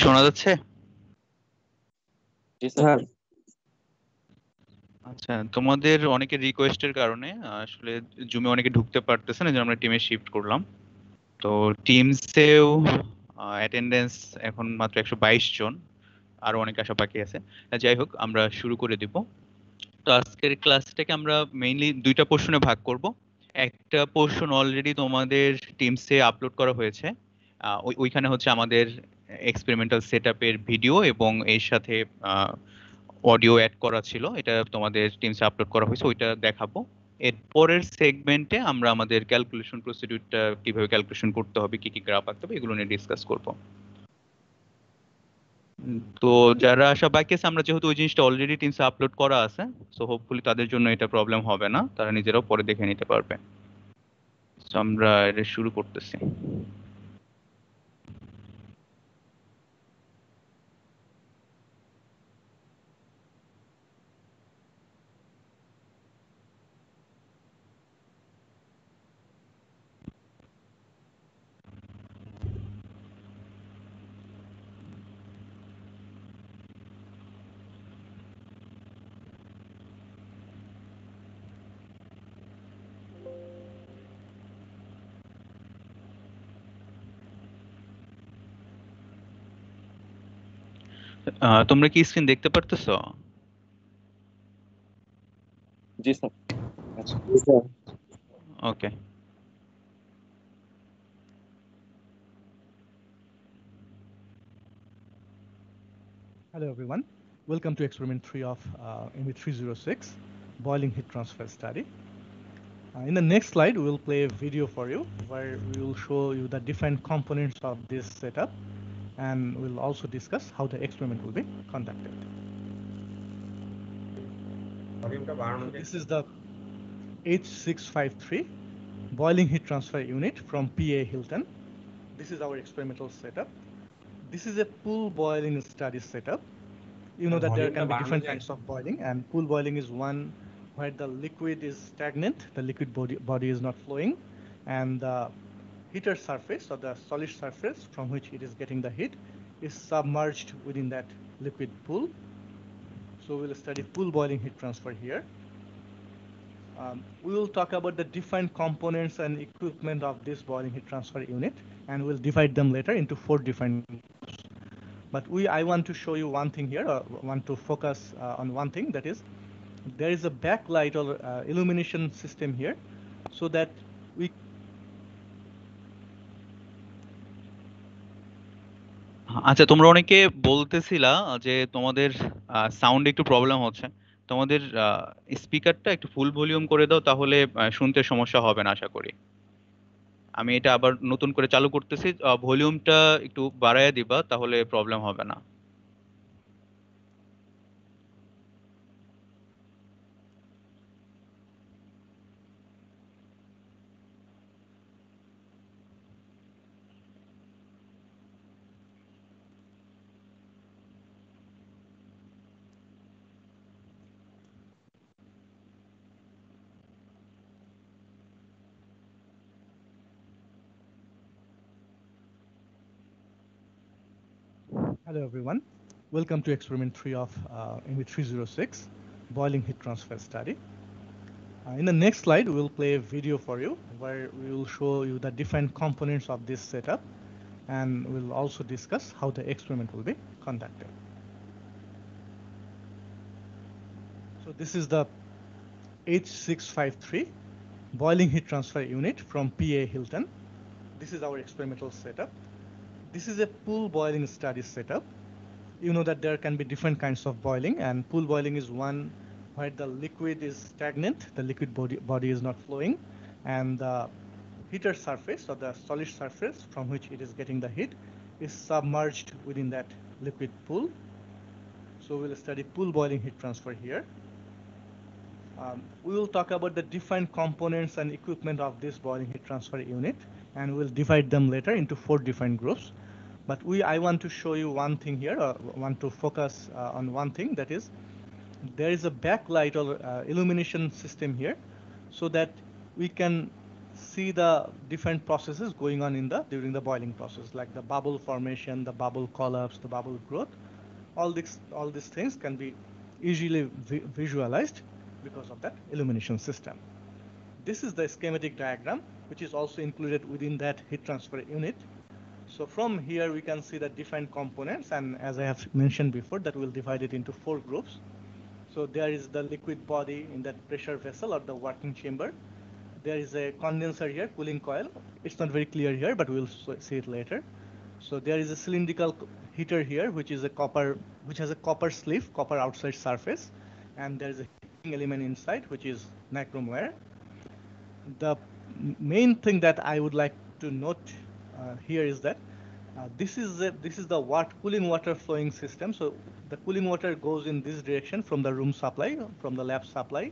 শোনা যাচ্ছে? জি স্যার। আচ্ছা, তোমাদের অনেকের রিকোয়েস্টের কারণে আসলে জুমে অনেকে ঢুকতে পারতেছে না, যে আমরা টিমে শিফট করলাম। তো টিমসেও অ্যাটেন্ডেন্স এখন মাত্র 122 জন, আরো অনেক আসা বাকি আছে। যাই হোক, আমরা শুরু করে দিব। তো আজকের ক্লাসটাকে আমরা মেইনলি দুইটা পোর্শনে ভাগ করব। একটা পোর্শন অলরেডি তোমাদের টিমসে আপলোড করা হয়েছে। ওইখানে হচ্ছে আমাদের এক্সপেরিমেন্টাল সেটআপের ভিডিও এবং এর সাথে অডিও অ্যাড করা ছিল, এটা তোমাদের টিমসে আপলোড করা হয়েছে, ওইটা দেখাবো। এর পরের সেগমেন্টে আমরা আমাদের ক্যালকুলেশন প্রসিডিউরটা কিভাবে ক্যালকুলেশন করতে হবে, কি কি গ্রাফ আঁকতে হবে, এগুলো নিয়ে ডিসকাস করব। তো যারা আশা বাকি আছে, আমরা যেহেতু ওই জিনিসটা অলরেডি টিমসে আপলোড করা আছে, সো হোপফুলি তাদের জন্য এটা প্রবলেম হবে না, তারা নিজেরাও পরে দেখে নিতে পারবে। তো আমরা এটা শুরু করতেছি। তোমরা কি স্ক্রিন দেখতে পারতেছো? জি sir. Okay. Hello everyone, welcome to experiment 3 of MB306 boiling heat transfer study. In the next slide we will play a video for you where we will show you the different components of this setup, and we'll also discuss how the experiment will be conducted. So this is the H653 boiling heat transfer unit from PA Hilton. This is our experimental setup. This is a pool boiling study setup. You know that there can be different kinds of boiling, and pool boiling is one where the liquid is stagnant, the liquid body is not flowing, and the heater surface or the solid surface from which it is getting the heat is submerged within that liquid pool. So we'll study pool boiling heat transfer here. We will talk about the different components and equipment of this boiling heat transfer unit, and we'll divide them later into 4 different groups. But I want to show you one thing here, want to focus on one thing, that is there is a backlight or illumination system here so that we আচ্ছা, তোমরা অনেকে বলতেছিলা যে তোমাদের sound একটু problem হচ্ছে। তোমাদের স্পিকারটা একটু ফুল volume করে দাও, তাহলে শুনতে সমস্যা হবে না আশা করি। আমি এটা আবার নতুন করে চালু করতেছি, ভলিউমটা একটু বাড়ায় দিবা, তাহলে প্রবলেম হবে না। Hello everyone, welcome to experiment 3 of MB306 boiling heat transfer study. In the next slide we will play a video for you where we will show you the different components of this setup, and we'll also discuss how the experiment will be conducted. So this is the H653 boiling heat transfer unit from PA Hilton. This is our experimental setup. This is a pool boiling study setup. You know that there can be different kinds of boiling, and pool boiling is one where the liquid is stagnant, the liquid body is not flowing, and the heater surface or the solid surface from which it is getting the heat is submerged within that liquid pool. So we'll study pool boiling heat transfer here. We will talk about the different components and equipment of this boiling heat transfer unit, and we'll divide them later into 4 different groups. But I want to show you one thing here, want to focus on one thing, that is there is a backlight or illumination system here so that we can see the different processes going on during the boiling process, like the bubble formation, the bubble collapse, the bubble growth. All these things can be easily visualized because of that illumination system. This is the schematic diagram, which is also included within that heat transfer unit. So from here we can see the different components, and as I have mentioned before, that we'll divide it into 4 groups. So there is the liquid body in that pressure vessel or the working chamber. There is a condenser here, cooling coil. It's not very clear here, but we'll see it later. So there is a cylindrical heater here, which has a copper sleeve, copper outside surface, and there is a heating element inside, which is nichrome wire. The main thing that I would like to note here is that this is the cooling water flowing system. So the cooling water goes in this direction from the room supply, from the lab supply,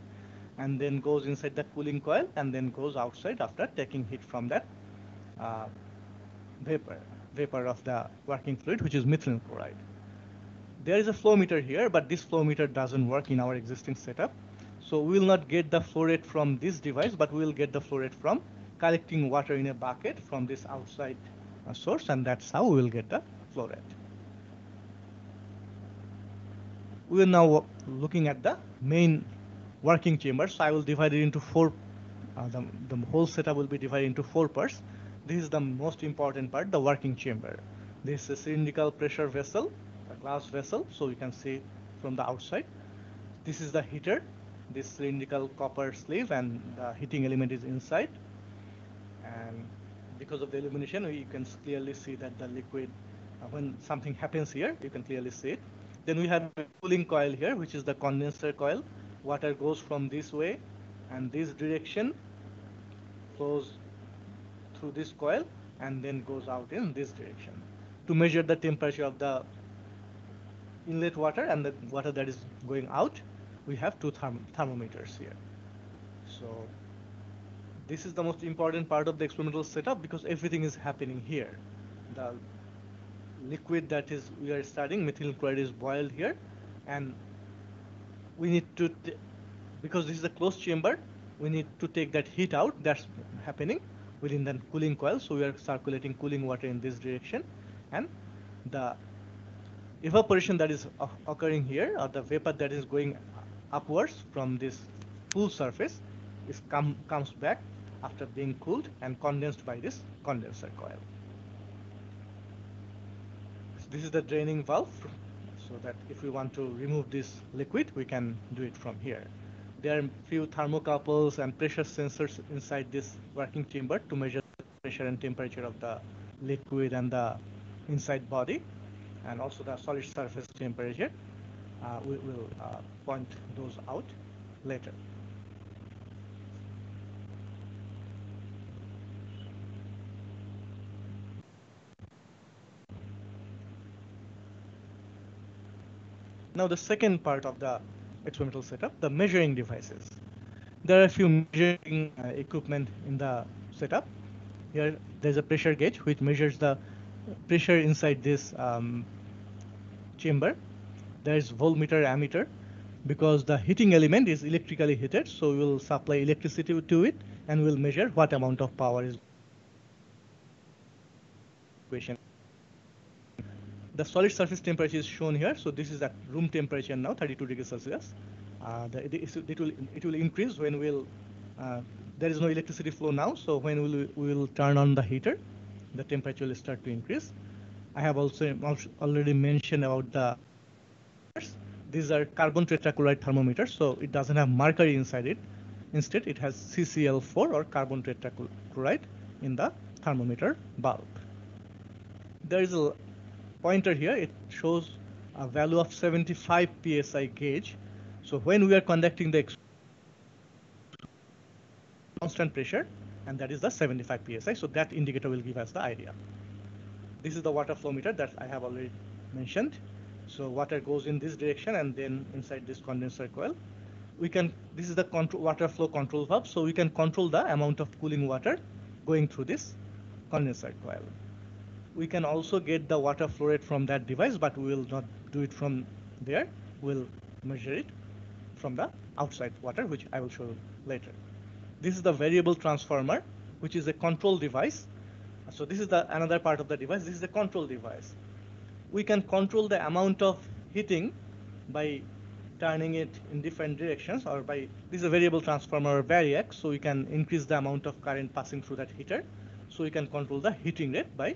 and then goes inside the cooling coil, and then goes outside after taking heat from that uh, vapor of the working fluid, which is methylene chloride. There is a flow meter here, but this flow meter doesn't work in our existing setup. So we will not get the flow rate from this device, but we will get the flow rate from collecting water in a bucket from this outside source, and that's how we will get the flow rate. We are now looking at the main working chamber. So I will divide it into 4. The whole setup will be divided into 4 parts. This is the most important part, the working chamber. This is a cylindrical pressure vessel, a glass vessel, so you can see from the outside. This is the heater, this cylindrical copper sleeve, and the heating element is inside. And because of the illumination, you can clearly see that the liquid, when something happens here, you can clearly see it. Then we have a cooling coil here, which is the condenser coil. Water goes from this way, and this direction flows through this coil and then goes out in this direction. To measure the temperature of the inlet water and the water that is going out, we have 2 thermometers here. So this is the most important part of the experimental setup because everything is happening here. The liquid that is we are studying, methylene chloride, is boiled here, and we need to, because this is a closed chamber, we need to take that heat out. That's happening within the cooling coil. So we are circulating cooling water in this direction, and the evaporation that is occurring here, or the vapor that is going upwards from this cool surface, comes back after being cooled and condensed by this condenser coil. This is the draining valve, so that if we want to remove this liquid, we can do it from here. There are a few thermocouples and pressure sensors inside this working chamber to measure the pressure and temperature of the liquid and the inside body, and also the solid surface temperature. We will point those out later. Now the second part of the experimental setup, the measuring devices. There are a few measuring equipment in the setup. Here there's a pressure gauge which measures the pressure inside this chamber. There's voltmeter, ammeter, because the heating element is electrically heated, so we will supply electricity to it and we'll measure what amount of power is equation. The solid surface temperature is shown here. So this is at room temperature now, 32 degrees Celsius. It will increase when there is no electricity flow now. So when we will turn on the heater, the temperature will start to increase. I have also already mentioned about the, these are carbon tetrachloride thermometers. So it doesn't have mercury inside it. Instead, it has CCl4 or carbon tetrachloride in the thermometer bulb. There is a pointer here. It shows a value of 75 psi gauge. So when we are conducting the constant pressure, and that is the 75 psi, so that indicator will give us the idea. This is the water flow meter that I have already mentioned. So water goes in this direction and then inside this condenser coil. This is the water flow control valve, so we can control the amount of cooling water going through this condenser coil. We can also get the water flow rate from that device, but we will not do it from there. We'll measure it from the outside water, which I will show you later. This is the variable transformer. which is a control device. So this is the another part of the device. This is a control device. We can control the amount of heating by turning it in different directions, or by, this is a variable transformer or variac, so we can increase the amount of current passing through that heater. So we can control the heating rate by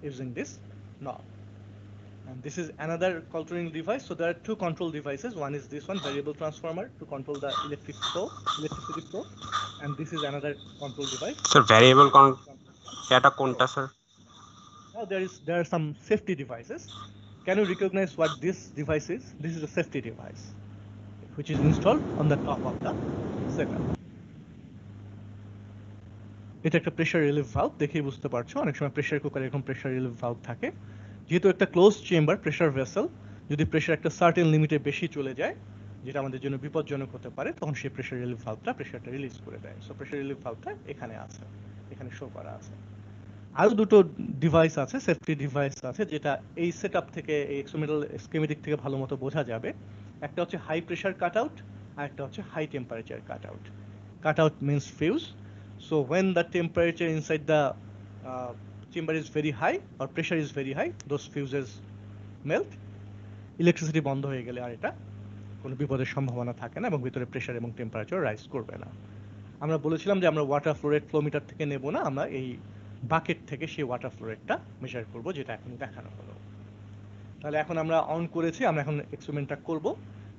using this knob. And this is another controlling device. So there are two control devices. One is this one, variable transformer, to control the electricity flow, and this is another control device. Sir, variable data conta, sir. Now there are some safety devices. Can you recognize what this device is? This is a safety device, which is installed on the top of the setup. এটা একটা pressure relief valve, দেখেই বুঝতে পারছো অনেক সময় pressure কুকারে এরকম pressure relief valve থাকে। যেহেতু একটা ক্লোজ চেম্বার প্রেসার ভেসেল, যদি প্রেসার একটা সার্টেন লিমিটে বেশি চলে যায়, যেটা আমাদের জন্য বিপজ্জনক হতে পারে, তখন সেই প্রেসার রিলিফ ভালভটা প্রেসারটা রিলিজ করে দেয়। সো প্রেসার রিলিফ ভালভটা এখানে আছে, এখানে শো করা আছে। আরো দুটো ডিভাইস আছে, সেফটি ডিভাইস আছে, যেটা এই সেটআপ থেকে, এই এক্সপেরিমেন্টাল স্কিমেটিক থেকে ভালো মতো বোঝা যাবে। একটা হচ্ছে হাই প্রেসার কাট আউট, আর একটা হচ্ছে high temperature cut out. Cut out means fuse. So when the temperature inside the chamber is very high or pressure is very high, those fuses melt, electricity বন্ধ হয়ে গেলে আর এটা কোনো বিপদের সম্ভাবনা থাকে না এবং ভিতরে প্রেসার এবং টেম্পারেচার রাইজ করবে না। আমরা বলেছিলাম যে আমরা ওয়াটার ফ্লো রেট ফ্লোমিটার থেকে নেব না, আমরা এই বাকেট থেকে সেই ওয়াটার ফ্লো রেটটা মেজার করব, যেটা এখন দেখানো হলো। তাহলে এখন আমরা অন করেছি, আমরা এখন এক্সপেরিমেন্টটা করব।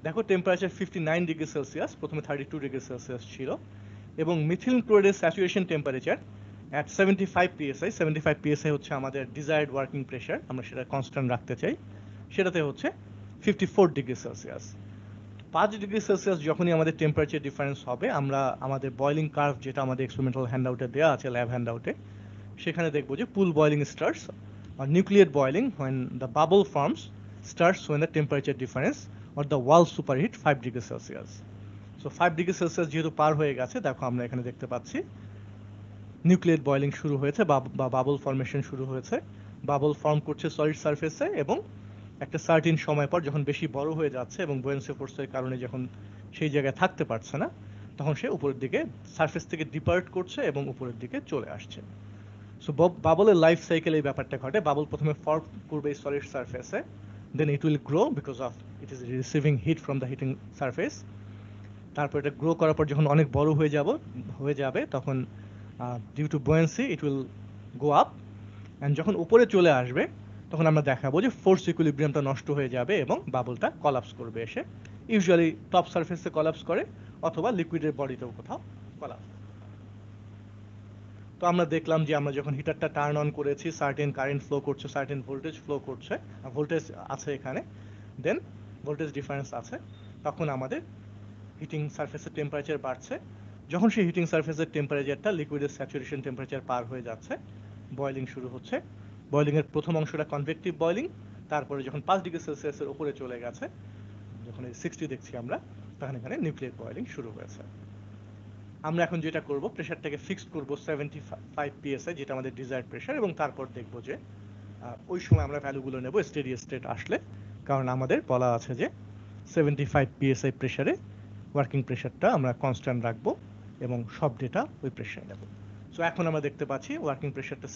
দেখো টেম্পারেচার 59 ডিগ্রি সেলসিয়াস, প্রথমে 32 ডিগ্রি সেলসিয়াস ছিল, এবং মিথিলিন ক্লোরাইডের saturation temperature at 75 psi, 75 psi হচ্ছে আমাদের ডিজায়ার্ড ওয়ার্কিং প্রেশার, আমরা সেটা কনস্ট্যান্ট রাখতে চাই, সেটাতে হচ্ছে 54 ডিগ্রি সেলসিয়াস। 5 ডিগ্রি সেলসিয়াস যখনই আমাদের টেম্পারেচার ডিফারেন্স হবে, আমরা আমাদের বয়লিং কার্ভ, যেটা আমাদের এক্সপেরিমেন্টাল হ্যান্ডআউটে দেওয়া আছে, ল্যাব হ্যান্ডআউটে, সেখানে দেখবো যে pool boiling starts or nucleate boiling when the bubble forms starts when the temperature difference or the wall superheat 5 degree Celsius. So 5 degree Celsius যেহেতু পার হয়ে গেছে, দেখো আমরা এখানে দেখতে পাচ্ছি নিউক্লিয়েট বয়লিং শুরু হয়েছে বা বাবল ফর্মেশন শুরু হয়েছে। বাবল ফর্ম করছে সলিড সারফেসে, এবং একটা সার্টিন সময় পর যখন বেশি বড় হয়ে যাচ্ছে এবং বুয়েন্সি ফোর্সের কারণে যখন সেই জায়গায় থাকতে পারছে না, তখন সে উপরের দিকে সারফেস থেকে ডিপার্ট করছে এবং উপরের দিকে চলে আসছে। সো বাবলের লাইফ সাইকেল এই ব্যাপারটা ঘটে। বাবল প্রথমে ফর্ম করবে এই সলিড সারফেসে, then it will grow because of it is receiving heat from the heating surface. তারপর এটা গ্রো করার পর যখন অনেক বড় হয়ে যাবে, তখন due to buoyancy it will go up, and যখন উপরে চলে আসবে তখন আমরা দেখাবো যে ফোর্স ইকুইলিব্রিয়ামটা নষ্ট হয়ে যাবে এবং বাবলটা কলাপস করবে এসে। ইউজুয়ালি টপ সারফেসে কলাপস করে, অথবা লিকুইডের বডিতেও কোথাও কলাপস। তো আমরা দেখলাম যে আমরা যখন হিটারটা টার্ন অন করেছি, সার্টেন কারেন্ট ফ্লো করছে, সার্টেন ভোল্টেজ ফ্লো করছে, ভোল্টেজ আছে এখানে, দেন ভোল্টেজ ডিফারেন্স আছে, তখন আমাদের হিটিং সারফেসের টেম্পারেচার বাড়ছে। যখন সেই হিটিং সারফেসের টেম্পারেচারটা লিকুইডের স্যাচুরেশন টেম্পারেচার পার হয়ে যাচ্ছে, বয়লিং শুরু হচ্ছে। বয়লিংয়ের প্রথম অংশটা কনভেকটিভ বয়লিং, তারপরে যখন 5 ডিগ্রি সেলসিয়াসের উপরে চলে গেছে, যখন এই 60 দেখছি আমরা, তখন এখানে নিউক্লিয়েট বয়লিং শুরু হয়েছে। আমরা এখন যেটা করব, প্রেশারটাকে ফিক্সড করব 75 psi, যেটা আমাদের ডিজায়ার্ড প্রেশার, এবং তারপর দেখব যে ওই সময় আমরা ভ্যালুগুলো নেব স্টেডি স্টেট আসলে, কারণ আমাদের বলা আছে যে 75 psi প্রেশারে ওয়ার্কিং প্রেশারটা আমরা কনস্ট্যান্ট রাখবো এবং সব ডেটা ওই প্রেশারে নেব। সো এখন আমরা দেখতে পাচ্ছি ওয়ার্কিং প্রেশারটা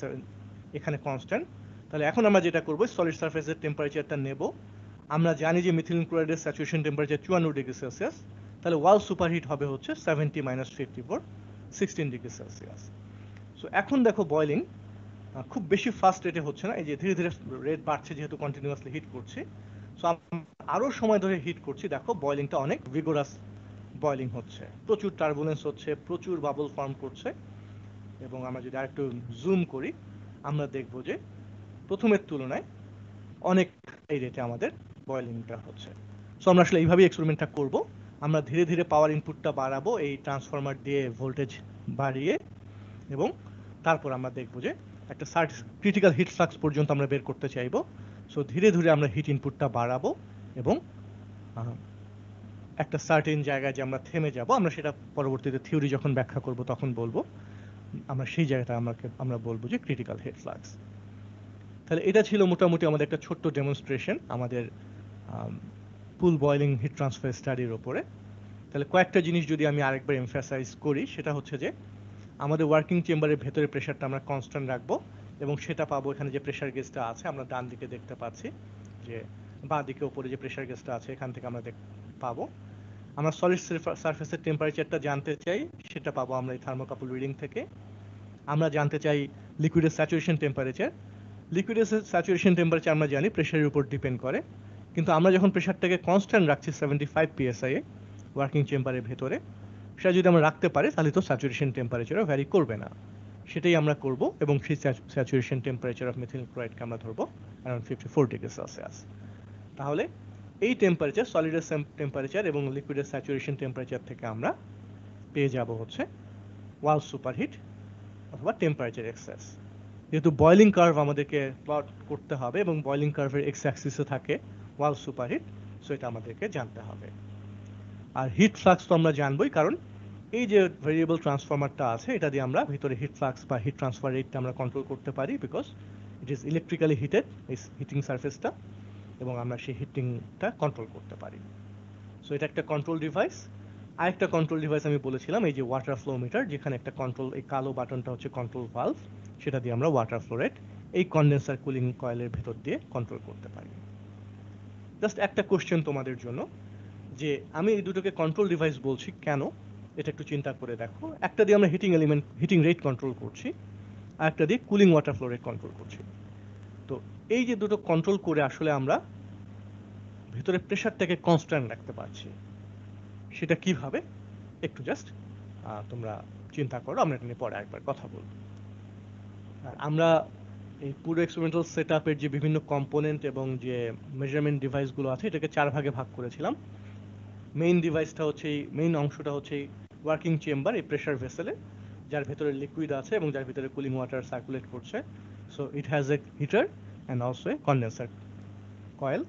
এখানে কনস্ট্যান্ট। তাহলে এখন আমরা যেটা করব, সলিড সারফেসের টেম্পারেচারটা নেব। আমরা জানি যে মিথিলিন ক্লোরাইডের স্যাচুরেশন টেম্পারেচার 54 ডিগ্রি সেলসিয়াস, তাহলে ওয়াল সুপারহিট হবে হচ্ছে 70 - 54, 16 ডিগ্রি সেলসিয়াস। সো এখন দেখো বয়লিং খুব বেশি ফাস্ট রেটে হচ্ছে না, এই যে ধীরে ধীরে রেট বাড়ছে যেহেতু কন্টিনিউয়াসলি হিট করছি। সো আরও সময় ধরে হিট করছি, দেখো বয়লিংটা অনেক ভিগোরাস বয়লিং হচ্ছে, প্রচুর টার্বুলেন্স হচ্ছে, প্রচুর বাবল ফর্ম করছে। এবং আমরা যদি আরেকটু জুম করি, আমরা দেখব যে প্রথমের তুলনায় অনেক এই রেটে আমাদের বয়লিংটা হচ্ছে। সো আমরা আসলে এইভাবেই এক্সপেরিমেন্টটা করব। আমরা ধীরে ধীরে পাওয়ার ইনপুটটা বাড়াবো এই ট্রান্সফরমার দিয়ে, ভোল্টেজ বাড়িয়ে, এবং তারপর আমরা দেখব যে একটা ক্রিটিক্যাল হিট ফ্লাক্স পর্যন্ত আমরা বের করতে চাইবো। সো ধীরে ধীরে আমরা হিট ইনপুটটা বাড়াবো এবং একটা সার্টেন জায়গায় যে আমরা থেমে যাব, আমরা সেটা পরবর্তীতে থিওরি যখন ব্যাখ্যা করব তখন বলবো, আমরা সেই জায়গাটা আমরা বলবো যে ক্রিটিক্যাল হিট ফ্লাক্স। তাহলে এটা ছিল মোটামুটি আমাদের একটা ছোট্ট ডেমনস্ট্রেশন আমাদের পুল বয়লিং হিট ট্রান্সফার স্টাডির ওপরে। তাহলে কয়েকটা জিনিস যদি আমি আরেকবার এমফাসাইজ করি, সেটা হচ্ছে যে আমাদের ওয়ার্কিং চেম্বারের ভেতরে প্রেশারটা আমরা কনস্ট্যান্ট রাখবো এবং সেটা পাবো এখানে যে প্রেশার গেজটা আছে আমরা ডান দিকে দেখতে পাচ্ছি, যে বাঁ দিকে উপরে যে প্রেশার গেজটা আছে এখান থেকে আমরা পাবো। আমরা সলিড সারফেসের টেম্পারেচারটা জানতে চাই, সেটা পাবো আমরা এই থার্মোকাপল রিডিং থেকে। আমরা জানতে চাই লিকুইডের স্যাচুরেশন টেম্পারেচার। লিকুইডের স্যাচুরেশন টেম্পারেচার আমরা জানি প্রেশারের উপর ডিপেন্ড করে, কিন্তু আমরা যখন প্রেশারটাকে কনস্ট্যান্ট রাখছি 75 psi এ ওয়ার্কিং চেম্বারের ভেতরে, সেটা যদি আমরা রাখতে পারি তাহলে তো স্যাচুরেশন টেম্পারেচারও ভ্যারি করবে না। সেটাই আমরা করব এবং সেই স্যাচুরেশন টেম্পারেচার অফ মিথিল ক্লোরাইডকে আমরা ধরবো অ্যারাউন্ড 54 ডিগ্রি সেলসিয়াস। তাহলে এই টেম্পারেচার সলিডের টেম্পারেচার এবং লিকুইডের স্যাচুরেশন টেম্পারেচার থেকে আমরা পেয়ে যাব হচ্ছে ওয়াল সুপারহিট অথবা টেম্পারেচার এক্সেস। যেহেতু বয়লিং কার্ভ আমাদেরকে প্লট করতে হবে এবং বয়লিং কার্ভের এক্স অ্যাক্সিসে থাকে ওয়াল সুপারহিট, সো এটা আমাদেরকে জানতে হবে। আর হিট ফ্লাক্স তো আমরা জানবই, কারণ এই যে ভেরিয়েবল ট্রান্সফরমারটা আছে এটা দিয়ে আমরা ভিতরে হিট ফ্লাক্স বা হিট ট্রান্সফার রেটটা আমরা কন্ট্রোল করতে পারি, because it is electrically heated এই হিটিং সারফেসটা, এবং আমরা সেই হিটিংটা কন্ট্রোল করতে পারি। সো এটা একটা কন্ট্রোল ডিভাইস। আরেকটা কন্ট্রোল ডিভাইস আমি বলেছিলাম এই যে ওয়াটার ফ্লো মিটার, যেখানে একটা কন্ট্রোল, এই কালো বাটনটা হচ্ছে কন্ট্রোল ভালভ, সেটা দিয়ে আমরা ওয়াটার ফ্লো রেট এই কন্ডেন্সার কুলিং কয়েলের ভেতর দিয়ে কন্ট্রোল করতে পারি। জাস্ট একটা কোশ্চেন তোমাদের জন্য, যে আমি এই দুটোকে কন্ট্রোল ডিভাইস বলছি কেন, এটা একটু চিন্তা করে দেখো। একটা দিয়ে আমরা heating element, heating rate control করছি, আর একটা দিয়ে cooling water flow rate control করছি। তো এই যে দুটো কন্ট্রোল করে আসলে আমরা ভিতরে প্রেশারটাকে কনস্ট্যান্ট রাখতে পারছি, সেটা কিভাবে একটু জাস্ট তোমরা চিন্তা করো, আমরা এটা নিয়ে পরে একবার কথা বলবো। আর আমরা এই পুরো এক্সপেরিমেন্টাল সেটআপের যে বিভিন্ন কম্পোনেন্ট এবং যে মেজারমেন্ট ডিভাইসগুলো আছে এটাকে 4 ভাগে ভাগ করেছিলাম। মেইন ডিভাইসটা হচ্ছে, এই মেইন অংশটা হচ্ছে ওয়ার্কিং চেম্বার, এই প্রেশার ভেসেলে, যার ভেতরে লিকুইড আছে এবং যার ভিতরে কুলিং ওয়াটার সার্কুলেট করছে। So it has a heater and also a condenser coil.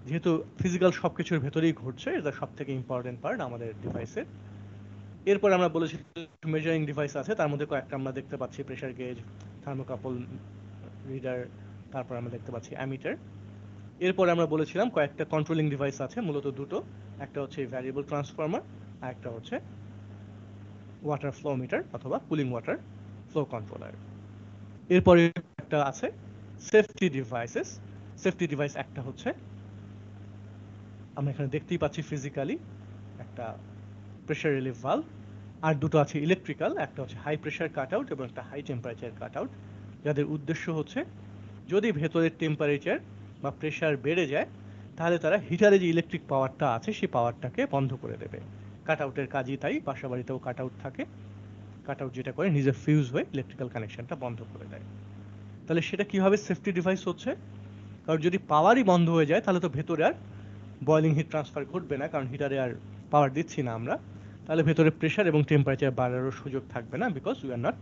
যেহেতু ফিজিক্যাল সব কিছুর ভেতরেই ঘটছে, এটা সব থেকে ইম্পর্টেন্ট পার্ট আমাদের ডিভাইসের। এরপর আমরা বলেছি মেজারিং ডিভাইস আছে, তার মধ্যে কয়েকটা আমরা দেখতে পাচ্ছি, প্রেশার গেজ, থার্মোকাপল রিডার, তারপর আমরা দেখতে পাচ্ছি অ্যামিটার। এরপর আমরা বলেছিলাম কয়েকটা কন্ট্রোলিং ডিভাইস আছে, মূলত দুটো, একটা হচ্ছে ভ্যারিয়েবল ট্রান্সফরমার আর একটা হচ্ছে ওয়াটার ফ্লো মিটার অথবা কুলিং ওয়াটার ফ্লো কন্ট্রোলার। এরপরে একটা আছে সেফটি ডিভাইসেস। সেফটি ডিভাইস একটা হচ্ছে আমরা এখানে দেখতেই পাচ্ছি ফিজিক্যালি একটা প্রেশার রিলিফ ভালভ, আর দুটো আছে ইলেকট্রিক্যাল, একটা হচ্ছে হাই প্রেশার কাট আউট এবং একটা হাই টেম্পারেচার কাট আউট, যাদের উদ্দেশ্য হচ্ছে যদি ভেতরের টেম্পারেচার বা প্রেশার বেড়ে যায় তাহলে তারা হিটারে যে ইলেকট্রিক পাওয়ারটা আছে সেই পাওয়ারটাকে বন্ধ করে দেবে। কাট আউটের কাজই তাই, বাসা বাড়িতেও কাট আউট থাকে, কাট আউট যেটা করে নিজে ফিউজ হয়ে ইলেকট্রিক্যাল কানেকশনটা বন্ধ করে দেয়। তাহলে সেটা কিভাবে সেফটি ডিভাইস হচ্ছে, কারণ যদি পাওয়ারই বন্ধ হয়ে যায় তাহলে তো ভেতরে আর বয়লিং হিট ট্রান্সফার ঘটবে না, কারণ হিটারে আর পাওয়ার দিচ্ছি না আমরা, তাহলে ভেতরে প্রেশার এবং টেম্পারেচার বাড়ারও সুযোগ থাকবে না, because we are not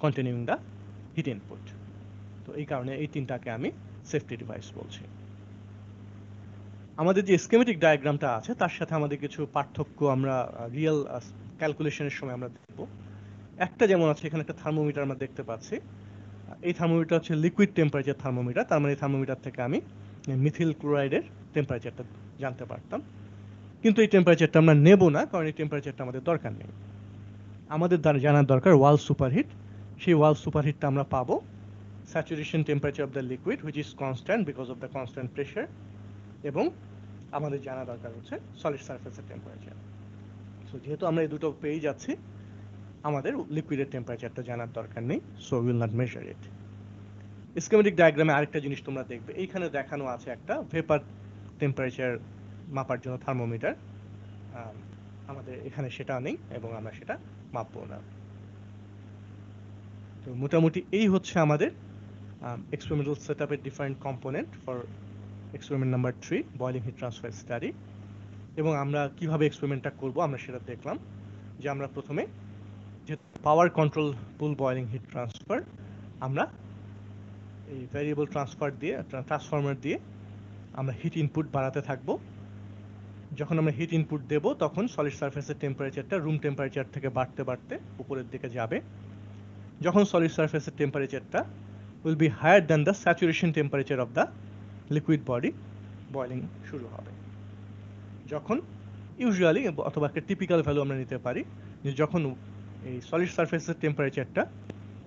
continuing the heat input. তো এই কারণে এই তিনটাকে আমি সেফটি ডিভাইস বলছি। আমাদের যে স্কিমেটিক ডায়াগ্রামটা আছে তার সাথে আমাদের কিছু পার্থক্য আমরা রিয়েল ক্যালকুলেশনের সময় আমরা দেখব। একটা যেমন আছে, এখানে একটা থার্মোমিটার আমরা দেখতে পাচ্ছি, এই থার্মোমিটার হচ্ছে লিকুইড টেম্পারেচার থার্মোমিটার, তার মানে এই থার্মোমিটার থেকে আমি মিথিল ক্লোরাইডের টেম্পারেচারটা জানতে পারতাম, কিন্তু এই টেম্পারেচারটা আমরা নেব না, কারণ এই টেম্পারেচারটা আমাদের দরকার নেই। আমাদের জানার দরকার ওয়াল সুপারহিট। সেই ওয়াল সুপারহিটটা আমরা পাবো saturation temperature of the liquid which is constant because of the constant pressure, এবং আমাদের জানা দরকার হচ্ছে সলিড সারফেসের টেম্পারেচার। সো যেহেতু আমরা এই দুটো পেয়ে যাচ্ছি, আমাদের লিকুইডের টেম্পারেচারটা জানার দরকার নেই, so will not measure it. Schematic ডায়াগ্রামে আরেকটা জিনিস তোমরা দেখবে, এইখানে দেখানো আছে একটা ভেপার টেম্পারেচার মাপার জন্য থার্মোমিটার, আমাদের এখানে সেটা নেই এবং আমরা সেটা মাপবো না। তো মোটামুটি এই হচ্ছে আমাদের এক্সপেরিমেন্টাল সেটআপের different component for experiment number 3 boiling heat transfer study. এবং আমরা কিভাবে এক্সপেরিমেন্টটা করব আমরা সেটা দেখলাম, যে আমরা প্রথমে যে পাওয়ার কন্ট্রোল পুল বয়লিং হিট ট্রান্সফার, আমরা এই ভ্যারিয়েবল ট্রান্সফরমার দিয়ে আমরা হিট ইনপুট বাড়াতে থাকবো। যখন আমরা হিট ইনপুট দেব তখন সলিড সারফেসের টেম্পারেচারটা রুম টেম্পারেচার থেকে বাড়তে বাড়তে উপরের দিকে যাবে। যখন সলিড সারফেসের টেম্পারেচারটা will be higher than the saturation temperature of the liquid body, boiling শুরু হবে। যখন ইউজুয়ালি অথবা একটা টিপিক্যাল ভ্যালু আমরা নিতে পারি, যে যখন এই সলিড সারফেসের টেম্পারেচারটা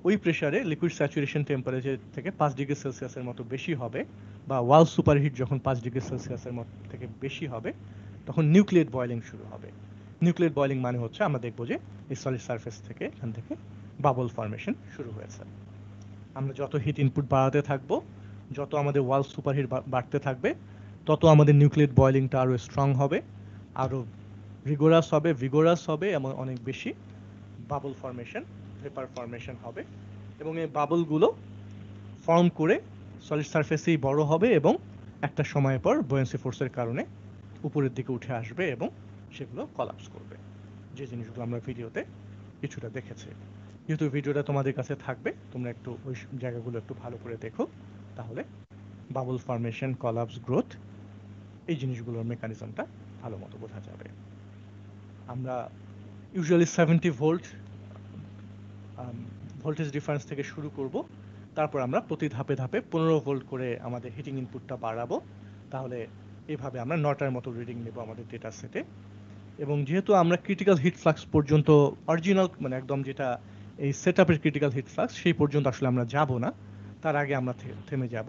ওই প্রেসারে লিকুইড স্যাচুরেশন টেম্পারেচার থেকে 5 ডিগ্রি সেলসিয়াসের মতো বেশি হবে, বা ওয়াল সুপারহিট যখন 5 ডিগ্রি সেলসিয়াসের মতো থেকে বেশি হবে, তখন নিউক্লিয়েট বয়েলিং শুরু হবে। নিউক্লিয়েট বয়েলিং মানে হচ্ছে আমরা দেখবো যে এই সলিড সারফেস থেকে এখান থেকে বাবল ফর্মেশন শুরু হয়েছে। আমরা যত হিট ইনপুট বাড়াতে থাকবো, যত আমাদের ওয়াল সুপারহিট বাড়তে থাকবে, তত আমাদের নিউক্লিয়েট বয়েলিংটা আরও স্ট্রং হবে, আরও ভিগোরাস হবে এবং অনেক বেশি বাবল ফর্মেশন, ভেপার ফর্মেশন হবে, এবং এই বাবলগুলো ফর্ম করে সলিড সারফেসেই বড় হবে এবং একটা সময় পর বুয়েন্সি ফোর্সের কারণে উপরের দিকে উঠে আসবে এবং সেগুলো কলাপস করবে, যে জিনিসগুলো আমরা ভিডিওতে কিছুটা দেখেছি। যেহেতু ভিডিওটা তোমাদের কাছে থাকবে, তোমরা একটু ওই জায়গাগুলো একটু ভালো করে দেখো, তাহলে বাবল ফর্মেশন, কলাপস, গ্রোথ, এই জিনিসগুলোর মেকানিজমটা ভালো মতো বোঝা যাবে। আমরা ইউজুয়ালি 70 ভোল্ট ভোল্টেজ ডিফারেন্স থেকে শুরু করব, তারপর আমরা প্রতি ধাপে ধাপে 15 ভোল্ট করে আমাদের হিটিং ইনপুটটা বাড়াবো। তাহলে এইভাবে আমরা 9টার মতো রিডিং নেব আমাদের ডেটা সেটে। এবং যেহেতু আমরা ক্রিটিক্যাল হিট ফ্লাক্স পর্যন্ত, অরিজিনাল মানে একদম যেটা এই সেটআপের ক্রিটিক্যাল হিট ফ্লাক্স, সেই পর্যন্ত আসলে আমরা যাব না, তার আগে আমরা থেমে যাব।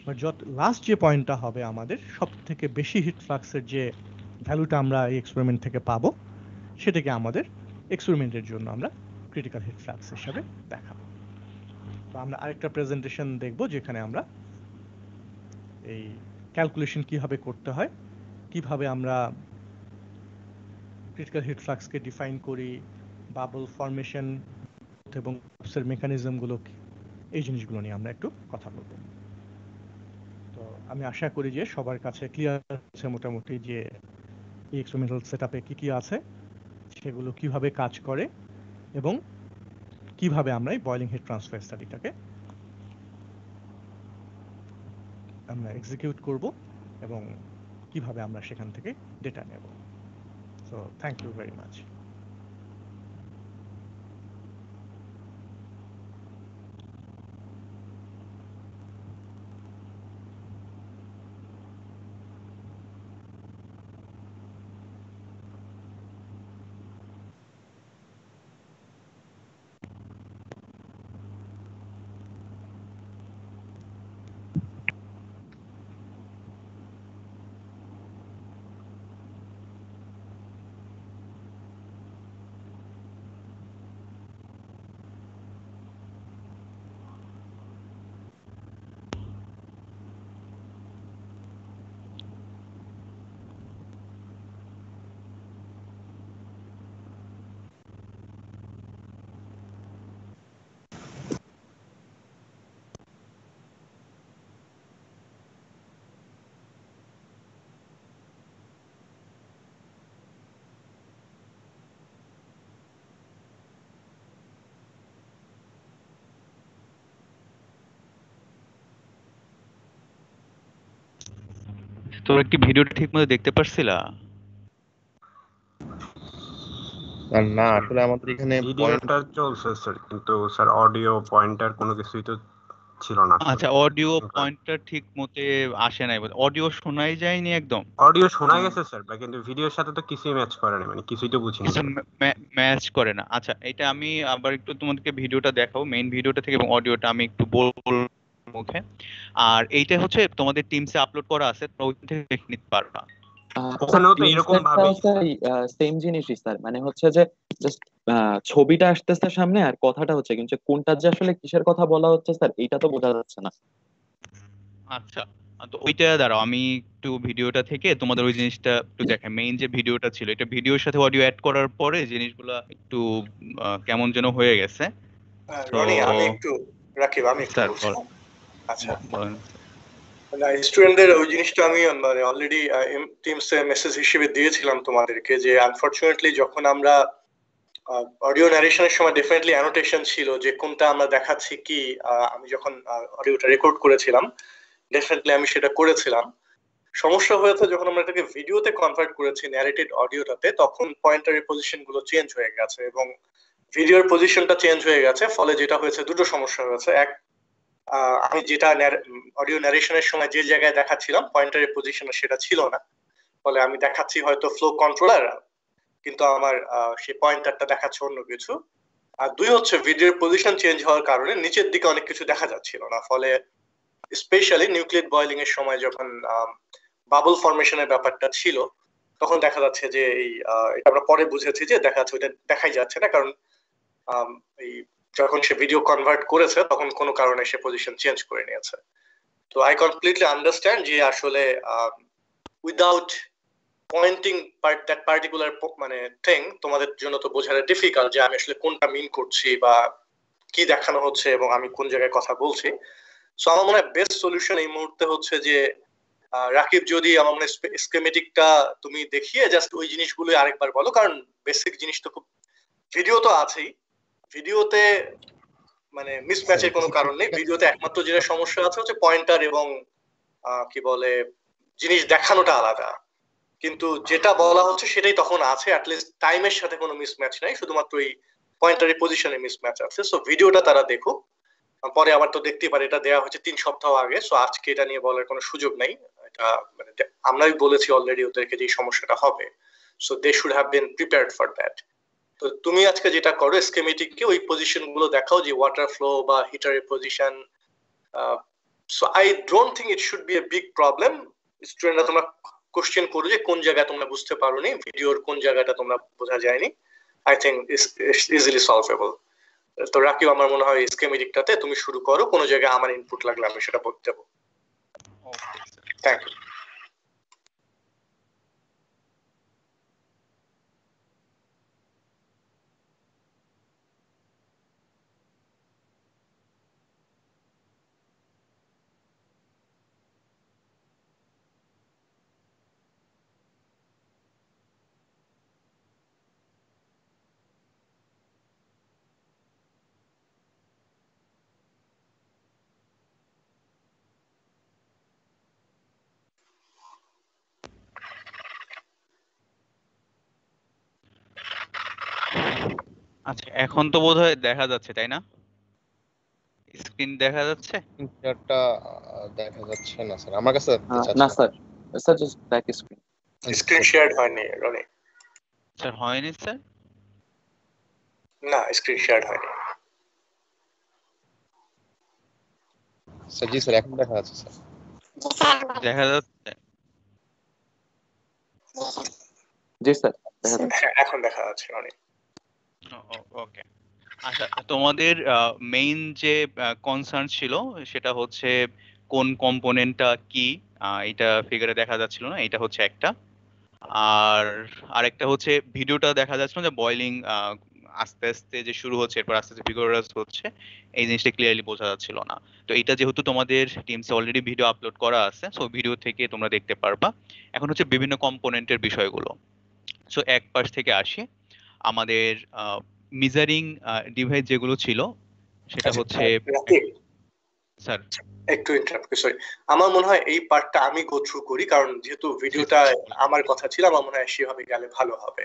বাট লাস্ট যে পয়েন্টটা হবে আমাদের সব থেকে বেশি হিট ফ্লাক্সের যে ভ্যালুটা আমরা এই এক্সপেরিমেন্ট থেকে পাবো, সেটাকে আমাদের এক্সপেরিমেন্টের জন্য আমরা ক্রিটিক্যাল হিট ফ্লাক্স হিসাবে দেখাবো। তো আমরা আরেকটা প্রেজেন্টেশন দেখব যেখানে আমরা এই ক্যালকুলেশন কিভাবে করতে হয়, কিভাবে আমরা ক্রিটিক্যাল হিট ফ্লাক্সকে ডিফাইন করি, বাবল ফর্মেশন এবং কলাপসের মেকানিজমগুলো, এই জিনিসগুলো নিয়ে আমরা একটু কথা বলবো। তো আমি আশা করি যে সবার কাছে ক্লিয়ার আছে মোটামুটি যে এই এক্সপেরিমেন্টাল সেটআপে কি কি আছে, সেগুলো কিভাবে কাজ করে, এবং কিভাবে আমরা এই বয়েলিং হিট ট্রান্সফার স্টাডিটাকে আমরা এক্সিকিউট করব এবং কিভাবে আমরা সেখান থেকে ডেটা নেব। So thank you very much. তোরা কি ভিডিওটা ঠিক মতো দেখতে পারছিলা? না আসলে আমাদের এখানে ভিডিওটা চলছে স্যার, কিন্তু স্যার অডিও পয়েন্টার কোনো কিছুই তো ছিল না আসলে। আচ্ছা, অডিও পয়েন্টটা ঠিক মতে আসে নাই, অডিও শোনাই যায়নি একদম। অডিও শোনা গেছে স্যার, কিন্তু ভিডিওর সাথে তো কিছুই ম্যাচ করে না, মানে কিছুই তো বুঝিনি। কিছু ম্যাচ করে না। আচ্ছা, এটা আমি আবার একটু তোমাদেরকে ভিডিওটা দেখাবো, মেইন ভিডিওটা থেকে, এবং অডিওটা আমি একটু বলবো মুখে। আর এইটা হচ্ছে তোমাদের টিমসে আপলোড করা আছে, তোমরা ওইখান থেকে দেখে নিতে পারবা। ওখানেও তো এরকম ভাবে সেম জিনিসই স্যার, মানে হচ্ছে যে জাস্ট ছবিটা আসতেছে সামনে আর কথাটা হচ্ছে, কিন্তু কোনটা যে আসলে কিসের কথা বলা হচ্ছে স্যার এইটা তো বোঝা যাচ্ছে না। আচ্ছা, তো ওইটা দাঁড়াও, আমি একটু ভিডিওটা থেকে তোমাদের ওই জিনিসটা একটু দেখাই। মেইন যে ভিডিওটা ছিল, এটা ভিডিওর সাথে অডিও অ্যাড করার পরে জিনিসগুলা একটু কেমন যেন হয়ে গেছে। রনি, আমি একটু রাকিব, আমি একটু স্যার বলছি। আচ্ছা, বলেন। স্টুডেন্টদের ওই জিনিসটা আমি মানে অলরেডি টিমসে মেসেজ হিসেবে দিয়েছিলাম তোমাদেরকে, যে আনফরচুনেটলি যখন আমরা অডিও ন্যারেশনের সময় ডেফিনেটলি অ্যানোটেশন ছিল যে কোনটা আমরা দেখাচ্ছি কি, আমি যখন অডিওটা রেকর্ড করেছিলাম ডেফিনেটলি আমি সেটা করেছিলাম। সমস্যা হয়েছে যখন আমরা এটাকে ভিডিওতে কনভার্ট করেছি ন্যারেটেড অডিওটাতে, তখন পয়েন্টারের পজিশন গুলো চেঞ্জ হয়ে গেছে এবং ভিডিওর পজিশনটা চেঞ্জ হয়ে গেছে। ফলে যেটা হয়েছে, দুটো সমস্যা হয়েছে। এক, আমি যেটা অডিও ন্যারেশনের সময় যে জায়গায় দেখাচ্ছিলাম পয়েন্টারের পজিশনে সেটা ছিল না, ফলে আমি দেখাচ্ছি হয়তো ফ্লো কন্ট্রোলার, কিন্তু আমার সেই পয়েন্টারটা দেখাচ্ছে অন্য কিছু। আর দুই হচ্ছে ভিডিওর পজিশন চেঞ্জ হওয়ার কারণে নিচের দিকে অনেক কিছু দেখা যাচ্ছিল না, ফলে স্পেশালি নিউক্লিয়েট বয়েলিং এর সময় যখন বাবল ফরমেশনের ব্যাপারটা ছিল তখন দেখা যাচ্ছে যে এটা আমরা পরে বুঝেছি যে দেখা যাচ্ছে ওইটা দেখাই যাচ্ছে না, কারণ এই যখন সে ভিডিও কনভার্ট করেছে তখন কোনো কারণে সে পজিশন চেঞ্জ করে নিয়েছে। তো আই কমপ্লিটলি আন্ডারস্ট্যান্ড যে আসলে উইদাউট পয়েন্টিং দ্যাট পার্টিকুলার মানে থিং তোমাদের জন্য তো বোঝাটা ডিফিকাল্ট যে আমি আসলে কোনটা মিন করছি বা কি দেখানো হচ্ছে এবং আমি কোন জায়গায় কথা বলছি। সো আমার মনে হয় বেস্ট সলিউশন এই মুহূর্তে হচ্ছে যে রাকিব যদি আমার মনে হয় স্কেমেটিকটা তুমি দেখিয়ে জাস্ট ওই জিনিসগুলো আরেকবার বলো, কারণ বেসিক জিনিস তো খুব ভিডিও তো আছেই, ভিডিওতে মানে মিসম্যাচের কোনো কারণ নেই। ভিডিওতে একমাত্র যেটা সমস্যা আছে হচ্ছে পয়েন্টার এবং কি বলে জিনিস দেখানোটা আলাদা, কিন্তু যেটা বলা হচ্ছে সেটাই তখন আছে, অ্যাটলিস্ট টাইমের সাথে কোনো মিসম্যাচ নাই, শুধুমাত্র এই পয়েন্টারের পজিশনে মিসম্যাচ আছে। সো ভিডিওটা তারা দেখুক, পরে আবার তো দেখতেই পারে এটা দেওয়া হচ্ছে 3 সপ্তাহ আগে, সো আজকে এটা নিয়ে বলার কোনো সুযোগ নাই। এটা মানে আমরাই বলেছি অলরেডি ওদেরকে যে সমস্যাটা হবে, so they should have been prepared for that. তো তুমি আজকে যেটা করো স্কেমেটিককে ওই পজিশন গুলো দেখাও যে ওয়াটার ফ্লো বা হিটারের position. So I don't think it should be a big problem. স্টুডেন্টরা তোমরা কোশ্চেন করো যে কোন জায়গায় তোমরা বুঝতে পারোনি, ভিডিওর কোন জায়গাটা তোমরা বোঝা যায়নি, I think it's easily solvable. তো রাকিব আমার মনে হয় স্কেমেটিকটাতে তুমি শুরু করো, কোন জায়গায় আমার ইনপুট লাগলে আমি সেটা বলতে দেবো। Thank you. আচ্ছা, এখন তো বোধহয় দেখা যাচ্ছে, তাই না? স্ক্রিন দেখা যাচ্ছে? শেয়ারটা দেখা যাচ্ছে না স্যার, আমার কাছে না sir, sir just back screen. Screen share হয়নি রনি। স্যার হয়নি স্যার? না, স্ক্রিন শেয়ার হয়নি। স্যার জি স্যার, এখন দেখা যাচ্ছে স্যার। দেখা যাচ্ছে? জি স্যার দেখা যাচ্ছে। হ্যাঁ, এখন দেখা যাচ্ছে রনি। ওকে। আচ্ছা, তোমাদের মেইন যে কনসার্ন ছিল সেটা হচ্ছে কোন কম্পোনেন্টটা কি, এটা ফিগারে দেখা যাচ্ছিল না, এটা হচ্ছে একটা। আর আরেকটা হচ্ছে ভিডিওটা দেখা যাচ্ছিল যে বয়লিং আস্তে আস্তে যে শুরু হচ্ছে, এরপর আস্তে আস্তে ভিগোরাস হচ্ছে, এই জিনিসটা ক্লিয়ারলি বোঝা যাচ্ছিল না। তো এটা যেহেতু তোমাদের টিমসে অলরেডি ভিডিও আপলোড করা আছে, সো ভিডিও থেকে তোমরা দেখতে পারবা। এখন হচ্ছে বিভিন্ন কম্পোনেন্টের বিষয়গুলো। সো এক পাশ থেকে আসি, আমাদের মিজারিং ডিভাইস যেগুলো ছিল সেটা হচ্ছে স্যার একটু ইন্টারাপ্ট, সরি। আমার মনে হয় এই পার্টটা আমি গো থ্রু করি, কারণ যেহেতু ভিডিওটা আমার কথা ছিল, আমার মনে হয় সেভাবে গেলে ভালো হবে।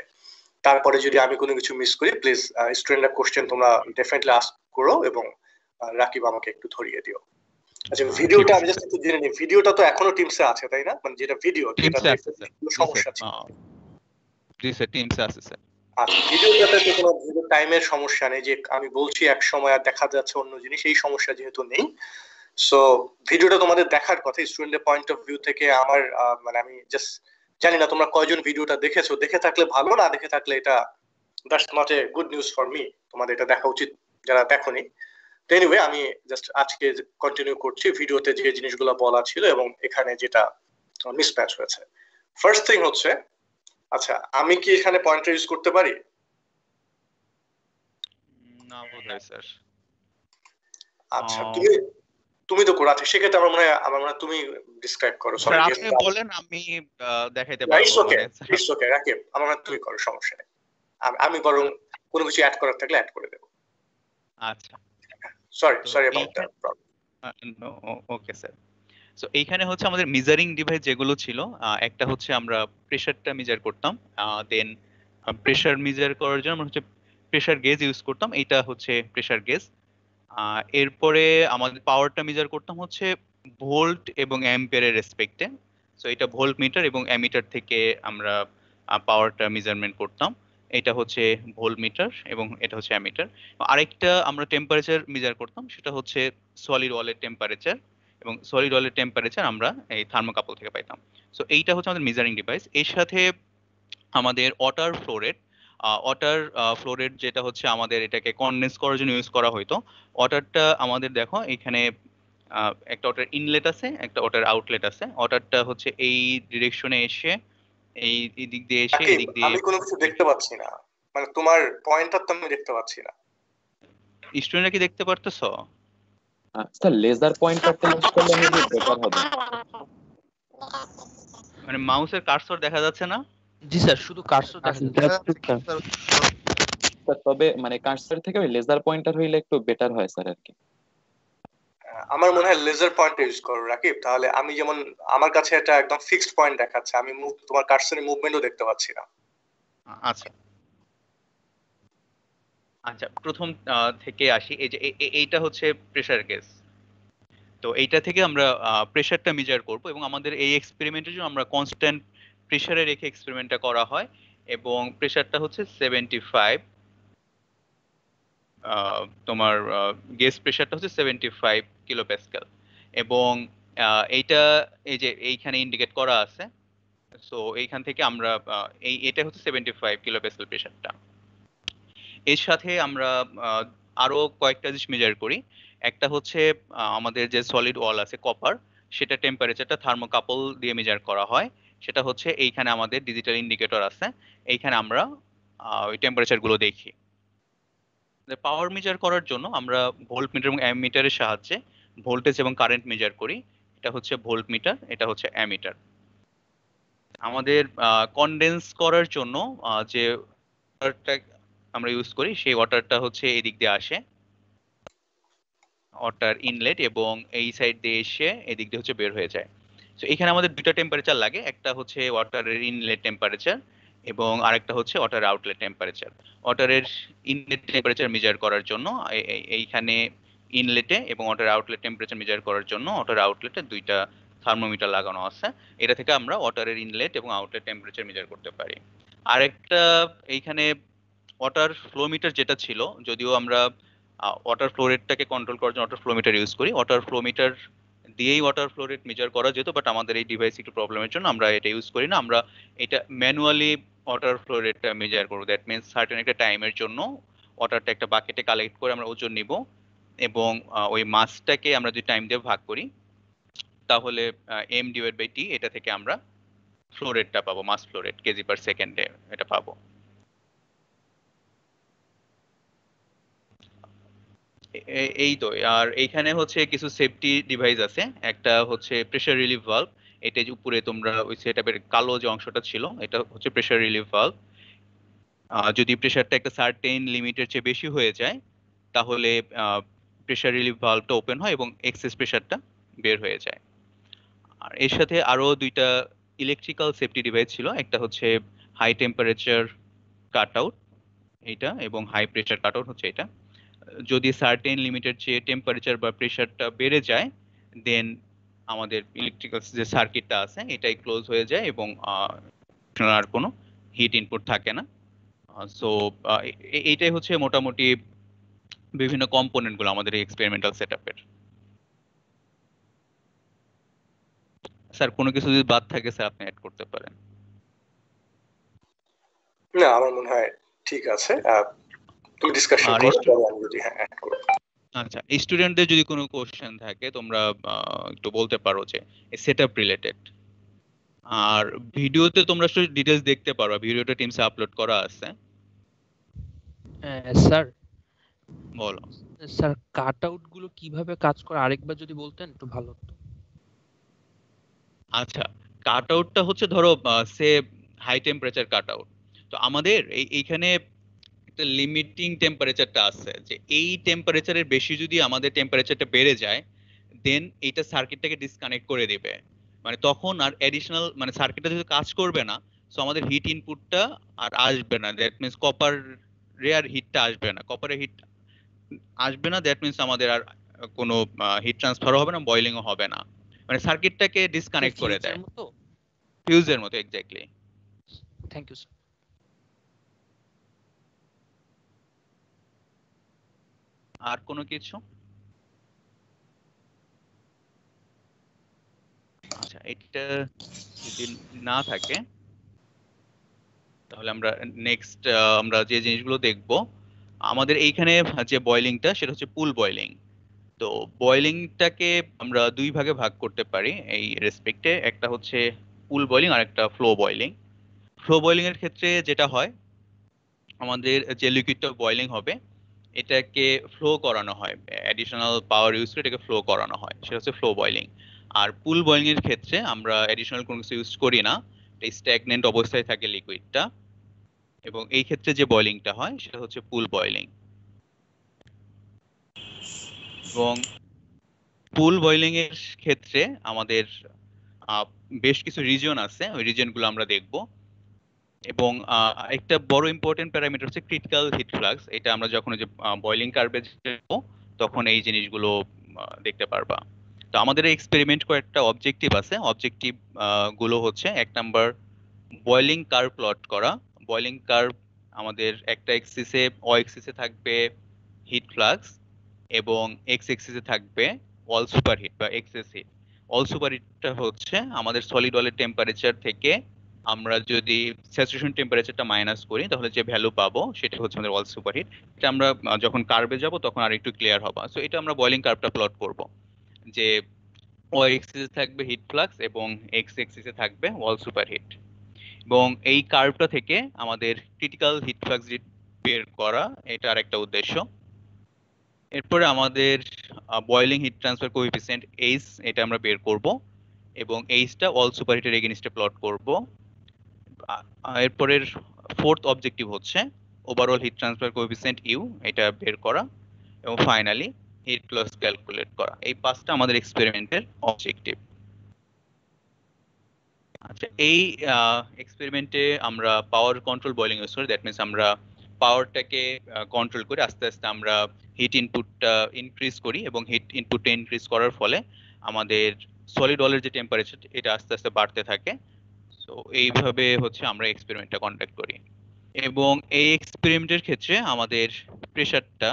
তারপরে যদি আমি কোনো কিছু মিস করি প্লিজ স্টুডেন্টরা কোশ্চেন তোমরা ডেফিনেটলি আস্ক করো এবং রাকিব আমাকে একটু ধরিয়ে দিও। আচ্ছা, ভিডিওটা আমি জাস্ট একটু জেনে নিই, ভিডিওটা তো এখনো টিমসে আছে তাই না? মানে যেটা ভিডিও টিমসে আছে স্যার, সমস্যা ছিল। জি স্যার টিমসে আছে স্যার। আচ্ছা, ভিডিওটাতে তো কোনো ভিডিও টাইমের সমস্যা নেই, যে আমি বলছি এক সময় আর দেখা যাচ্ছে অন্য জিনিস, এই সমস্যা যেহেতু নেই। সো ভিডিওটা তোমাদের দেখার কথা স্টুডেন্টের পয়েন্ট অফ ভিউ থেকে। আমার মানে আমি জাস্ট জানি না তোমরা কয়জন ভিডিওটা দেখেছো, দেখে থাকলে ভালো, না দেখে থাকলে এটা that's not a good news for me, তোমাদের এটা দেখা উচিত যারা দেখোনি। এনিওয়ে আমি জাস্ট আজকে কন্টিনিউ করছি ভিডিওতে যে জিনিসগুলো বলা ছিল এবং এখানে যেটা মিসম্যাচ হয়েছে। ফার্স্ট থিং হচ্ছে, আচ্ছা আমি কি এখানে পয়েন্টার ইউজ করতে পারি? না বোধহয় স্যার। আচ্ছা, তুমি তো করো, আচ্ছা সেক্ষেত্রে আমার মনে হয় তুমি ডিসক্রাইব করো। স্যার আপনি বলেন, আমি দেখাইতে পারবো। ইটস ওকে রাকিব, আমার মনে হয় তুমি করো, সমস্যা নেই। আমি বরং কোনো কিছু অ্যাড করার থাকলে অ্যাড করে দেব। আচ্ছা, sorry about that problem. Okay sir. So এইখানে হচ্ছে আমাদের মেজারিং ডিভাইস যেগুলো ছিল, একটা হচ্ছে আমরা প্রেসারটা মেজার করতাম, দেন প্রেসার মেজার করার জন্য আমরা হচ্ছে প্রেসার গেজ ইউজ করতাম, এইটা হচ্ছে প্রেসার গেজ। এরপরে আমাদের পাওয়ারটা মেজার করতাম হচ্ছে ভোল্ট এবং অ্যাম্পিয়ারের রেসপেক্টে। সো এটা ভোল্ট মিটার এবং অ্যামিটার থেকে আমরা পাওয়ারটা মেজারমেন্ট করতাম। এটা হচ্ছে ভোল্টমিটার এবং এটা হচ্ছে অ্যামিটার। আরেকটা আমরা টেম্পারেচার মেজার করতাম, সেটা হচ্ছে সলিড ওয়ালের টেম্পারেচার, এবং সলিড ওয়ালের টেম্পারেচার আমরা এই থার্মোকাপল থেকে পাইতাম। সো এইটা হচ্ছে আমাদের মেজারিং ডিভাইস। এর সাথে আমাদের ওয়াটার ফ্লো রেট যেটা হচ্ছে আমাদের এটাকে কনডেন্স করার জন্য ইউজ করা হতো। ওয়াটারটা আমাদের দেখো এখানে একটা ওয়াটার ইনলেট আছে, একটা ওয়াটার আউটলেট আছে। ওয়াটারটা হচ্ছে এই ডিরেকশনে এসে এই দিক দিয়ে এসে এই দিক দিয়ে। আমি কোনো কিছু দেখতে পাচ্ছি না, মানে তোমার পয়েন্টার তো আমি দেখতে পাচ্ছি না। স্টুডেন্টরা কি দেখতে পারতেছো? স্যার লেজার পয়েন্টারটা ইউজ করলে মেবি বেটার হবে। মানে মাউসের কার্সর দেখা যাচ্ছে না? জি স্যার, শুধু কার্সর দেখা যাচ্ছে। স্যার তবে মানে কার্সর থেকে ওই লেজার পয়েন্টার হইলে একটু বেটার হয় স্যার আর কি। আমার মনে হয় লেজার পয়েন্ট ইউজ করো রাকিব, তাহলে আমি যেমন আমার কাছে এটা একদম ফিক্সড পয়েন্ট দেখাচ্ছে, আমি তোমার কার্সরের মুভমেন্টও দেখতে পাচ্ছি না। আচ্ছা আচ্ছা, প্রথম থেকে আসি। এই যে এইটা হচ্ছে প্রেসার গেজ। তো এইটা থেকে আমরা প্রেসারটা মেজার করব, এবং আমাদের এই এক্সপেরিমেন্টের জন্য আমরা কনস্ট্যান্ট প্রেসারে রেখে এক্সপেরিমেন্টটা করা হয়, এবং প্রেসারটা হচ্ছে 75। তোমার গেজ প্রেসারটা হচ্ছে 75 কিলোপ্যাসকেল, এবং এইটা এই যে এইখানে ইন্ডিকেট করা আছে। সো এইখান থেকে আমরা এটা হচ্ছে 75 কিলোপ্যাসকেল প্রেসারটা। এর সাথে আমরা আরো কয়েকটা জিনিস মেজার করি। একটা হচ্ছে আমাদের যে সলিড ওয়াল আছে কপার, সেটা টেম্পারেচারটা থার্মোকাপল দিয়ে মেজার করা হয়। সেটা হচ্ছে এইখানে আমাদের ডিজিটাল ইন্ডিকেটর আছে, এইখানে আমরা ওই টেম্পারেচার গুলো দেখি। পাওয়ার মেজার করার জন্য আমরা ভোল্টমিটার এবং অ্যামিটারের সাহায্যে ভোল্টেজ এবং কারেন্ট মেজার করি। এটা হচ্ছে ভোল্টমিটার, এটা হচ্ছে অ্যামিটার। আমাদের কনডেন্স করার জন্য যে ওয়াটারটা আমরা ইউজ করি, সেই ওয়াটারটা হচ্ছে এই দিক দিয়ে আসে, ওয়াটার ইনলেট, এবং এই সাইড দিয়ে এসে এদিক দিয়ে হচ্ছে বের হয়ে যায়। তো এখানে আমাদের দুইটা টেম্পারেচার লাগে, একটা হচ্ছে ওয়াটারের ইনলেট টেম্পারেচার এবং আরেকটা হচ্ছে ওয়াটার আউটলেট টেম্পারেচার। ওয়াটারের ইনলেট টেম্পারেচার মেজার করার জন্য এইখানে ইনলেটে এবং ওয়াটার আউটলেট টেম্পারেচার মেজার করার জন্য ওয়াটার আউটলেটে দুইটা থার্মোমিটার লাগানো আছে। এটা থেকে আমরা ওয়াটারের ইনলেট এবং আউটলেট টেম্পারেচার মেজার করতে পারি। আরেকটা এইখানে ওয়াটার ফ্লোমিটার যেটা ছিল, যদিও আমরা ওয়াটার ফ্লো রেটটাকে কন্ট্রোল করার জন্য ওয়াটার ফ্লোমিটার ইউজ করি, ওয়াটার ফ্লোমিটার দিয়েই ওয়াটার ফ্লো রেট মেজার করা যেত, বাট আমাদের এই ডিভাইস একটু প্রবলেমের জন্য আমরা এটা ইউজ করি না। আমরা এটা ম্যানুয়ালি ওয়াটার ফ্লো রেটটা মেজার করবো। দ্যাট মিনস সার্টেন একটা টাইমের জন্য ওয়াটারটা একটা বাকেটে কালেক্ট করে আমরা ওজন নিব, এবং ওই মাসটাকে আমরা যদি টাইম দিয়ে ভাগ করি, তাহলে m/t এটা থেকে আমরা ফ্লো রেটটা পাবো, মাস ফ্লো রেট কেজি পার সেকেন্ডে এটা পাবো। এই তো। আর এইখানে হচ্ছে কিছু সেফটি ডিভাইস আছে। একটা হচ্ছে প্রেসার রিলিফ ভালভ। এটা যে উপরে তোমরা ওই সেটআপের কালো যে অংশটা ছিল, এটা হচ্ছে প্রেসার রিলিফ ভালভ। যদি প্রেসারটা একটা সার্টেন লিমিটের চেয়ে বেশি হয়ে যায়, তাহলে প্রেসার রিলিফ ভালভটা ওপেন হয় এবং এক্সেস প্রেসারটা বের হয়ে যায়। আর এর সাথে আরো দুইটা ইলেকট্রিক্যাল সেফটি ডিভাইস ছিল। একটা হচ্ছে হাই টেম্পারেচার কাট আউট এইটা, এবং হাই প্রেসার কাট আউট হচ্ছে এটা। যদি সার্টেন লিমিটের চেয়ে টেম্পারেচার বা প্রেসারটা বেড়ে যায়, দেন আমাদের ইলেকট্রিক্যাল যে সার্কিটটা আছে এটাই ক্লোজ হয়ে যায়, এবং আর কোনো হিট ইনপুট থাকে না। সো এইটাই হচ্ছে মোটামুটি বিভিন্ন কম্পোনেন্ট গুলো আমাদের এই এক্সপেরিমেন্টাল সেটআপের। স্যার কোনো কিছু যদি বাদ থাকে স্যার আপনি অ্যাড করতে পারেন। না, আমার মনে হয় ঠিক আছে। তুমি ডিসকাশন করো, আমি যদি অ্যাড করব। আচ্ছা, স্টুডেন্টদের যদি কোনো কোশ্চেন থাকে তোমরা একটু বলতে পারো যে সেটআপ রিলেটেড। আর ভিডিওতে তোমরা শুধু ডিটেইলস দেখতে পারো, ভিডিওটা টিমসে আপলোড করা আছে। স্যার বলো। স্যার কাট আউট গুলো কিভাবে কাজ করে আরেকবার যদি বলতেন একটু ভালো হতো। আচ্ছা, কাট আউটটা হচ্ছে ধরো সে হাই টেম্পারেচার কাট আউট। তো আমাদের এইখানে একটা লিমিটিং টেম্পারেচারটা আছে, যে এই টেম্পারেচারের বেশি যদি আমাদের টেম্পারেচারটা বেড়ে যায়, দেন এইটা সার্কিটটাকে ডিসকানেক্ট করে দিবে। মানে তখন আর অ্যাডিশনাল মানে সার্কিটটা যদি কাজ করবে না, সো আমাদের হিট ইনপুটটা আর আসবে না। দ্যাট মিনস কপার রেয়ার হিটটা আসবে না, কপারের হিট আসবে না। দ্যাট মিনস আমাদের আর কোনো হিট ট্রান্সফারও হবে না, বয়লিংও হবে না। মানে সার্কিটটাকে ডিসকানেক্ট করে দেয়, ফিউজের মতো। এক্স্যাক্টলি। Thank you sir. আর কোনো কিছু? আচ্ছা, এটা যদি না থাকে তাহলে আমরা নেক্সট আমরা যে জিনিসগুলো দেখব, আমাদের এইখানে যে বয়লিংটা সেটা হচ্ছে পুল বয়লিং। তো বয়লিংটাকে আমরা দুই ভাগে ভাগ করতে পারি এই রেসপেক্টে, একটা হচ্ছে পুল বয়লিং আর একটা ফ্লো বয়লিং। ফ্লো বয়লিং এর ক্ষেত্রে যেটা হয়, আমাদের যে লিকুইডটা বয়লিং হবে এটাকে ফ্লো করানো হয়, অ্যাডিশনাল পাওয়ার ইউজ করে এটাকে ফ্লো করানো হয়, সেটা হচ্ছে ফ্লো বয়লিং। আর পুল বয়লিং এর ক্ষেত্রে আমরা অ্যাডিশনাল কোনো কিছু ইউজ করি না, স্ট্যাগনেন্ট অবস্থায় থাকে লিকুইডটা, এবং এই ক্ষেত্রে যে বয়লিংটা হয় সেটা হচ্ছে পুল বয়লিং। এবং পুল বয়লিং এর ক্ষেত্রে আমাদের বেশ কিছু রিজন আছে, ওই রিজনগুলো আমরা দেখব। এবং একটা বড় ইম্পর্টেন্ট প্যারামিটার হচ্ছে ক্রিটিক্যাল হিট ফ্লাক্স। এটা আমরা যখন যে বয়লিং কার্ভে যাব তখন এই জিনিসগুলো দেখতে পারবা। তো আমাদের এক্সপেরিমেন্ট কয়েকটা অবজেক্টিভ আছে। অবজেক্টিভ গুলো হচ্ছে, এক নাম্বার বয়লিং কার্ভ প্লট করা। বয়লিং কার্ভ আমাদের একটা এক্সিসে এক্সিসে থাকবে হিট ফ্লাক্স এবং এক্স এক্সিসে থাকবে অল সুপার হিট বা এক্সেস হিট। অল সুপার হিটটা হচ্ছে আমাদের সলিড অয়েলের টেম্পারেচার থেকে আমরা যদি স্যাচুরেশন টেম্পারেচারটা মাইনাস করি তাহলে যে ভ্যালু পাবো সেটা হচ্ছে আমাদের অল সুপার হিট। এটা আমরা যখন কার্ভে যাব তখন আর একটু ক্লিয়ার হবে। সো এটা আমরা বয়লিং কার্ভটা প্লট করব, যে ওয়াই এক্সিসে থাকবে হিট ফ্লাক্স এবং এক্স এক্সিসে থাকবে অল সুপার হিট। এবং এই কার্ভটা থেকে আমাদের ক্রিটিক্যাল হিট ফ্লাক্স রেট বের করা, এটা আর একটা উদ্দেশ্য। এরপরে আমাদের boiling heat transfer coefficient H, এটা আমরা বের করব এবং এইচটা অল সুপার হিটের এগেইনস্টে প্লট করব। এরপরের ফোর্থ অবজেক্টিভ হচ্ছে overall heat transfer coefficient U, এটা বের করা, এবং ফাইনালি হিট লস ক্যালকুলেট করা। এই পাঁচটা আমাদের এক্সপেরিমেন্টের অবজেক্টিভ। আচ্ছা, এই এক্সপেরিমেন্টে আমরা পাওয়ার কন্ট্রোল বয়লিং ইউজ করি। দ্যাট মিনস আমরা পাওয়ারটাকে কন্ট্রোল করে আস্তে আস্তে আমরা হিট ইনপুটটা ইনক্রিজ করি, এবং হিট ইনপুটটা ইনক্রিজ করার ফলে আমাদের সলিড অয়েলের যে টেম্পারেচার এটা আস্তে আস্তে বাড়তে থাকে। সো এইভাবে হচ্ছে আমরা এক্সপেরিমেন্টটা কন্ডাক্ট করি। এবং এই এক্সপেরিমেন্টের ক্ষেত্রে আমাদের প্রেসারটা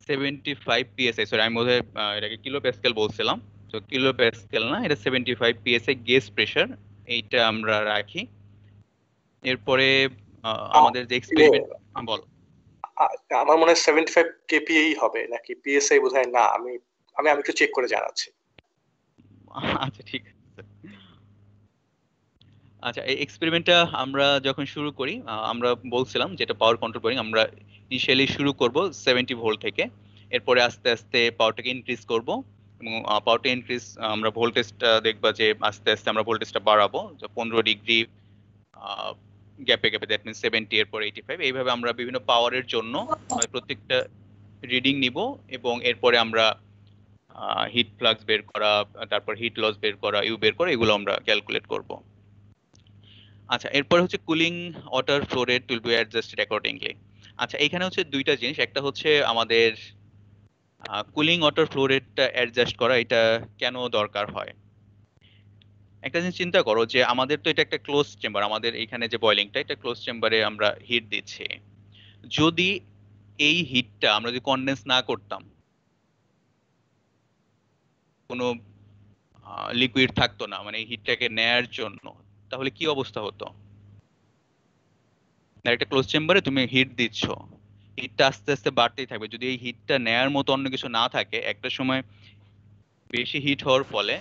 75 পিএসআই, সরি আমি বোধহয় এটাকে কিলো প্যাসকেল বলছিলাম, তো কিলো প্যাসকেল না, এটা 75 পিএসআই গেজ প্রেসার, এইটা আমরা রাখি। এরপরে আমাদের যে এক্সপেরিমেন্ট, বলো। আমার মনে হয় 75 কেপিএই হবে নাকি পিএসআই, বোধহয় না। আমি একটু চেক করে জানাচ্ছি। আচ্ছা, ঠিক আছে। আচ্ছা, এই এক্সপেরিমেন্টটা আমরা যখন শুরু করি, আমরা বলছিলাম যেটা পাওয়ার কন্ট্রোল করি, আমরা ইনিশিয়ালি শুরু করব 70 ভোল্ট থেকে। এরপরে আস্তে আস্তে পাওয়ারটাকে ইনক্রিজ করব, এবং পাওয়ারটা ইনক্রিজ আমরা ভোল্টেজটা দেখবা যে আস্তে আস্তে আমরা ভোল্টেজটা বাড়াবো 15 ডিগ্রি গ্যাপে গ্যাপে, দ্যাট মিনস 70 এরপর 85। এইভাবে আমরা বিভিন্ন পাওয়ারের জন্য প্রত্যেকটা রিডিং নিব, এবং এরপরে আমরা হিট ফ্লাক্স বের করা, তারপর হিট লস বের করা, ইউ বের করা, এগুলো আমরা ক্যালকুলেট করব। আচ্ছা, এরপর হচ্ছে cooling water flow rate will be adjusted accordingly. আচ্ছা, এখানে হচ্ছে দুইটা জিনিস, একটা হচ্ছে আমাদের কুলিং ওয়াটার ফ্লো রেটটা অ্যাডজাস্ট করা, এটা কেন দরকার হয়। একটা জিনিস চিন্তা করো যে আমাদের তো এটা একটা ক্লোজ চেম্বার, আমাদের এখানে যে বয়লিংটা এটা ক্লোজ চেম্বারে আমরা হিট দিচ্ছি। যদি এই হিটটা আমরা যদি কনডেন্স না করতাম, কোনো লিকুইড থাকতো না মানে এই হিটটাকে নেয়ার জন্য, তাহলে কি অবস্থা হতো। একটা ক্লোজ চেম্বারে তুমি হিট দিচ্ছ, হিটটা আস্তে আস্তে বাড়তেই থাকবে। যদি এই হিটটা নেয়ার মতো অন্য কিছু না থাকে, একটা সময় বেশি হিট হওয়ার ফলে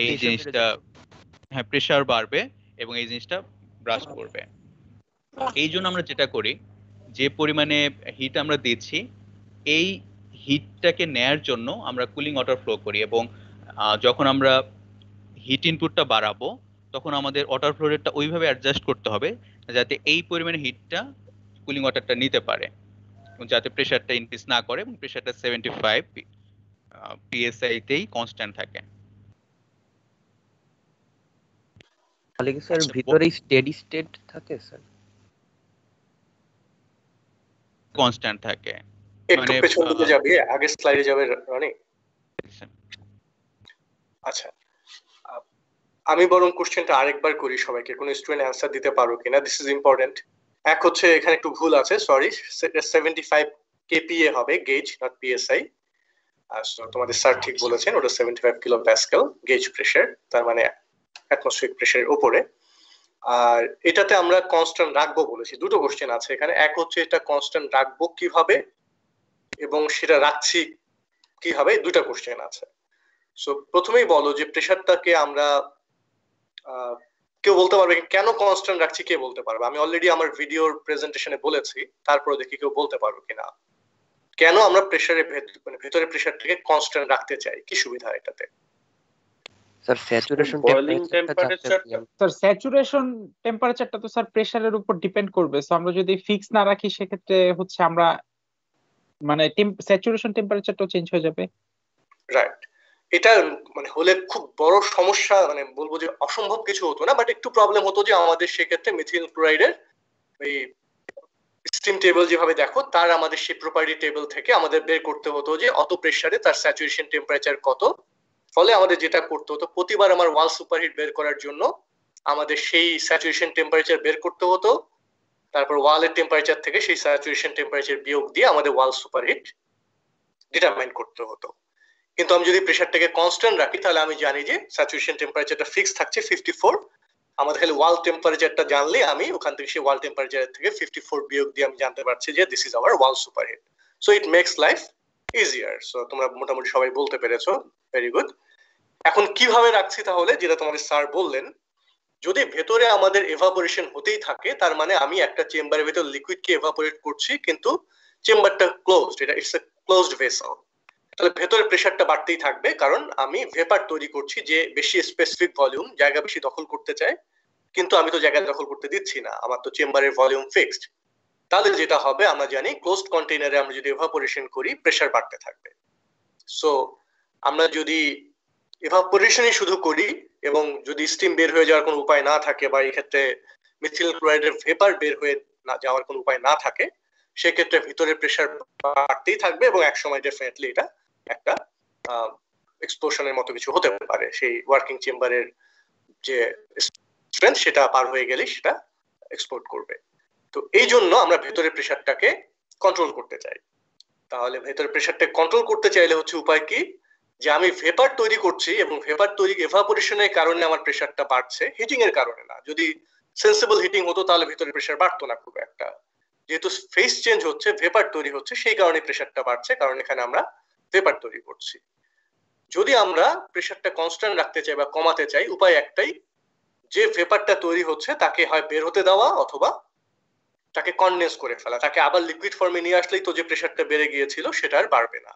এই জিনিসটা, হ্যাঁ, প্রেসার বাড়বে এবং এই জিনিসটা ব্রাস্ট করবে। এই জন্য আমরা যেটা করি, যে পরিমাণে হিট আমরা দিচ্ছি এই হিটটাকে নেয়ার জন্য আমরা কুলিং ওয়াটার ফ্লো করি, এবং যখন আমরা হিট ইনপুটটা বাড়াবো তখন আমাদের ওয়াটার ফ্লো রেটটা ওইভাবে অ্যাডজাস্ট করতে হবে যাতে এই পরিমাণে হিটটা কুলিং ওয়াটারটা নিতে পারে, যাতে প্রেসারটা ইনক্রিজ না করে এবং প্রেসারটা 75 পিএসআই তেই কনস্ট্যান্ট থাকে। তাহলে কি স্যার ভিতরে স্টেডি স্টেট থাকে স্যার? কনস্ট্যান্ট থাকে একটু পেছন দিকে যাবে, আগের স্লাইডে যাবে রনি। আচ্ছা, আমি বরং কোশ্চেনটা আরেকবার করি সবাইকে, কোন স্টুডেন্ট অ্যানসার দিতে পারো কিনা, দিস ইজ ইম্পর্টেন্ট। এক হচ্ছে এখানে একটু ভুল আছে, সরি, 75 kPa হবে গেজ, নট পিএসআই। তোমাদের স্যার ঠিক বলেছেন, ওটা 75 কিলো প্যাসকেল গেজ প্রেসার, তার মানে অ্যাটমসফিয়ারিক প্রেসারের উপরে। আর এটাতে আমরা কনস্ট্যান্ট রাখবো বলেছি। দুটো কোশ্চেন আছে এখানে, এক হচ্ছে এটা কনস্ট্যান্ট রাখবো কিভাবে এবং সেটা রাখছি কিভাবে, দুটা কোশ্চেন আছে। সো প্রথমেই বলো যে প্রেসারটাকে আমরা কেউ বলতে পারবে কেন কনস্ট্যান্ট রাখছি, কে বলতে পারবে? আমি অলরেডি আমার ভিডিওর প্রেজেন্টেশনে বলেছি, তারপরে দেখি কেউ বলতে পারবে কিনা। কেন আমরা প্রেসারের ভেতরে প্রেসারটাকে কনস্ট্যান্ট রাখতে চাই, কি সুবিধা এটাতে? স্যার স্যাচুরেশন স্যার স্যাচুরেশন টেম্পারেচারটা তো স্যার প্রেসারের উপর ডিপেন্ড করবে। সো আমরা যদি ফিক্স না রাখি সেক্ষেত্রে হচ্ছে আমরা মানে স্যাচুরেশন টেম্পারেচারটাও চেঞ্জ হয়ে যাবে। রাইট, এটা মানে হলে খুব বড় সমস্যা, মানে বলবো যে অসম্ভব কিছু হতো না, বাট একটু প্রবলেম হতো যে আমাদের সেক্ষেত্রে মিথিল ক্লোরাইডের এই স্টিম টেবিল যেভাবে দেখো, তার আমাদের সেই প্রপার্টি টেবিল থেকে আমাদের বের করতে হতো যে অত প্রেসারে তার স্যাচুরেশন টেম্পারেচার কত। ফলে আমাদের যেটা করতে হতো, প্রতিবার আমার ওয়াল সুপারহিট বের করার জন্য আমাদের সেই স্যাচুরেশন টেম্পারেচার বের করতে হতো, তারপর ওয়ালের টেম্পারেচার থেকে সেই স্যাচুরেশন টেম্পারেচার বিয়োগ দিয়ে আমাদের ওয়াল সুপারহিট ডিটারমাইন করতে হতো। কিন্তু আমি যদি প্রেসারটাকে কনস্ট্যান্ট রাখি, তাহলে আমি জানি যে স্যাচুরেশন টেম্পারেচারটা ফিক্স থাকছে 54। আমাদের খালি ওয়াল টেম্পারেচারটা জানলে আমি ওখান থেকে সেই ওয়াল টেম্পারেচার থেকে 54 বিয়োগ দিয়ে আমি জানতে পারছি যে this is our wall superheat. So it makes life easier. So তোমরা মোটামুটি সবাই বলতে পেরেছো, ভেরি গুড। এখন কিভাবে রাখছি তাহলে, যেটা তোমাদের স্যার বললেন, যদি ভেতরে আমাদের এভাপোরেশন হতেই থাকে, তার মানে আমি একটা চেম্বারের ভেতর লিকুইডকে এভাপোরেট করছি, কিন্তু চেম্বারটা ক্লোজড, এটা ইটস এ ক্লোজড ভেসেল। তাহলে ভেতরে প্রেসারটা বাড়তেই থাকবে, কারণ আমি ভেপার তৈরি করছি যে বেশি স্পেসিফিক ভলিউম, জায়গা বেশি দখল করতে চায়, কিন্তু আমি তো জায়গা দখল করতে দিচ্ছি না, আমার তো চেম্বারের ভলিউম ফিক্সড। তাহলে যেটা হবে, আমরা জানি ক্লোজড কন্টেইনারে আমরা যদি এভাপোরেশন করি, প্রেসার বাড়তে থাকবে। সো আমরা যদি এভাপোরেশনই শুধু করি এবং যদি স্টিম বের হয়ে যাওয়ার কোনো উপায় না থাকে, বা এই ক্ষেত্রে মিথিল ক্লোরাইডের ভেপার বের হয়ে না যাওয়ার কোনো উপায় না থাকে, সেক্ষেত্রে ভিতরে প্রেসার বাড়তেই থাকবে এবং একসময় ডেফিনেটলি এটা একটা এক্সপ্লোশনের মতো কিছু হতে পারে। সেই ওয়ার্কিং চেম্বারের যে স্ট্রেংথ সেটা পার হয়ে গেলে সেটা এক্সপ্লোড করবে। তো এই জন্য আমরা ভেতরে প্রেসারটাকে কন্ট্রোল করতে চাই। তাহলে ভেতরে প্রেসারটাকে কন্ট্রোল করতে চাইলে হচ্ছে উপায় কি, যে আমি ভেপার তৈরি করছি এবং ভেপার তৈরি এভাপোরেশনের কারণে আমার প্রেসারটা বাড়ছে, হিটিং এর কারণে না। যদি সেন্সিবল হিটিং হতো তাহলে ভেতরে প্রেসার বাড়তো না খুব একটা। যেহেতু ফেজ চেঞ্জ হচ্ছে, ভেপার তৈরি হচ্ছে, সেই কারণে প্রেসারটা বাড়ছে, কারণ এখানে আমরা ভেপার তৈরি করছি। যদি আমরা প্রেসারটা কনস্ট্যান্ট রাখতে চাই বা কমাতে চাই, উপায় একটাই, যে ভেপারটা তৈরি হচ্ছে তাকে হয় বের হতে দেওয়া অথবা তাকে কনডেন্স করে ফেলা, তাকে আবার লিকুইড ফর্মে নিয়ে আসলেই তো যে প্রেসারটা বেড়ে গিয়েছিল সেটা আর বাড়বে না।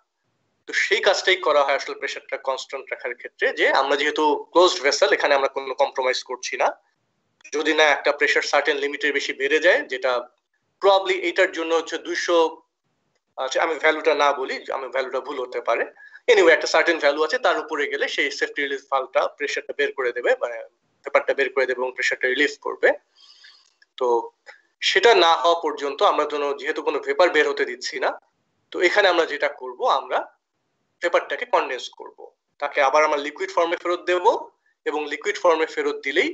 তো সেই কাজটাই করা হয় আসলে প্রেসারটা কনস্ট্যান্ট রাখার ক্ষেত্রে, যে আমরা যেহেতু ক্লোজড ভেসেল, এখানে আমরা কোনো কম্প্রোমাইজ করছি না। যদি না একটা প্রেসার সার্টেন লিমিটের বেশি বেড়ে যায়, যেটা প্রবাবলি এইটার জন্য হচ্ছে 200, আমি ভ্যালুটা না বলি, আমি ভ্যালুটা ভুল হতে পারে, এনিওয়ে একটা সার্টেন ভ্যালু আছে, তার উপরে গেলে সেই সেফটি রিলিফ ভালভটা প্রেসারটা বের করে দেবে, মানে পেপারটা বের করে দেবে এবং প্রেসারটা রিলিফ করবে। তো সেটা না হওয়া পর্যন্ত আমরা যেহেতু কোনো ভেপার বের হতে দিচ্ছি না, তো এখানে আমরা যেটা করব, আমরা ভেপারটাকে কনডেন্স করব, তাকে আবার আমরা লিকুইড ফর্মে ফেরত দেব এবং লিকুইড ফর্মে ফেরত দিলেই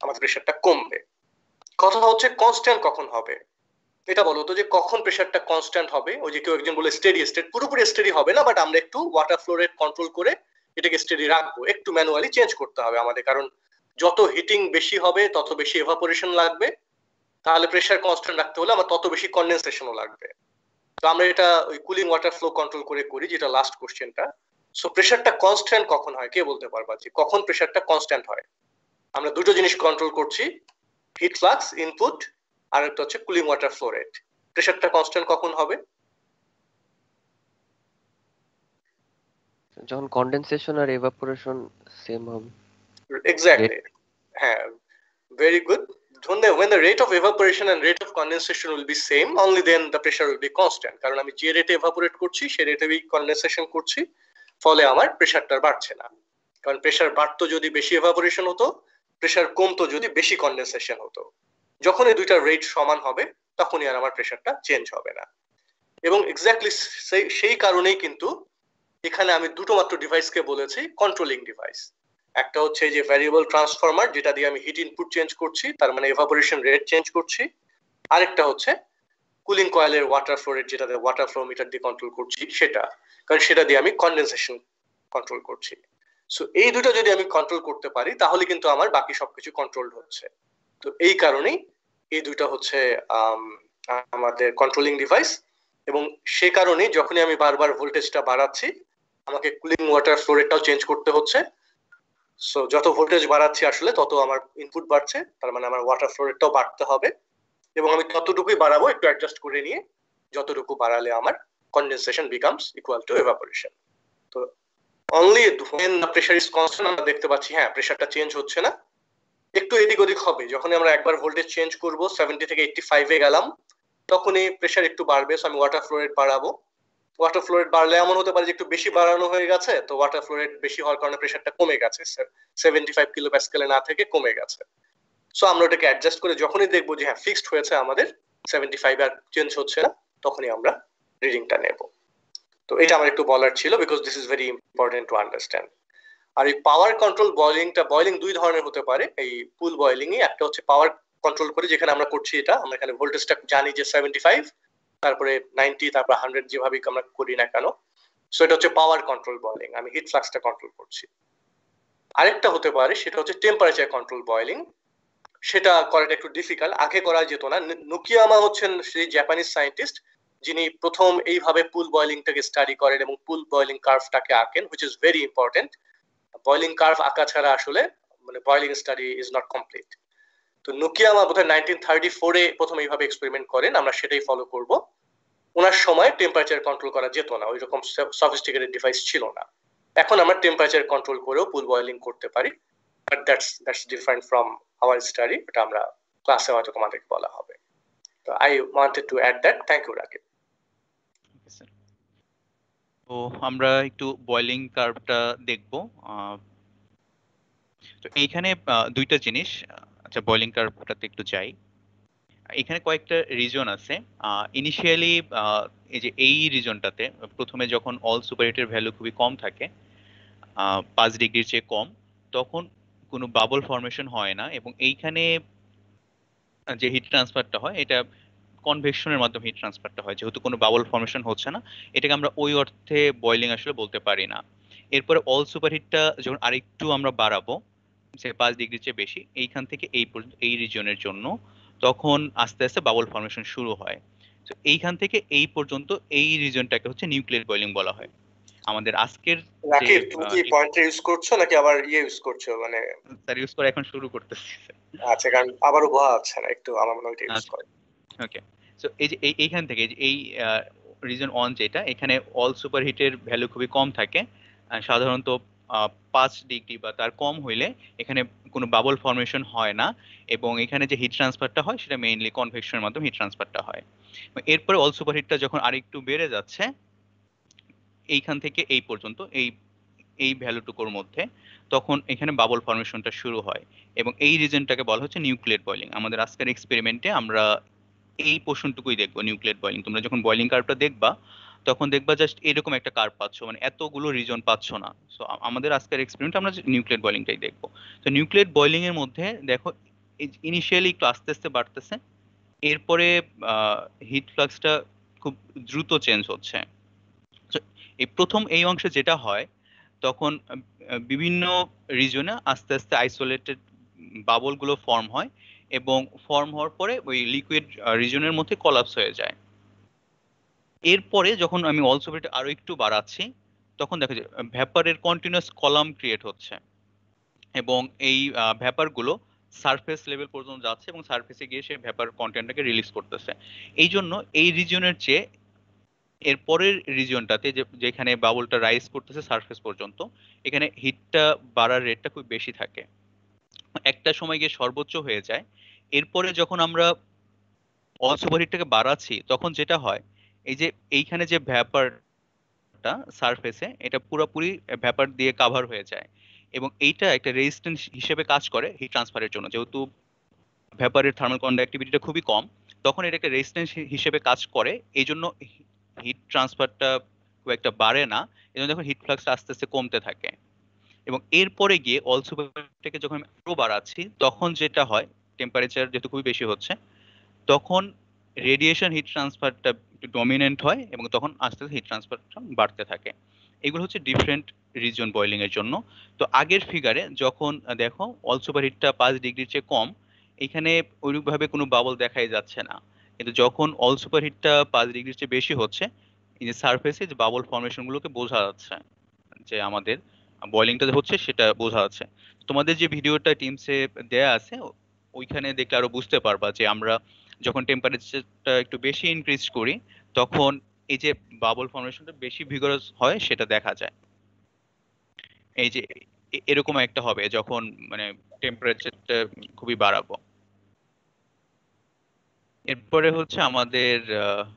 আমাদের প্রেসারটা কমবে। কথা হচ্ছে কনস্ট্যান্ট কখন হবে, এটা বলো তো, যে কখন প্রেসারটা কনস্ট্যান্ট হবে? ওই যে কেউ একজন বলে স্টেডি স্টেট, পুরোপুরি স্টেডি হবে না, বাট আমরা একটু ওয়াটার ফ্লো রেট কন্ট্রোল করে এটাকে স্টেডি রাখবো, একটু ম্যানুয়ালি চেঞ্জ করতে হবে আমাদের, কারণ যত হিটিং বেশি হবে তত বেশি এভাপোরেশন লাগবে, তাহলে প্রেসার কনস্ট্যান্ট রাখতে হলে আমার তত বেশি কনডেনসেশনও লাগবে। তো আমরা এটা ওই কুলিং ওয়াটার ফ্লো কন্ট্রোল করে করি, যেটা লাস্ট কোশ্চেনটা। সো প্রেসারটা কনস্ট্যান্ট কখন হয়, কে বলতে পারবা যে কখন প্রেসারটা কনস্ট্যান্ট হয়? আমরা দুটো জিনিস কন্ট্রোল করছি, হিট ফ্লাক্স ইনপুট আর একটা হচ্ছে কুলিং ওয়াটার ফ্লো রেট। প্রেসারটা কনস্ট্যান্ট কখন হবে? যখন কনডেনসেশন আর এভাপোরেশন সেম হবে। এক্স্যাক্টলি, হ্যাঁ, very good. When the rate of evaporation and rate of condensation will be same, only then the pressure will be constant. কারণ আমি যে রেটে এভাপোরেট করছি সেই রেটেই কনডেনসেশন করছি, ফলে আমার প্রেসারটা বাড়ছে না। কারণ প্রেসার বাড়তো যদি বেশি এভাপোরেশন হতো, প্রেসার কমতো যদি বেশি কনডেনসেশন হতো। যখন এই দুইটা রেট সমান হবে তখনই আর আমার প্রেসারটা চেঞ্জ হবে না। এবং এক্স্যাক্টলি সেই কারণেই কিন্তু এখানে আমি দুটো মাত্র ডিভাইসকে বলেছি কন্ট্রোলিং ডিভাইস। একটা হচ্ছে যে ভ্যারিয়েবল ট্রান্সফরমার, যেটা দিয়ে আমি হিট ইনপুট চেঞ্জ করছি, তার মানে এভাপোরেশন রেট চেঞ্জ করছি, আরেকটা হচ্ছে কুলিং কয়েলের ওয়াটার ফ্লো রেট, যেটা ওয়াটার ফ্লো মিটার দিয়ে কন্ট্রোল করছি সেটা, কারণ সেটা দিয়ে আমি কনডেনসেশন কন্ট্রোল করছি। সো এই দুটো যদি আমি কন্ট্রোল করতে পারি তাহলে কিন্তু আমার বাকি সবকিছু কন্ট্রোল হচ্ছে। তো এই কারণেই এই দুইটা হচ্ছে আমাদের কন্ট্রোলিং ডিভাইস, এবং সে কারণেই যখনই আমি বারবার ভোল্টেজটা বাড়াচ্ছি আমাকে কুলিং ওয়াটার ফ্লো রেটটাও চেঞ্জ করতে হচ্ছে। সো যত ভোল্টেজ বাড়াচ্ছি আসলে তত আমার ইনপুট বাড়ছে, তার মানে আমার ওয়াটার ফ্লো রেটটাও বাড়তে হবে, এবং আমি ততটুকুই বাড়াবো একটু অ্যাডজাস্ট করে নিয়ে, যতটুকু বাড়ালে আমার condensation becomes equal to evaporation. তো only when the pressure is constant আমরা দেখতে পাচ্ছি হ্যাঁ প্রেসারটা চেঞ্জ হচ্ছে না, একটু এদিক ওদিক হবে। যখন আমরা একবার ভোল্টেজ চেঞ্জ করব 70 থেকে 85 এ গেলাম তখনই প্রেসার একটু বাড়বে, সো আমি ওয়াটার ফ্লো রেট বাড়াবো। ওয়াটার ফ্লো রেট বাড়লে এমন হতে পারে যে একটু বেশি বাড়ানো হয়ে গেছে, তো ওয়াটার ফ্লো রেট বেশি হওয়ার কারণে প্রেসারটা কমে গেছে, 75 কিলো প্যাসকেলে না থেকে কমে গেছে। সো আমরা ওটাকে অ্যাডজাস্ট করে যখনই দেখবো যে হ্যাঁ ফিক্সড হয়েছে আমাদের 75 আর চেঞ্জ হচ্ছে না, তখনই আমরা রিডিংটা নেব। তো এটা আমার একটু বলার ছিল, because this is very important to understand. আর এই পাওয়ার কন্ট্রোল বয়লিং দুই ধরনের হতে পারে। এই পুল বয়লিং এ একটা হচ্ছে পাওয়ার কন্ট্রোল করে, যেখানে আমরা করছি এটা আমরা এখানে ভোল্টেজটা জানি যে 75, তারপরে 90, তারপর 100 যেভাবে আমরা করি না কেন, সো এটা হচ্ছে পাওয়ার কন্ট্রোল বয়লিং, আমি হিট ফ্লাক্সটা কন্ট্রোল করছি। আরেকটা হতে পারে সেটা হচ্ছে টেম্পারেচার কন্ট্রোল বয়লিং, সেটা করাটা একটু ডিফিকাল্ট, আগে করা যেত না। নুকিয়ামা হচ্ছেন সেই জাপানিজ সায়েন্টিস্ট যিনি প্রথম এইভাবে পুল বয়লিংটাকে স্টাডি করেন এবং পুল বয়লিং কার্ভটাকে আঁকেন, which is very important. Boiling curve আঁকা ছাড়া আসলে মানে boiling study is not complete. তো নুকিয়ামা বোধহয় 1934 এ প্রথম এইভাবে এক্সপেরিমেন্ট করেন, আমরা সেটাই ফলো করব। ওনার সময় টেম্পারেচার কন্ট্রোল করা যেত না, ওই রকম সফিস্টিকেটেড ডিভাইস ছিল না। এখন আমরা টেম্পারেচার কন্ট্রোল করেও পুল বয়লিং করতে পারি, but that's different from our study, এটা আমরা ক্লাসে হয়তো তোমাদেরকে বলা হবে। তো I wanted to add that. Thank you Rakib. তো আমরা একটু বয়লিং কার্ভটা দেখব। তো এইখানে দুইটা জিনিস, আচ্ছা বয়লিং কার্ভটাতে একটু যাই। এখানে কয়েকটা রিজন আছে। ইনিশিয়ালি এই যে এই রিজনটাতে প্রথমে যখন অল সুপারহিটের ভ্যালু খুবই কম থাকে, 5 ডিগ্রির চেয়ে কম, তখন কোনো বাবল ফর্মেশন হয় না, এবং এইখানে যে হিট ট্রান্সফারটা হয় এটা কনভেকশনের মাধ্যমে হিট ট্রান্সফারটা হয়, যেহেতু কোনো বাবল ফর্মেশন হচ্ছে না, এটাকে আমরা ওই অর্থে বয়লিং আসলে বলতে পারি না। এরপরে অল সুপারহিটটা যখন আরেকটু আমরা বাড়াবো, সে 5 ডিগ্রির চেয়ে বেশি, এইখান থেকে এই পর্যন্ত এই রিজনের জন্য, তখন আস্তে আস্তে বাবল ফর্মেশন শুরু হয়। তো এইখান থেকে এই পর্যন্ত এই রিজনটাকে হচ্ছে নিউক্লিয়ার বয়লিং বলা হয়। আমাদের আজকের রাকিব তুমি কি পয়েন্টার ইউজ করছো নাকি আবার ইউজ করছো? মানে স্যার ইউজ করে এখন শুরু করতেছি। আচ্ছা, কারণ আবারও বোঝা যাচ্ছে না, একটু আমার মনে হয় ইউজ করে। ওকে, সো এই যে এইখান থেকে এই রিজন 1 যেটা, এখানে অল সুপারহিটের ভ্যালু খুবই কম থাকে, সাধারণত 5 ডিগ্রি বা তার কম হইলে এখানে কোনো বাবল ফর্মেশন হয় না, এবং এখানে যে হিট ট্রান্সফারটা হয় সেটা মেইনলি কনভেকশনের মাধ্যমে হিট ট্রান্সফারটা হয়। এরপরে অল সুপারহিটটা যখন আরেকটু বেড়ে যাচ্ছে এইখান থেকে এই পর্যন্ত এই ভ্যালুটুকুর মধ্যে, তখন এখানে বাবল ফর্মেশনটা শুরু হয়, এবং এই রিজনটাকে বলা হচ্ছে নিউক্লিয়ার বয়লিং। আমাদের আজকের এক্সপেরিমেন্টে আমরা এই পোর্শনটুকুই দেখবো, নিউক্লিয়ার বয়লিং। তোমরা যখন বয়লিং কার্ভটা দেখবা তখন দেখবা জাস্ট এরকম একটা কার্ভ পাচ্ছ, মানে এতগুলো রিজন পাচ্ছ না। সো আমাদের আজকের এক্সপেরিমেন্ট আমরা নিউক্লিয়ার বয়লিংটাই দেখবো। তো নিউক্লিয়ার বয়লিং এর মধ্যে দেখো ইনিশিয়ালি একটু আস্তে আস্তে বাড়তেছে, এরপরে হিট ফ্লাক্সটা খুব দ্রুত চেঞ্জ হচ্ছে। এই প্রথম এই অংশে যেটা হয়, তখন বিভিন্ন রিজনে আস্তে আস্তে আইসোলেটেড বাবলগুলো ফর্ম হয়, এবং ফর্ম হওয়ার পরে ওই লিকুইড রিজনের মধ্যে কলাপস হয়ে যায়। এরপরে যখন আমি অল সুপারহিট আরো একটু বাড়াচ্ছি, তখন দেখা যায় ভ্যাপারের কন্টিনিউয়াস কলাম ক্রিয়েট হচ্ছে, এবং এই ভ্যাপারগুলো সারফেস লেভেল পর্যন্ত যাচ্ছে, এবং সারফেসে গিয়ে সে ভ্যাপার কন্টেন্টটাকে রিলিজ করতেছে। এই জন্য এই রিজনের চেয়ে এর পরের রিজিয়নটাতে যেখানে বাবলটা রাইজ করতেছে সারফেস পর্যন্ত, এখানে হিটটা বাড়ার রেটটা খুব বেশি থাকে, একটা সময় গিয়ে সর্বোচ্চ হয়ে যায়। এরপরে যখন আমরা অল সুপারহিটটাকে বাড়াচ্ছি, তখন যেটা হয় এই যে এইখানে যে ভ্যাপারটা সারফেসে, এটা পুরোপুরি ভ্যাপার দিয়ে কাভার হয়ে যায়, এবং এইটা একটা রেজিস্ট্যান্স হিসেবে কাজ করে হিট ট্রান্সফারের জন্য। যেহেতু ভ্যাপারের থার্মাল কন্ডাক্টিভিটিটা খুবই কম, তখন এটা একটা রেজিস্ট্যান্স হিসেবে কাজ করে, এই জন্য হিট ট্রান্সফারটা খুব একটা বাড়ে না, এই জন্য দেখো হিট ফ্লাক্সটা আস্তে আস্তে কমতে থাকে। এবং এরপরে গিয়ে অল সুপারহিটটাকে যখন আমি আরো বাড়াচ্ছি, তখন যেটা হয় টেম্পারেচার যেহেতু খুবই বেশি হচ্ছে, তখন রেডিয়েশন হিট ট্রান্সফারটা একটু ডমিনেন্ট হয় এবং তখন আস্তে আস্তে হিট ট্রান্সফারটা বাড়তে থাকে। এগুলো হচ্ছে ডিফারেন্ট রিজন বয়েলিং এর জন্য। তো আগের ফিগারে যখন দেখো অল সুপার হিটটা 5 ডিগ্রির চেয়ে কম, এখানে ওইভাবে কোনো বাবল দেখাই যাচ্ছে না। কিন্তু যখন অল সুপার হিটটা 5 ডিগ্রির চেয়ে বেশি হচ্ছে, এই যে সারফেসে যে বাবল ফর্মেশন গুলোকে বোঝা যাচ্ছে যে আমাদের বয়েলিংটা হচ্ছে সেটা বোঝা যাচ্ছে। তোমাদের যে ভিডিওটা টিমসে দেয়া আছে ওইখানে দেখলে আরো বুঝতে পারবা যে আমরা যখন টেম্পারেচারটা একটু বেশি ইনক্রিজ করি তখন এই যে বাবল ফর্মেশনটা বেশি ভিগরাস হয় সেটা দেখা যায়। এই যে এরকম একটা হবে যখন মানে টেম্পারেচারটা খুবই বাড়াবো। এরপরে হচ্ছে আমাদের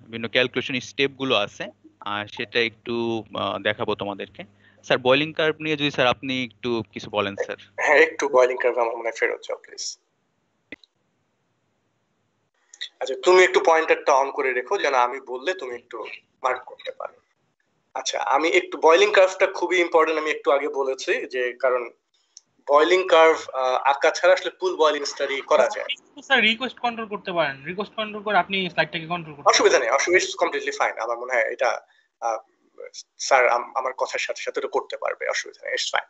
বিভিন্ন ক্যালকুলেশন স্টেপ গুলো আছে, আর সেটা একটু দেখাবো তোমাদেরকে। স্যার বয়েলিং কার্ভ নিয়ে যদি স্যার আপনি একটু কিছু বলেন স্যার। হ্যাঁ, একটু বয়েলিং কার্ভ আমার মনে হয় ফেরত যাও প্লিজ। আচ্ছা, তুমি একটু পয়েন্টারটা অন করে রেখো যেন আমি বললে তুমি একটু মার্ক করতে পারো। আচ্ছা, আমি একটু বয়েলিং কার্ভটা খুবই ইম্পর্টেন্ট, আমি একটু আগে বলেছি যে কারণ বয়েলিং কার্ভ আঁকা ছাড়া আসলে পুল বয়েলিং স্টাডি করা যায়। স্যার রিকোয়েস্ট কন্ট্রোল করতে পারেন, রিকোয়েস্ট কন্ট্রোল করে আপনি স্লাইডটাকে কন্ট্রোল করতে অসুবিধা নেই, অসুবিধা কমপ্লিটলি ফাইন। আমার মনে হয় এটা স্যার আমার কথার সাথে সাথে এটা করতে পারবে, অসুবিধা নেই, ইটস ফাইন।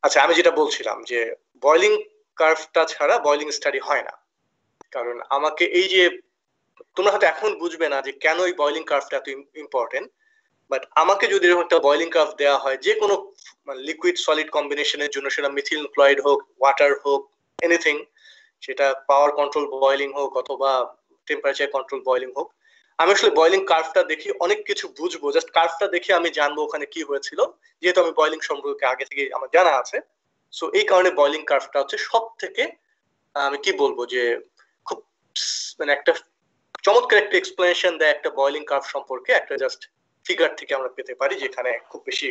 আচ্ছা, আমি যেটা বলছিলাম যে বয়েলিং কার্ভটা ছাড়া বয়েলিং স্টাডি হয় না। কারণ আমাকে এই যে তোমরা হয়তো এখন বুঝবে না যে কেন এই বয়েলিং কার্ভটা এত ইম্পর্টেন্ট, বাট আমাকে যদি এরকম একটা বয়েলিং কার্ভ দেওয়া হয় যে কোনো লিকুইড সলিড কম্বিনেশনের জন্য, সেটা মিথিল ক্লোরাইড হোক, ওয়াটার হোক, এনিথিং, সেটা পাওয়ার কন্ট্রোল বয়েলিং হোক অথবা টেম্পারেচার কন্ট্রোল বয়েলিং হোক, আমি আসলে বয়েলিং কার্ভটা দেখি অনেক কিছু বুঝবো। জাস্ট কার্ভটা দেখে আমি জানবো ওখানে কি হয়েছিল, যেহেতু আমি বয়েলিং সম্পর্কে আগে থেকে আমার জানা আছে। সো এই কারণে বয়েলিং কার্ভটা হচ্ছে সব থেকে আমি কি বলবো যে খুব মানে একটা চমৎকার একটা এক্সপ্লেনেশন দেয় একটা বয়েলিং কার্ভ সম্পর্কে, একটা জাস্ট ফিগার থেকে আমরা পেতে পারি, যেখানে খুব বেশি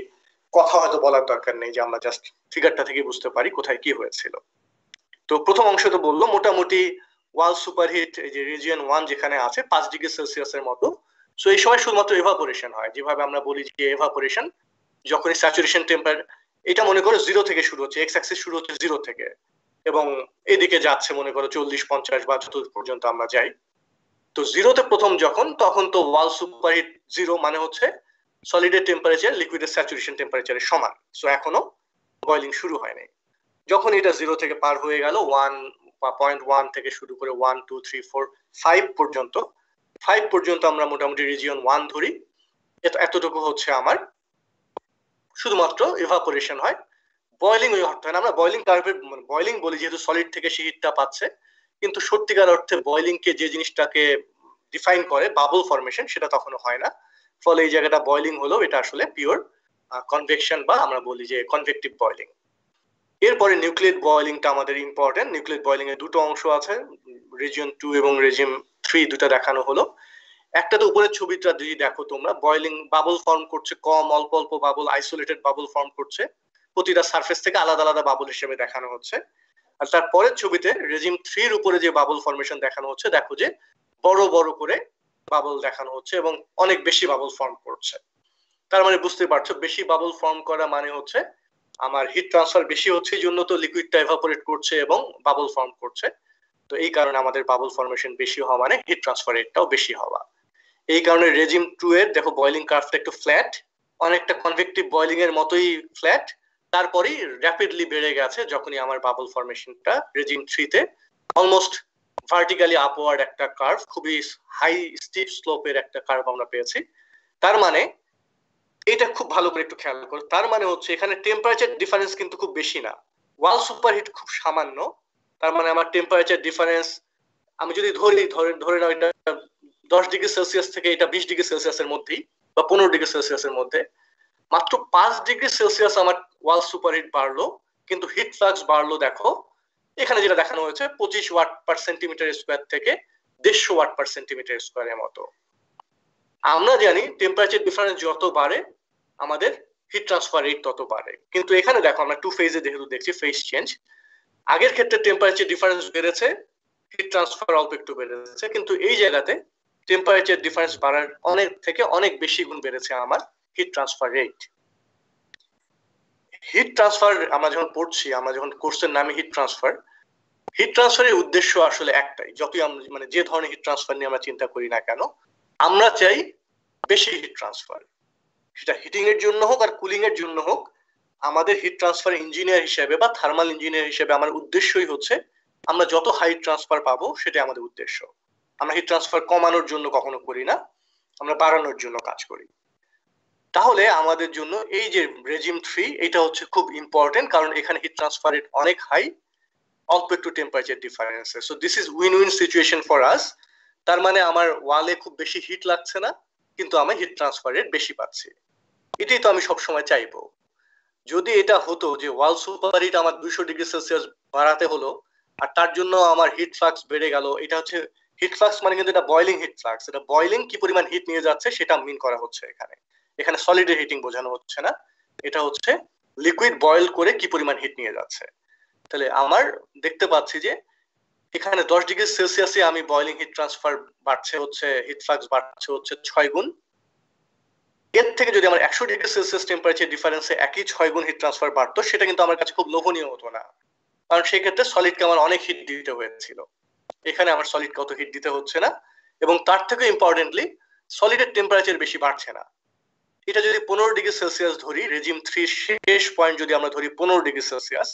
কথা হয়তো বলার দরকার নেই, যে আমরা জাস্ট ফিগারটা থেকে বুঝতে পারি কোথায় কি হয়েছিল। তো প্রথম অংশ তো বললো মোটামুটি ওয়াল সুপারহিট, এই যে রিজিয়ন 1 যেখানে আছে 5 ডিগ্রি সেলসিয়াসের মতো। সো এই সময় শুধুমাত্র এভাপোরেশন হয়, যেভাবে আমরা বলি যে এভাপোরেশন যখনই স্যাচুরেশন টেম্পারেচার, এটা মনে করো 0 থেকে শুরু হচ্ছে, এক্স অ্যাক্সিস শুরু হচ্ছে 0 থেকে এবং এদিকে যাচ্ছে মনে করো 40-50 বা যত পর্যন্ত আমরা যাই। তো 0-তে প্রথম যখন, তখন তো ওয়াল সুপারহিট 0 মানে হচ্ছে সলিডের টেম্পারেচার লিকুইডের স্যাচুরেশন টেম্পারেচারের সমান। সো এখনো বয়েলিং শুরু হয়নি। যখন এটা 0 থেকে পার হয়ে গেল 1 বা 0.1 থেকে শুরু করে 1, 2, 3, 4, 5 পর্যন্ত, 5 পর্যন্ত আমরা মোটামুটি রিজিয়ন 1 ধরি। এতটুকু হচ্ছে আমার শুধুমাত্র এভাপোরেশন হয়, বয়েলিং ওই অর্থে না। আমরা বয়েলিং কার্ভের বয়েলিং বলি যেহেতু সলিড থেকে সে হিটটা পাচ্ছে, কিন্তু সত্যিকার অর্থে বয়েলিং কে যে জিনিসটাকে ডিফাইন করে বাবল ফরমেশন, সেটা তখনো হয় না। ফলে এই জায়গাটা বয়েলিং হলো, এটা আসলে পিওর কনভেকশন বা আমরা বলি যে কনভেকটিভ বয়েলিং। এরপরে নিউক্লিয়েট বয়েলিংটা আমাদের ইম্পর্টেন্ট। নিউক্লিয়েট বয়েলিং এর দুটো অংশ আছে, রিজিয়ন 2 এবং রিজিয়ন 3 দুটো দেখানো হলো। একটা তো উপরের ছবিটা যদি দেখো তোমরা, বয়েলিং বাবল ফর্ম করছে, কম অল্প অল্প বাবল, আইসোলেটেড বাবল ফর্ম করছে, প্রতিটা সারফেস থেকে আলাদা আলাদা বাবল হিসেবে দেখানো হচ্ছে। আর তারপরের ছবিতে রেজিম 3 এর উপরে যে বাবল ফর্মেশন দেখানো হচ্ছে, দেখো যে বড় বড় করে বাবল দেখানো হচ্ছে এবং অনেক বেশি বাবল ফর্ম করছে। তার মানে বুঝতে পারছো, বেশি বাবল ফর্ম করা মানে হচ্ছে আমার হিট ট্রান্সফার বেশি হচ্ছে, এই জন্য তো লিকুইডটা এভাপোরেট করছে এবং বাবল ফর্ম করছে। তো এই কারণে আমাদের বাবল ফর্মেশন বেশি হওয়া মানে হিট ট্রান্সফার রেটটাও বেশি হওয়া। এই কারণে রেজিম 2 এর দেখো বয়েলিং কার্ভটা একটু ফ্ল্যাট, অনেকটা কনভেকটিভ বয়েলিং এর মতোই ফ্ল্যাট, তারপরেই র্যাপিডলি বেড়ে গেছে যখনই আমার বাবল ফরমেশনটা রেজিম 3 তে অলমোস্ট ভার্টিক্যালি আপওয়ার্ড একটা কার্ভ, খুবই হাই স্টিপ স্লোপের একটা কার্ভ আমরা পেয়েছি। তার মানে এটা খুব ভালো করে একটু খেয়াল করো, তার মানে হচ্ছে এখানে টেম্পারেচার ডিফারেন্স কিন্তু খুব বেশি না, ওয়াল সুপারহিট খুব সামান্য। তার মানে আমার টেম্পারেচার ডিফারেন্স আমি যদি ধরে নাও এটা 10 ডিগ্রি সেলসিয়াস থেকে এটা 20 ডিগ্রি সেলসিয়াসের মধ্যেই বা 15 ডিগ্রি সেলসিয়াসের মধ্যে, মাত্র 5 ডিগ্রি সেলসিয়াস আমার ওয়াল সুপারহিট বাড়লো, কিন্তু হিট ফ্লাক্স বাড়লো দেখো এখানে যেটা দেখানো হয়েছে 25 ওয়াট পার সেন্টিমিটার স্কোয়ার থেকে 150 ওয়াট পার সেন্টিমিটার স্কোয়ারের মতো। আমরা জানি টেম্পারেচার ডিফারেন্স যত বাড়ে আমাদের হিট ট্রান্সফার রেট তত বাড়ে, কিন্তু এখানে দেখো আমরা 2 ফেজে যেহেতু দেখছি ফেজ চেঞ্জ, আগের ক্ষেত্রে টেম্পারেচার ডিফারেন্স বেড়েছে, হিট ট্রান্সফার অল্প একটু বেড়েছে, কিন্তু এই জায়গাতে টেম্পারেচার ডিফারেন্স বাড়ার অনেক বেশি গুণ বেড়েছে আমার hit transfer rate. Heat transfer আমরা যখন পড়ছি, আমরা যখন কোর্সের নামে হিট ট্রান্সফার, হিট ট্রান্সফারের উদ্দেশ্য আসলে একটাই, যতই আমরা মানে যে ধরনের হিট ট্রান্সফার নিয়ে আমরা চিন্তা করি না কেন, আমরা চাই বেশি হিট ট্রান্সফার। সেটা হিটিং এর জন্য হোক আর কুলিং এর জন্য হোক, আমাদের হিট ট্রান্সফার ইঞ্জিনিয়ার হিসেবে বা থার্মাল ইঞ্জিনিয়ার হিসেবে আমার উদ্দেশ্যই হচ্ছে আমরা যত হাই ট্রান্সফার পাবো সেটাই আমাদের উদ্দেশ্য। আমরা হিট ট্রান্সফার কমানোর জন্য কখনো করি না, আমরা বাড়ানোর জন্য কাজ করি। তাহলে আমাদের জন্য এই যে রেজিম 3 এটা হচ্ছে খুব ইম্পর্টেন্ট, কারণ এখানে হিট ট্রান্সফার রেট অনেক হাই, অল্প একটু টেম্পারেচার ডিফারেন্সে। So this is win win situation for us. তার মানে আমার ওয়ালে খুব বেশি হিট লাগছে না, কিন্তু আমি হিট ট্রান্সফার রেট বেশি পাচ্ছি। এটাই তো আমি সবসময় চাইবো। যদি এটা হতো যে ওয়াল সুপার হিট আমার 200 ডিগ্রি সেলসিয়াস বাড়াতে হলো আর তার জন্য আমার হিট ফ্লাক্স বেড়ে গেল, এটা হচ্ছে হিট ফ্লাক্স মানে কিন্তু এটা বয়লিং হিট ফ্লাক্স, এটা বয়লিং কি পরিমাণ হিট নিয়ে যাচ্ছে সেটা মিন করা হচ্ছে এখানে। এখানে সলিডের হিটিং বোঝানো হচ্ছে না, এটা হচ্ছে লিকুইড বয়েল করে কি পরিমাণ হিট নিয়ে যাচ্ছে। তাহলে আমার দেখতে পাচ্ছি যে এখানে 10 ডিগ্রি সেলসিয়াসে আমি বয়লিং হিট ট্রান্সফার বাড়ছে হচ্ছে, হিট ফ্লাক্স বাড়ছে হচ্ছে 6 গুণ। এর থেকে যদি আমার 100 ডিগ্রি সেলসিয়াস টেম্পারেচার ডিফারেন্সে একই 6 গুণ হিট ট্রান্সফার বাড়তো, সেটা কিন্তু আমার কাছে খুব লোভনীয় হতো না, কারণ সেই ক্ষেত্রে সলিডকে আমার অনেক হিট দিতে হয়েছিল। এখানে আমার সলিড কত হিট দিতে হচ্ছে না, এবং তার থেকে ইম্পর্টেন্টলি সলিডের টেম্পারেচার বেশি বাড়ছে না। এটা যদি 15 ডিগ্রি সেলসিয়াস ধরি, রেজিম 3 শেষ পয়েন্ট যদি আমরা ধরি 15 ডিগ্রি সেলসিয়াস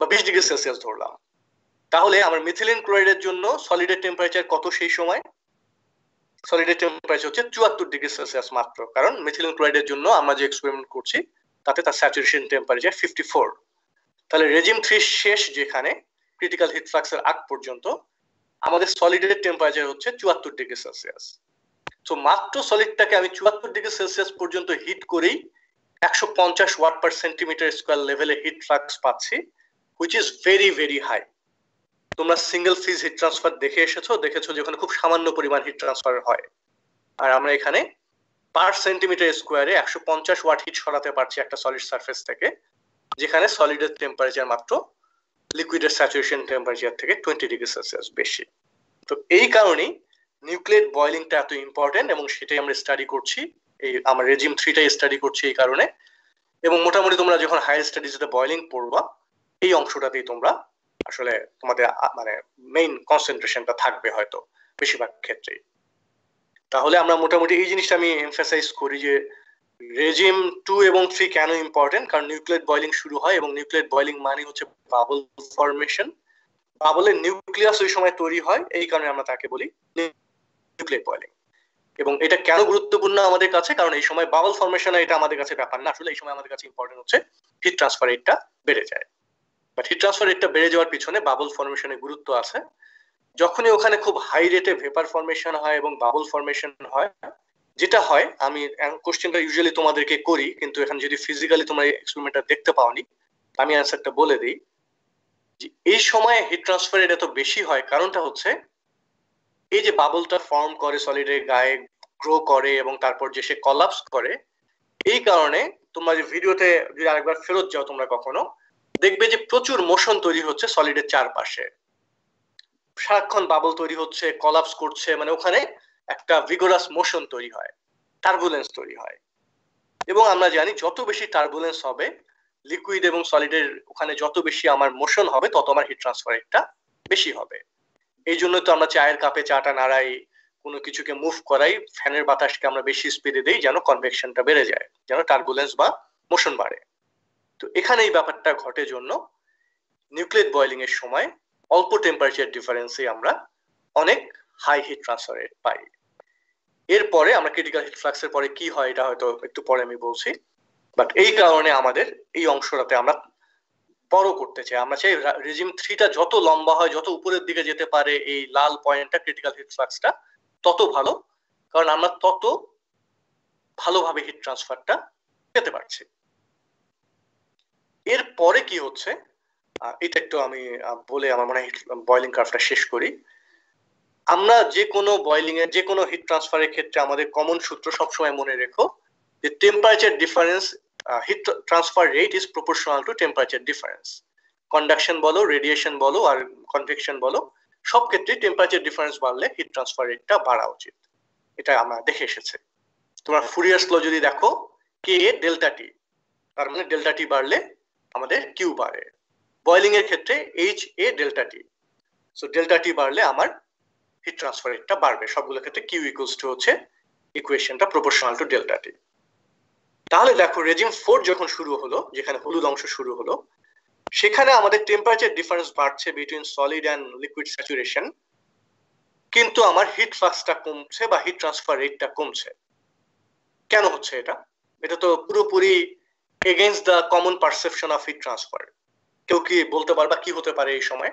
বা 20 ডিগ্রি সেলসিয়াস ধরলাম, তাহলে আমার মিথিলিন ক্লোরাইডের জন্য সলিডের টেম্পারেচার কত সেই সময়? সলিডের টেম্পারেচার হচ্ছে 74 ডিগ্রি সেলসিয়াস মাত্র, কারণ মিথিলিন ক্লোরাইডের জন্য আমরা যে এক্সপেরিমেন্ট করছি তাতে তার স্যাচুরেশন টেম্পারেচার 54। তাহলে রেজিম 3 শেষ যেখানে ক্রিটিক্যাল হিট ফ্লাক্সের আগ পর্যন্ত আমাদের সলিডের টেম্পারেচার হচ্ছে 74 ডিগ্রি সেলসিয়াস। তো মাত্র সলিডটাকে আমি 74 ডিগ্রি সেলসিয়াস পর্যন্ত হিট করেই 150 ওয়াট পার সেন্টিমিটার স্কয়ার লেভেলে হিট ফ্লাক্স পাচ্ছি, which is very very high. তোমরা সিঙ্গেল ফেজ হিট ট্রান্সফার দেখেছো যেখানে খুব সামান্য পরিমাণ হিট ট্রান্সফার হয়, আর আমরা এখানে পার সেন্টিমিটার স্কোয়ারে 150 ওয়াট হিট সরাতে পারছি একটা সলিড সারফেস থেকে, যেখানে সলিডের টেম্পারেচার মাত্র লিকুইডের স্যাচুরেশন টেম্পারেচার থেকে 20 ডিগ্রি সেলসিয়াস বেশি। তো এই কারণেই নিউক্লিয়েট বয়েলিংটা এত ইম্পর্টেন্ট, এবং সেটাই আমরা স্টাডি করছি, এই আমার রেজিম 3টাই স্টাডি করছি এই কারণে। এবং মোটামুটি তোমরা যখন হায়ার স্টাডিজে বয়েলিং পড়বা, এই অংশটাতেই তোমরা আসলে তোমাদের মানে মেইন কনসেন্ট্রেশনটা থাকবে হয়তো বেশিরভাগ ক্ষেত্রেই। তাহলে আমরা মোটামুটি এই জিনিসটা আমি এমফাসাইজ করি যে রেজিম 2 এবং 3 কেন ইম্পর্টেন্ট, কারণ নিউক্লিয়েট বয়েলিং শুরু হয়, এবং নিউক্লিয়েট বয়েলিং মানে হচ্ছে বাবল ফরমেশন। বাবলের নিউক্লিয়াস ওই সময় তৈরি হয়, এই কারণে আমরা তাকে বলি নিউক্লিয়েট বয়েলিং। এবং এটা কেন গুরুত্বপূর্ণ আমাদের কাছে, কারণ এই সময় বাবল ফরমেশন এটা আমাদের কাছে ব্যাপার না, আসলে এই সময় আমাদের কাছে ইম্পর্টেন্ট হচ্ছে হিট ট্রান্সফার রেটটা বেড়ে যায়। বাট হিট ট্রান্সফার রেটটা বেড়ে যাওয়ার পিছনে বাবল ফরমেশনের গুরুত্ব আছে। যখনই ওখানে খুব হাই রেটে ভেপার ফরমেশন হয় এবং বাবল ফরমেশন হয়, যেটা হয়, আমি কোশ্চেনটা ইউজুয়ালি তোমাদেরকে করি, কিন্তু এখানে যদি ফিজিক্যালি তোমরা এক্সপেরিমেন্টটা দেখতে পাওনি, আমি অ্যান্সারটা বলে দিই। যে এই সময় হিট ট্রান্সফার রেট এত বেশি হয়, কারণটা হচ্ছে এই যে বাবলটা ফর্ম করে সলিডের গায়ে, গ্রো করে এবং তারপর যে সে কলাপস করে, এই কারণে তোমরা যে ভিডিওতে যদি আরেকবার ফেরত যাও তোমরা কখনো দেখবে যে প্রচুর মোশন তৈরি হচ্ছে সলিডের চারপাশে, সারাক্ষণ বাবল তৈরি হচ্ছে, কলাপস করছে, মানে ওখানে একটা ভিগোরাস মোশন তৈরি হয়, টার্বুলেন্স তৈরি হয়। এবং আমরা জানি যত বেশি টার্বুলেন্স হবে লিকুইড এবং সলিডের, ওখানে যত বেশি আমার মোশন হবে তত আমার হিট ট্রান্সফার রেটটা বেশি হবে। এই জন্য তো আমরা চায়ের কাপে চাটা নাড়াই, কোনো কিছুকে মুভ করাই, ফ্যানের বাতাসকে আমরা বেশি স্পিডে দেই যেন কনভেকশনটা বেড়ে যায়, যেন টার্বুলেন্স বা মোশন বাড়ে। তো এখানে এই ব্যাপারটা ঘটে জন্য নিউক্লিয়েট বয়েলিং এর সময় অল্প টেম্পারেচার ডিফারেন্সে আমরা অনেক হাই হিট ট্রান্সফার রেট পাই। এরপরে আমরা ক্রিটিক্যাল হিট ফ্লাক্সের পরে কি হয় এটা হয়তো একটু পরে আমি বলছি, বাট এই কারণে আমাদের এই অংশটাতে আমরা বড় করতে চাই। আমরা চাই রেজিম 3টা যত লম্বা হয়, যত উপরের দিকে যেতে পারে এই লাল পয়েন্টটা ক্রিটিক্যাল হিট ফ্লাক্সটা, তত ভালো, কারণ আমরা তত ভালোভাবে হিট ট্রান্সফারটা পেতে পারছি। এরপরে কি হচ্ছে এটা একটু আমি বলে আমার মনে হয় বয়েলিং কার্ভটা শেষ করি। আমরা যে কোনো বয়েলিং এর যে কোনো হিট ট্রান্সফারের ক্ষেত্রে আমাদের কমন সূত্র সবসময় মনে রেখো যে temperature difference, hit transfer rate is proportional to temperature difference. Conduction বলো, রেডিয়েশন বলো আর কনভেকশন বলো, সব ক্ষেত্রে টেম্পারেচার ডিফারেন্স বাড়লে হিট ট্রান্সফার রেটটা বাড়া উচিত, এটা আমরা দেখে এসেছে। তোমরা ফুরিয়ার ল যদি দেখো, কে ডেল্টা টি, তার মানে ডেল্টা টি বাড়লে আমাদের কিউ বাড়ে। বয়েলিং এর ক্ষেত্রে H A delta T, so delta T বাড়লে আমার হিট ট্রান্সফার রেটটা বাড়বে। সবগুলো ক্ষেত্রে কিউ ইকুয়ালস টু হচ্ছে ইকুয়েশনটা প্রপোর্শনাল টু ডেল্টা টি। তাহলে দেখো রেজিম 4 যখন শুরু হলো, যেখানে হলুদ অংশ শুরু হলো, সেখানে আমাদের টেম্পারেচার ডিফারেন্স বাড়ছে between solid and liquid saturation, কিন্তু আমার হিট ফ্লাক্সটা কমছে বা হিট ট্রান্সফার রেটটা কমছে। কেন হচ্ছে এটা? এটা তো পুরোপুরি against the common perception of heat transfer. কেউ কি বলতে পারবা কি হতে পারে এই সময়?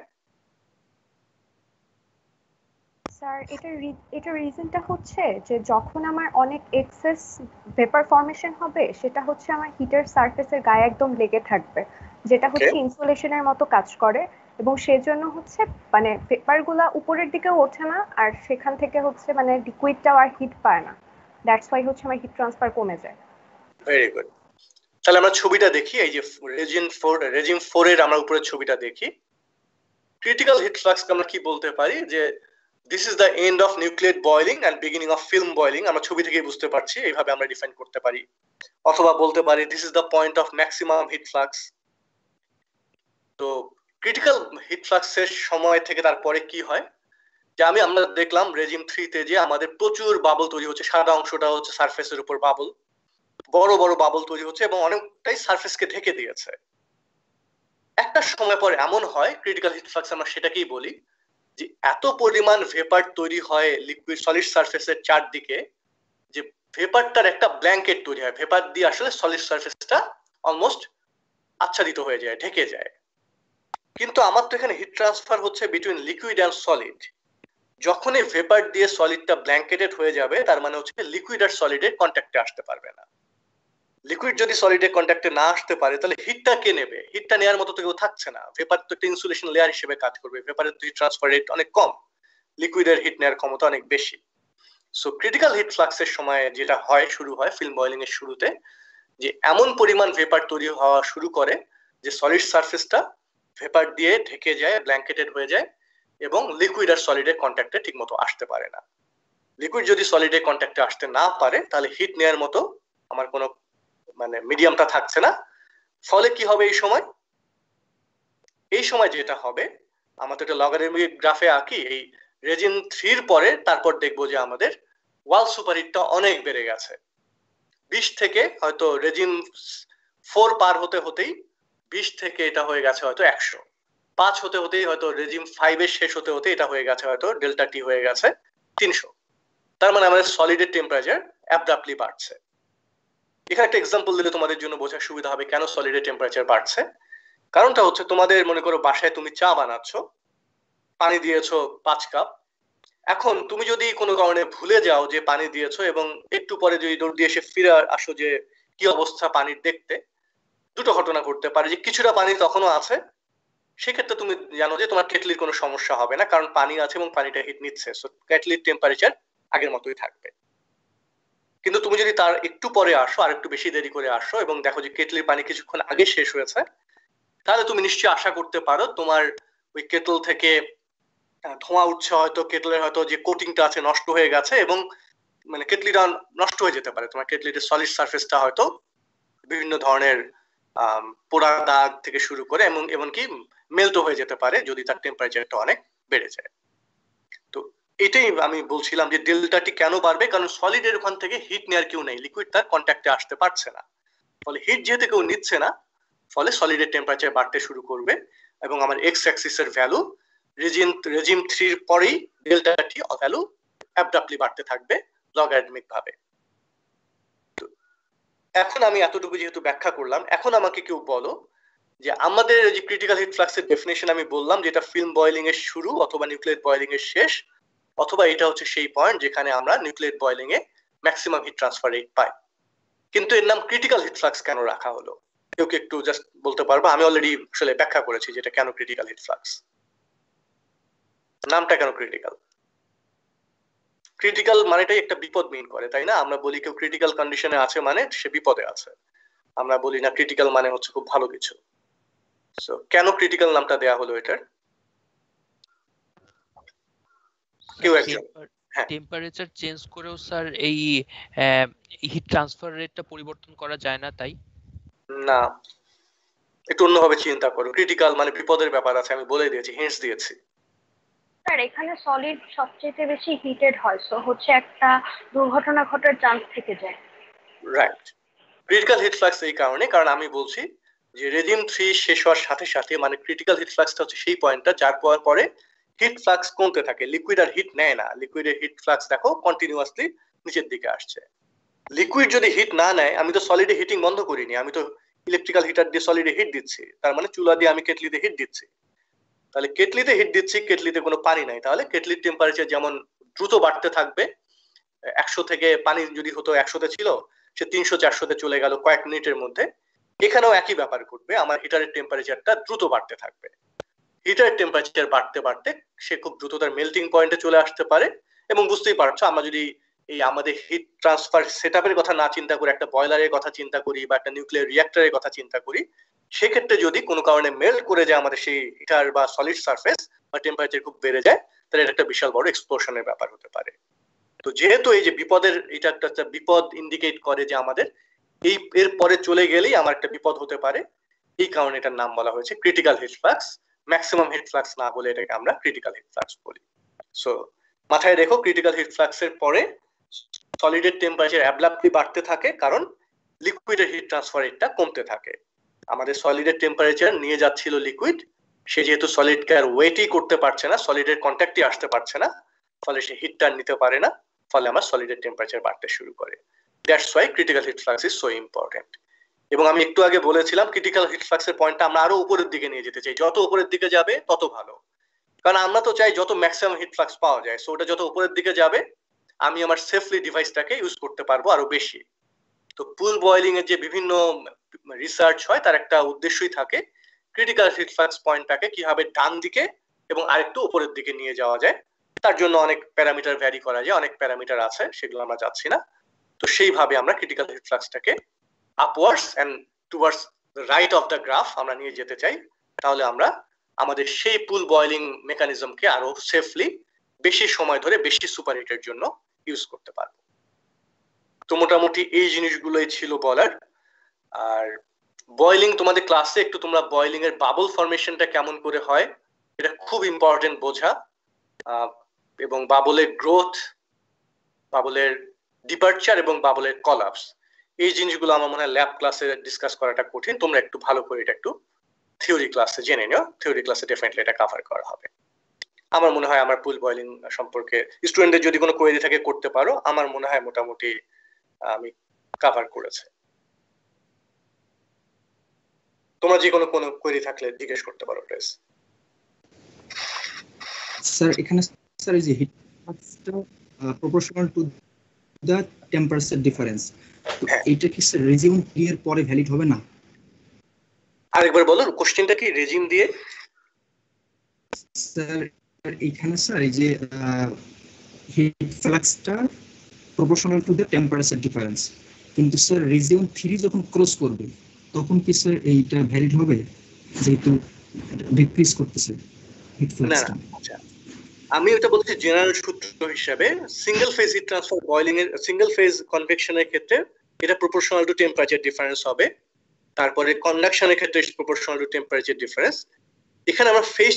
স্যার এটা রিজনটা হচ্ছে যে যখন আমার অনেক এক্সেস ভেপার ফর্মেশন হবে, সেটা হচ্ছে আমার হিটার সারফেসের গায়ে একদম লেগে থাকবে, যেটা হচ্ছে ইনসুলেশনের মতো কাজ করে, এবং সেজন্য হচ্ছে মানে ভেপারগুলা উপরের দিকে ওঠে না, আর সেখান থেকে হচ্ছে মানে লিকুইডটাও আর হিট পায় না। দ্যাটস ওয়াই হচ্ছে আমার হিট ট্রান্সফার কমে যায়। Very good. তাহলে আমরা ছবিটা দেখি, এই যে রেজিম 4 এর আমরা উপরের ছবিটা দেখি। ক্রিটিক্যাল হিট ফ্লাক্স আমরা কি বলতে পারি যে this is the end of nucleate boiling and beginning of film boiling. আমরা ছবি থেকেই বুঝতে পারছি, এইভাবে আমরা ডিফাইন করতে পারি। অথবা বলতে পারি this is the point of maximum heat flux. তো ক্রিটিক্যাল হিট ফ্লাক্সের সময় থেকে তারপরে কি হয়, যে আমরা দেখলাম রেজিম 3 তে যে আমাদের প্রচুর বাবল তৈরি হচ্ছে, সাদা অংশটা হচ্ছে সারফেসের উপর বাবল, বড় বড় বাবল তৈরি হচ্ছে এবং অনেকটাই সারফেসকে ঢেকে দিয়েছে। একটা সময় পরে এমন হয়, ক্রিটিক্যাল হিট ফ্লাক্স আমরা সেটাকেই বলি, যে এত পরিমাণ ভেপার তৈরি হয় লিকুইড সলিড সারফেসের চারদিকে যে ভেপারটার একটা ব্ল্যাঙ্কেট তৈরি হয়। ভেপার দিয়ে আসলে সলিড সারফেসটা অলমোস্ট আচ্ছাদিত হয়ে যায়, ঢেকে যায়। কিন্তু আমার তো এখানে হিট ট্রান্সফার হচ্ছে বিটুইন লিকুইড অ্যান্ড সলিড। যখনই ভেপার দিয়ে সলিডটা ব্ল্যাঙ্কেটেড হয়ে যাবে, তার মানে হচ্ছে লিকুইড আর সলিডের কন্ট্যাক্টে আসতে পারবে না। লিকুইড যদি সলিডের কন্ট্যাক্টে না আসতে পারে, তাহলে হিটটা কে নেবে? হিটটা নেওয়ার মতো তো কেউ থাকছে না। ভেপার তো একটা ইনসুলেশন লেয়ার হিসেবে কাজ করবে, ভেপারের হিট ট্রান্সফার রেট অনেক কম, লিকুইডের হিট নেওয়ার ক্ষমতা অনেক বেশি। সো ক্রিটিক্যাল হিট ফ্লাক্সের সময় যেটা হয়, শুরু হয় ফিল্ম বয়লিং এর শুরুতে, যে এমন পরিমাণ ভেপার তৈরি হওয়া শুরু করে যে সলিড সারফেসটা ভেপার দিয়ে ঢেকে যায়, ব্ল্যাঙ্কেটেড হয়ে যায়, এবং লিকুইড আর সলিডের কন্ট্যাক্টে ঠিকমতো আসতে পারে না। লিকুইড যদি সলিডের কন্ট্যাক্টে আসতে না পারে, তাহলে হিট নেওয়ার মতো আমার কোনো মানে মিডিয়ামটা থাকছে না। ফলে কি হবে এই সময়? এই সময় যেটা হবে, আমাদের একটা লগারিদমিক গ্রাফে আঁকি, এই রেজিম 3 পরে তারপর দেখবো যে আমাদের ওয়াল সুপারহিটটা অনেক বেড়ে গেছে। 20 থেকে হয়তো রেজিম 4 পার হতে হতেই 20 থেকে এটা হয়ে গেছে হয়তো 100, 5 হতে হতেই হয়তো রেজিম 5 এর শেষ হতে হতে এটা হয়ে গেছে হয়তো ডেল্টা টি হয়ে গেছে 300। তার মানে আমাদের সলিডের টেম্পারেচার অ্যাব্রাপ্টলি বাড়ছে। এখানে একটা এক্সাম্পল দিলে তোমাদের জন্য বোঝার সুবিধা হবে কেন সলিডের টেম্পারেচার বাড়ছে। কারণটা হচ্ছে, তোমাদের মনে করো বাসায় তুমি চা বানাচ্ছ, পানি দিয়েছো 5 কাপ। এখন তুমি যদি কোনো কারণে ভুলে যাও যে পানি দিয়েছো, এবং একটু পরে যদি দৌড় দিয়ে এসে ফিরে আসো যে কি অবস্থা পানির দেখতে, দুটো ঘটনা ঘটতে পারে। যে কিছুটা পানি তখনও আছে, সেক্ষেত্রে তুমি জানো যে তোমার কেটলির কোনো সমস্যা হবে না, কারণ পানি আছে এবং পানিটা হিট নিচ্ছে, সো কেটলির টেম্পারেচার আগের মতোই থাকবে। কিন্তু তুমি যদি তার একটু পরে আসো, আর একটু বেশি দেরি করে আসো, এবং দেখো যে কেটলির পানি কিছুক্ষণ আগে শেষ হয়েছে, তাহলে তুমি নিশ্চয়ই আশা করতে পারো তোমার ওই কেটল থেকে ধোঁয়া উঠছে, হয়তো কেটলের হয়তো যে কোটিংটা আছে নষ্ট হয়ে গেছে, এবং মানে কেটলিটা নষ্ট হয়ে যেতে পারে। তোমার কেটলির সলিড সারফেসটা হয়তো বিভিন্ন ধরনের পোড়া দাগ থেকে শুরু করে এমনকি মেল্টও হয়ে যেতে পারে যদি তার টেম্পারেচারটা অনেক বেড়ে যায়। তো এটাই আমি বলছিলাম যে ডেল্টা টি কেন বাড়বে, কারণ সলিডের ওখান থেকে হিট নেওয়ার কেউ নেই, লিকুইড তার কন্ট্যাক্টে আসতে পারছে না। ফলে হিট যেহেতু কেউ নিচ্ছে না, ফলে সলিডের টেম্পারেচার বাড়তে শুরু করবে, এবং আমার এক্স অ্যাক্সিসের ভ্যালু রেজিম 3 পরেই ডেল্টা টি ভ্যালু অ্যাব্রাপ্টলি বাড়তে থাকবে লগারিদমিক ভাবে। এখন আমি এতটুকু যেহেতু ব্যাখ্যা করলাম, এখন আমাকে কেউ বলো যে আমাদের যে ক্রিটিক্যাল হিট ফ্লাক্সের ডেফিনেশন আমি বললাম, যেটা ফিল্ম বয়লিং এর শুরু অথবা নিউক্লিয়েট বয়লিং এর শেষ, অথবা এটা হচ্ছে সেই পয়েন্ট যেখানে আমরা নিউক্লিয়েট বয়লিং এ ম্যাক্সিমাম হিট ট্রান্সফার রেট পাই। কিন্তু এর নাম ক্রিটিক্যাল হিট ফ্লাক্স কেন রাখা হলো? কেউ কি একটু জাস্ট বলতে পারবো? আমি অলরেডি আসলে ব্যাখ্যা করেছি যেটা কেন ক্রিটিক্যাল হিট ফ্লাক্স, নামটা কেন ক্রিটিক্যাল। ক্রিটিক্যাল মানেটাই একটা বিপদ মিন করে, তাই না? আমরা বলি কেউ ক্রিটিক্যাল কন্ডিশনে আছে মানে সে বিপদে আছে, আমরা বলি না ক্রিটিক্যাল মানে হচ্ছে খুব ভালো কিছু। সো কেন ক্রিটিক্যাল নামটা দেয়া হলো এটার? কেউ একজন? টেম্পারেচার চেঞ্জ করেও স্যার এই হিট ট্রান্সফার রেটটা পরিবর্তন করা যায় না, তাই না, একটু অন্যভাবে চিন্তা করো। ক্রিটিক্যাল মানে বিপদের ব্যাপার আছে, আমি বলে দিয়েছি, হিন্টস দিয়েছি। স্যার এখানে সলিড সবচেয়ে বেশি হিটেড হয়, সো হচ্ছে একটা দুর্ঘটনা ঘটার চান্স থেকে যায়। রাইট, ক্রিটিক্যাল হিট ফ্লাক্স এই কারণে, কারণ আমি বলছি যে রেজিম 3 শেষ হওয়ার সাথে সাথে মানে ক্রিটিক্যাল হিট ফ্লাক্সটা হচ্ছে সেই পয়েন্টটা যার পরে হিট ফ্লাক্স কমতে থাকে, লিকুইড আর হিট নেয় না, লিকুইডের হিট ফ্লাক্স দেখো কন্টিনিউয়াসলি নিচের দিকে আসছে। লিকুইড যদি হিট না নেয়, আমি তো সলিডে হিটিং বন্ধ করিনি, আমি তো ইলেকট্রিক্যাল হিটার দিয়ে সলিডে হিট দিচ্ছি, তার মানে চুলা দিয়ে আমি কেটলিতে হিট দিচ্ছি। তাহলে কেটলিতে হিট দিচ্ছি, কেটলিতে কোনো পানি নাই, তাহলে কেটলির টেম্পারেচার যেমন দ্রুত বাড়তে থাকবে, 100 থেকে পানি যদি হতো 100তে ছিল, সে 300-400তে চলে গেল কয়েক মিনিটের মধ্যে। এখানেও একই ব্যাপার ঘটবে, আমার হিটারের টেম্পারেচারটা দ্রুত বাড়তে থাকবে। হিটারের টেম্পারেচার বাড়তে বাড়তে সে খুব দ্রুত তার মেল্টিং পয়েন্টে চলে আসতে পারে। এবং বুঝতেই পারছো, আমরা যদি এই আমাদের হিট ট্রান্সফার সেটআপের কথা না চিন্তা করে একটা বয়লারের কথা চিন্তা করি বা একটা নিউক্লিয়ার রিঅ্যাক্টরের কথা চিন্তা করি, সেক্ষেত্রে যদি কোনো কারণে মেল্ট করে যায় আমাদের সেই হিটার বা সলিড সারফেস বা টেম্পারেচার খুব বেড়ে যায়, তাহলে এটা একটা বিশাল বড় এক্সপ্লোশনের ব্যাপার হতে পারে। তো যেহেতু এই যে বিপদের, এটা একটা বিপদ ইন্ডিকেট করে যে আমাদের এই এর পরে চলে গেলেই আমার একটা বিপদ হতে পারে, এই কারণে এটার নাম বলা হয়েছে critical heat flux. Maximum heat flux না বলে এটাকে আমরা ক্রিটিক্যাল হিট ফ্লাক্স বলি। সো মাথায় রেখো, ক্রিটিক্যাল হিট ফ্লাক্সের পরে সলিডের টেম্পারেচার অ্যাবলাপলি বাড়তে থাকে, কারণ লিকুইডের হিট ট্রান্সফার রেটটা কমতে থাকে। আমাদের সলিডের টেম্পারেচার নিয়ে যাচ্ছিল লিকুইড, সে যেহেতু সলিডকে আর ওয়েটই করতে পারছে না, সলিডের কন্ট্যাক্টে আসতে পারছে না, ফলে সে হিটটা নিতে পারে না, ফলে আমার সলিডের টেম্পারেচার বাড়তে শুরু করে। That's why critical heat flux is so important. এবং আমি একটু আগে বলেছিলাম ক্রিটিক্যাল হিট ফ্লাক্সের পয়েন্টটা আমরা আরো উপরের দিকে নিয়ে যেতে চাই, যত উপরের দিকে যাবে তত ভালো, কারণ আমরা তো চাই যত ম্যাক্সিমাম হিট ফ্লাক্স পাওয়া যায়। সো ওটা যত উপরের দিকে যাবে আমি আমার সেফলি ডিভাইসটাকে ইউজ করতে পারবো আরো বেশি। তো পুল বয়েলিং এর যে বিভিন্ন রিসার্চ হয়, তার একটা উদ্দেশ্যই থাকে ক্রিটিক্যাল হিট ফ্লাক্স পয়েন্টটাকে কিভাবে ডান দিকে এবং আরেকটু উপরের দিকে নিয়ে যাওয়া যায়। তার জন্য অনেক প্যারামিটার ভ্যারি করা যায়, অনেক প্যারামিটার আছে, সেগুলো আমরা যাচ্ছি না। তো সেইভাবে আমরা ক্রিটিক্যাল হিট ফ্লাক্সটাকে upwards and towards the right of the graph আমরা নিয়ে যেতে চাই, তাহলে আমরা আমাদের সেই পুল বয়েলিং মেকানিজমকে আরো সেফলি বেশি সময় ধরে বেশি সুপার হিটের জন্য ইউজ করতে পারবো। তো মোটামুটি এই জিনিসগুলোই ছিল বলার। আর বয়েলিং তোমাদের ক্লাসে একটু তোমরা বয়েলিং এর বাবল ফরমেশনটা কেমন করে হয় এটা খুব ইম্পর্টেন্ট বোঝা, এবং বাবলের গ্রোথ, বাবলের ডিপার্চার এবং বাবলের কলাপস, এই জিনিসগুলো আমার মনে হয় ল্যাব ক্লাসে ডিসকাস করাটা কঠিন। তোমরা একটু ভালো করে এটা একটু থিওরি ক্লাসে জেনে নিও, থিওরি ক্লাসে ডেফিনেটলি এটা কভার করা হবে। আমার মনে হয় আমার পুল বয়েলিং সম্পর্কে স্টুডেন্টদের যদি কোনো কোয়েরি থাকে করতে পারো, আমার মনে হয় মোটামুটি আমি কভার করেছে। তোমরা যে কোনো কোয়েরি থাকলে জিজ্ঞেস করতে পারো প্লিজ। স্যার এখানে স্যার এই যে হিট ফ্লাক্সটা proportional to the temperature difference, তো এইটা কি স্যার রেজিম 3 এর পরে ভ্যালিড হবে না? আরেকবার বলো কোশ্চেনটা কি, রেজিম দিয়ে? স্যার এখানে স্যার এই যে হিট ফ্লাক্সটা proportional to the temperature difference, কিন্তু স্যার রেজিম 3 যখন ক্রস করবে তখন কি স্যার এইটা ভ্যালিড হবে, যেহেতু ডিক্রিজ করতেছে হিট ফ্লাক্সটা? আচ্ছা, আমি এটা বলছি জেনারেল সূত্র হিসেবে single phase heat transfer boiling এর, সিঙ্গেল ফেজ কনভেকশনের ক্ষেত্রে এটা প্রপোর্শনাল টু টেম্পারেচার ডিফারেন্স হবে। তারপরে কন্ডাকশনের ক্ষেত্রে প্রপোর্শনাল টু টেম্পারেচার ডিফারেন্স। এখানে আমরা ফেজ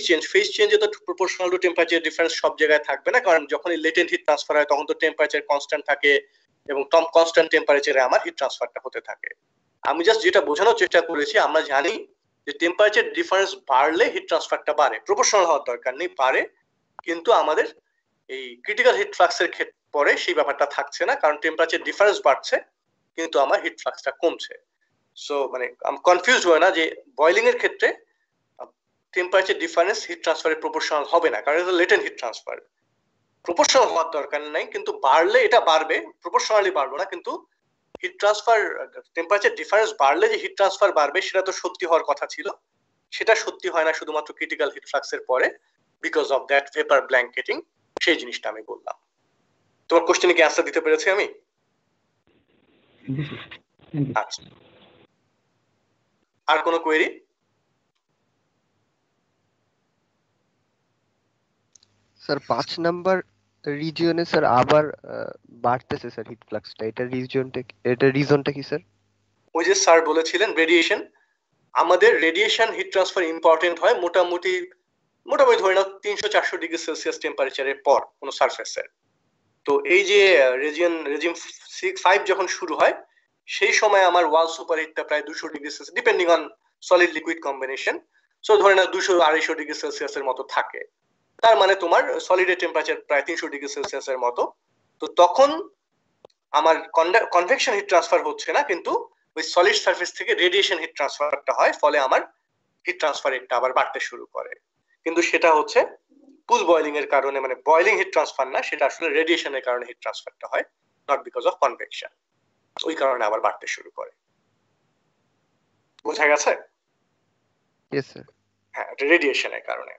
চেঞ্জে তো প্রপোর্শনাল টু টেম্পারেচার ডিফারেন্স সব জায়গায় থাকবে না, কারণ যখন লেটেন্ট হিট ট্রান্সফার হয় তখন তো টেম্পারেচার কনস্ট্যান্ট থাকে এবং কনস্ট্যান্ট টেম্পারেচারে আমার হিট ট্রান্সফারটা হতে থাকে। আমি জাস্ট যেটা বোঝানোর চেষ্টা করেছি, আমরা জানি যে টেম্পারেচার ডিফারেন্স বাড়লে হিট ট্রান্সফারটা বাড়ে, প্রপোর্শনাল হওয়ার দরকার নেই, বাড়ে, কিন্তু আমাদের এই ক্রিটিক্যাল হিট ফ্লাক্সের ক্ষেত্রে পরে সেই ব্যাপারটা থাকছে না, কারণ টেম্পারেচার ডিফারেন্স বাড়ছে কিন্তু আমার হিট ফ্লাক্সটা কমছে। সো মানে কনফিউজড হয় না যে বয়েলিং এর ক্ষেত্রে টেম্পারেচার ডিফারেন্স হিট ট্রান্সফারের প্রপোর্শনাল হবে না, কারণ এটা লেটেন্ট হিট ট্রান্সফার। প্রপোর্শনাল হওয়ার দরকার নাই, কিন্তু বাড়লে এটা বাড়বে, প্রপোর্শনালি বাড়বে না, কিন্তু হিট ট্রান্সফার টেম্পারেচার ডিফারেন্স বাড়লে যে হিট ট্রান্সফার বাড়বে সেটা তো সত্যি হওয়ার কথা ছিল, সেটা সত্যি হয় না শুধুমাত্র ক্রিটিক্যাল হিট ফ্লাক্সের পরে, বিকজ অফ দ্যাট ভেপার ব্ল্যাঙ্কেটিং। সেই জিনিসটা আমি বললাম। তোমার কোশ্চেনে কি অ্যান্সার দিতে পেরেছি আমি? আচ্ছা, আর কোনো কোয়েরি? স্যার 5 নাম্বার রিজিয়নে স্যার আবার বাড়তেছে স্যার হিট ফ্লাক্সটা, এটা রিজনটা কি স্যার? ওই যে স্যার বলেছিলেন রেডিয়েশন, আমাদের রেডিয়েশন হিট ট্রান্সফার ইম্পর্টেন্ট হয় মোটামুটি মোটামুটি ধরে নাও 300-400 ডিগ্রি সেলসিয়াস টেম্পারেচারের পর কোনো সারফেসের। তো এই যে রেজিম 5 যখন শুরু হয় সেই সময় আমার ওয়াল সুপারহিটটা প্রায় 200 degree Celsius depending on solid liquid combination, so ধরে নাও 200-250 ডিগ্রি সেলসিয়াসের মতো থাকে। তার মানে তোমার সলিডের টেম্পারেচার প্রায় 300 ডিগ্রি সেলসিয়াসের মতো। তো তখন আমার কনভেকশন হিট ট্রান্সফার হচ্ছে না, কিন্তু ওই সলিড সারফেস থেকে রেডিয়েশন হিট ট্রান্সফারটা হয়, ফলে আমার হিট ট্রান্সফার রেটটা আবার বাড়তে শুরু করে। কিন্তু সেটা হচ্ছে পুল বয়লিং এর কারণে, মানে বয়লিং হিট ট্রান্সফার না, সেটা আসলে রেডিয়েশনের কারণে হিট ট্রান্সফারটা হয়, নট বিকজ অফ কনভেকশন। ওই কারণে আবার বাড়তে শুরু করে। বোঝা গেছে? Yes sir. হ্যাঁ, রেডিয়েশনের কারণে।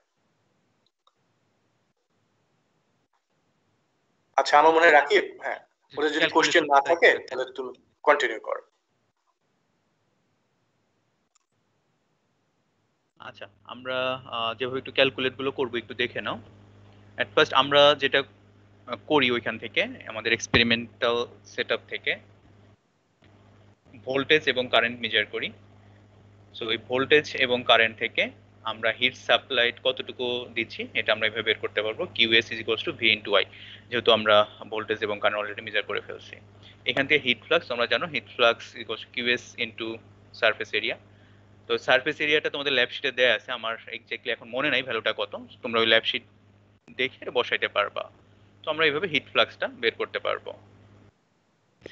আচ্ছা, আমার মনে হয় রাকিব, হ্যাঁ, ওদের যদি কোশ্চেন না থাকে তাহলে তুমি কন্টিনিউ করো। আচ্ছা, আমরা যেভাবে একটু ক্যালকুলেট গুলো করবো একটু দেখে নাও। এট ফার্স্ট আমরা যেটা করি ওইখান থেকে আমাদের এক্সপেরিমেন্টাল সেটআপ থেকে ভোল্টেজ এবং কারেন্ট মেজার করি। সো এই ভোল্টেজ এবং কারেন্ট থেকে আমরা হিট সাপ্লাই কতটুকু দিচ্ছি এটা আমরা এভাবে বের করতে পারবো, QS = V × I, যেহেতু আমরা ভোল্টেজ এবং কারেন্ট অলরেডি মেজার করে ফেলছি। এখান থেকে হিট ফ্লাক্স তোমরা জানো, heat flux QS × surface area. তো সারফেস এরিয়াটা তোমাদের ল্যাব শিটে দেয়া আছে, আমার এক্স্যাক্টলি এখন মনে নাই ভ্যালুটা কত, তোমরা ওই ল্যাব শিট দেখে বসাইতে পারবা। তো আমরা এইভাবে হিট ফ্লাক্সটা বের করতে পারবো।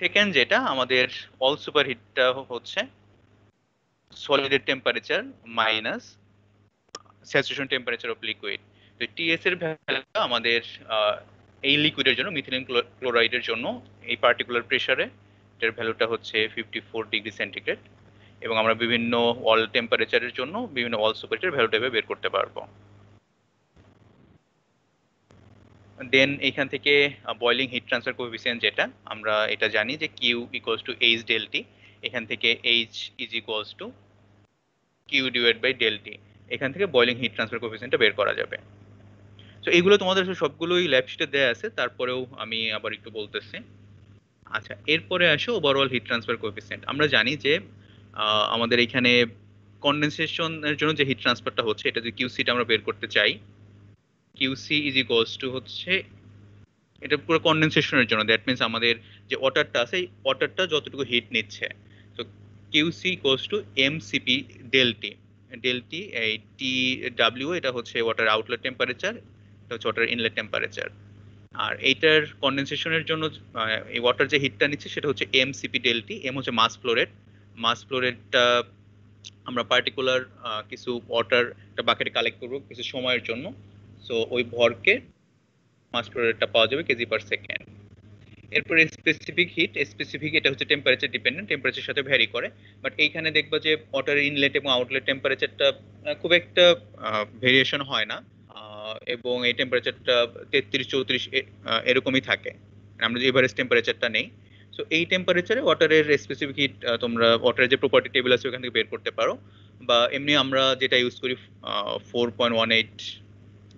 সেকেন্ড যেটা আমাদের অল সুপার হিটটা হচ্ছে সলিডের temperature minus saturation temperature of liquid. তো টিএস এর ভ্যালুটা আমাদের এই লিকুইডের জন্য, মিথিলিন ক্লোরাইডের জন্য এই পার্টিকুলার প্রেসারে এর ভ্যালুটা হচ্ছে 54 ডিগ্রি সেন্টিগ্রেড, এবং আমরা বিভিন্ন ওয়াল টেম্পারেচারের জন্য বিভিন্ন ওয়াল সুপারহিটের ভ্যালুটা বের করতে পারবো। দেন এখান থেকে বয়লিং হিট ট্রান্সফার কোএফিসিয়েন্ট যেটা আমরা এটা জানি যে Q = H ΔT, এখান থেকে H = Q / ΔT, এখান থেকে বয়লিং হিট ট্রান্সফার কোএফিসিয়েন্টটা বের করা যাবে। তো এইগুলো তোমাদের সবগুলোই ল্যাব শিটে দেয়া আছে, তারপরেও আমি আবার একটু বলতেছি। আচ্ছা, এরপরে আসো ওভারঅল হিট ট্রান্সফার কোএফিসিয়েন্ট। আমরা জানি যে আমাদের এখানে কনডেনসেশনের জন্য যে হিট ট্রান্সফারটা হচ্ছে এটা যে QC টা আমরা বের করতে চাই, QC = হচ্ছে এটা পুরো কনডেনসেশনের জন্য, দ্যাট মিন্স আমাদের যে ওয়াটারটা আছে এই ওয়াটারটা যতটুকু হিট নিচ্ছে। তো QC = mCp ΔT। ΔT এই TW এটা হচ্ছে ওয়াটার আউটলেট টেম্পারেচার, এটা হচ্ছে ওয়াটার ইনলেট টেম্পারেচার। আর এইটার কনডেনসেশনের জন্য এই ওয়াটার যে হিটটা নিচ্ছে সেটা হচ্ছে mCp ΔT। M হচ্ছে mass flow rate. Mass flow রেটটা আমরা পার্টিকুলার কিছু ওয়াটার একটা বাকেটে কালেক্ট করব কিছু সময়ের জন্য, সো ওই ভরকে মাস ফ্লো রেটটা পাওয়া যাবে কেজি/সেকেন্ড। এরপরে স্পেসিফিক হিট, স্পেসিফিক এটা হচ্ছে টেম্পারেচার ডিপেন্ডেন্ট, টেম্পারেচারের সাথে ভ্যারি করে, বাট এইখানে দেখবা যে ওয়াটার ইনলেট এবং আউটলেট টেম্পারেচারটা খুব একটা ভেরিয়েশন হয় না, এবং এই টেম্পারেচারটা 33-34 এরকমই থাকে, আমরা যে এভারেজ টেম্পারেচারটা নেই। সো এই টেম্পারেচারে ওয়াটারের স্পেসিফিক হিট তোমরা ওয়াটারের যে প্রপার্টি টেবিল আছে ওখান থেকে বের করতে পারো, বা এমনি আমরা যেটা ইউজ করি 4.18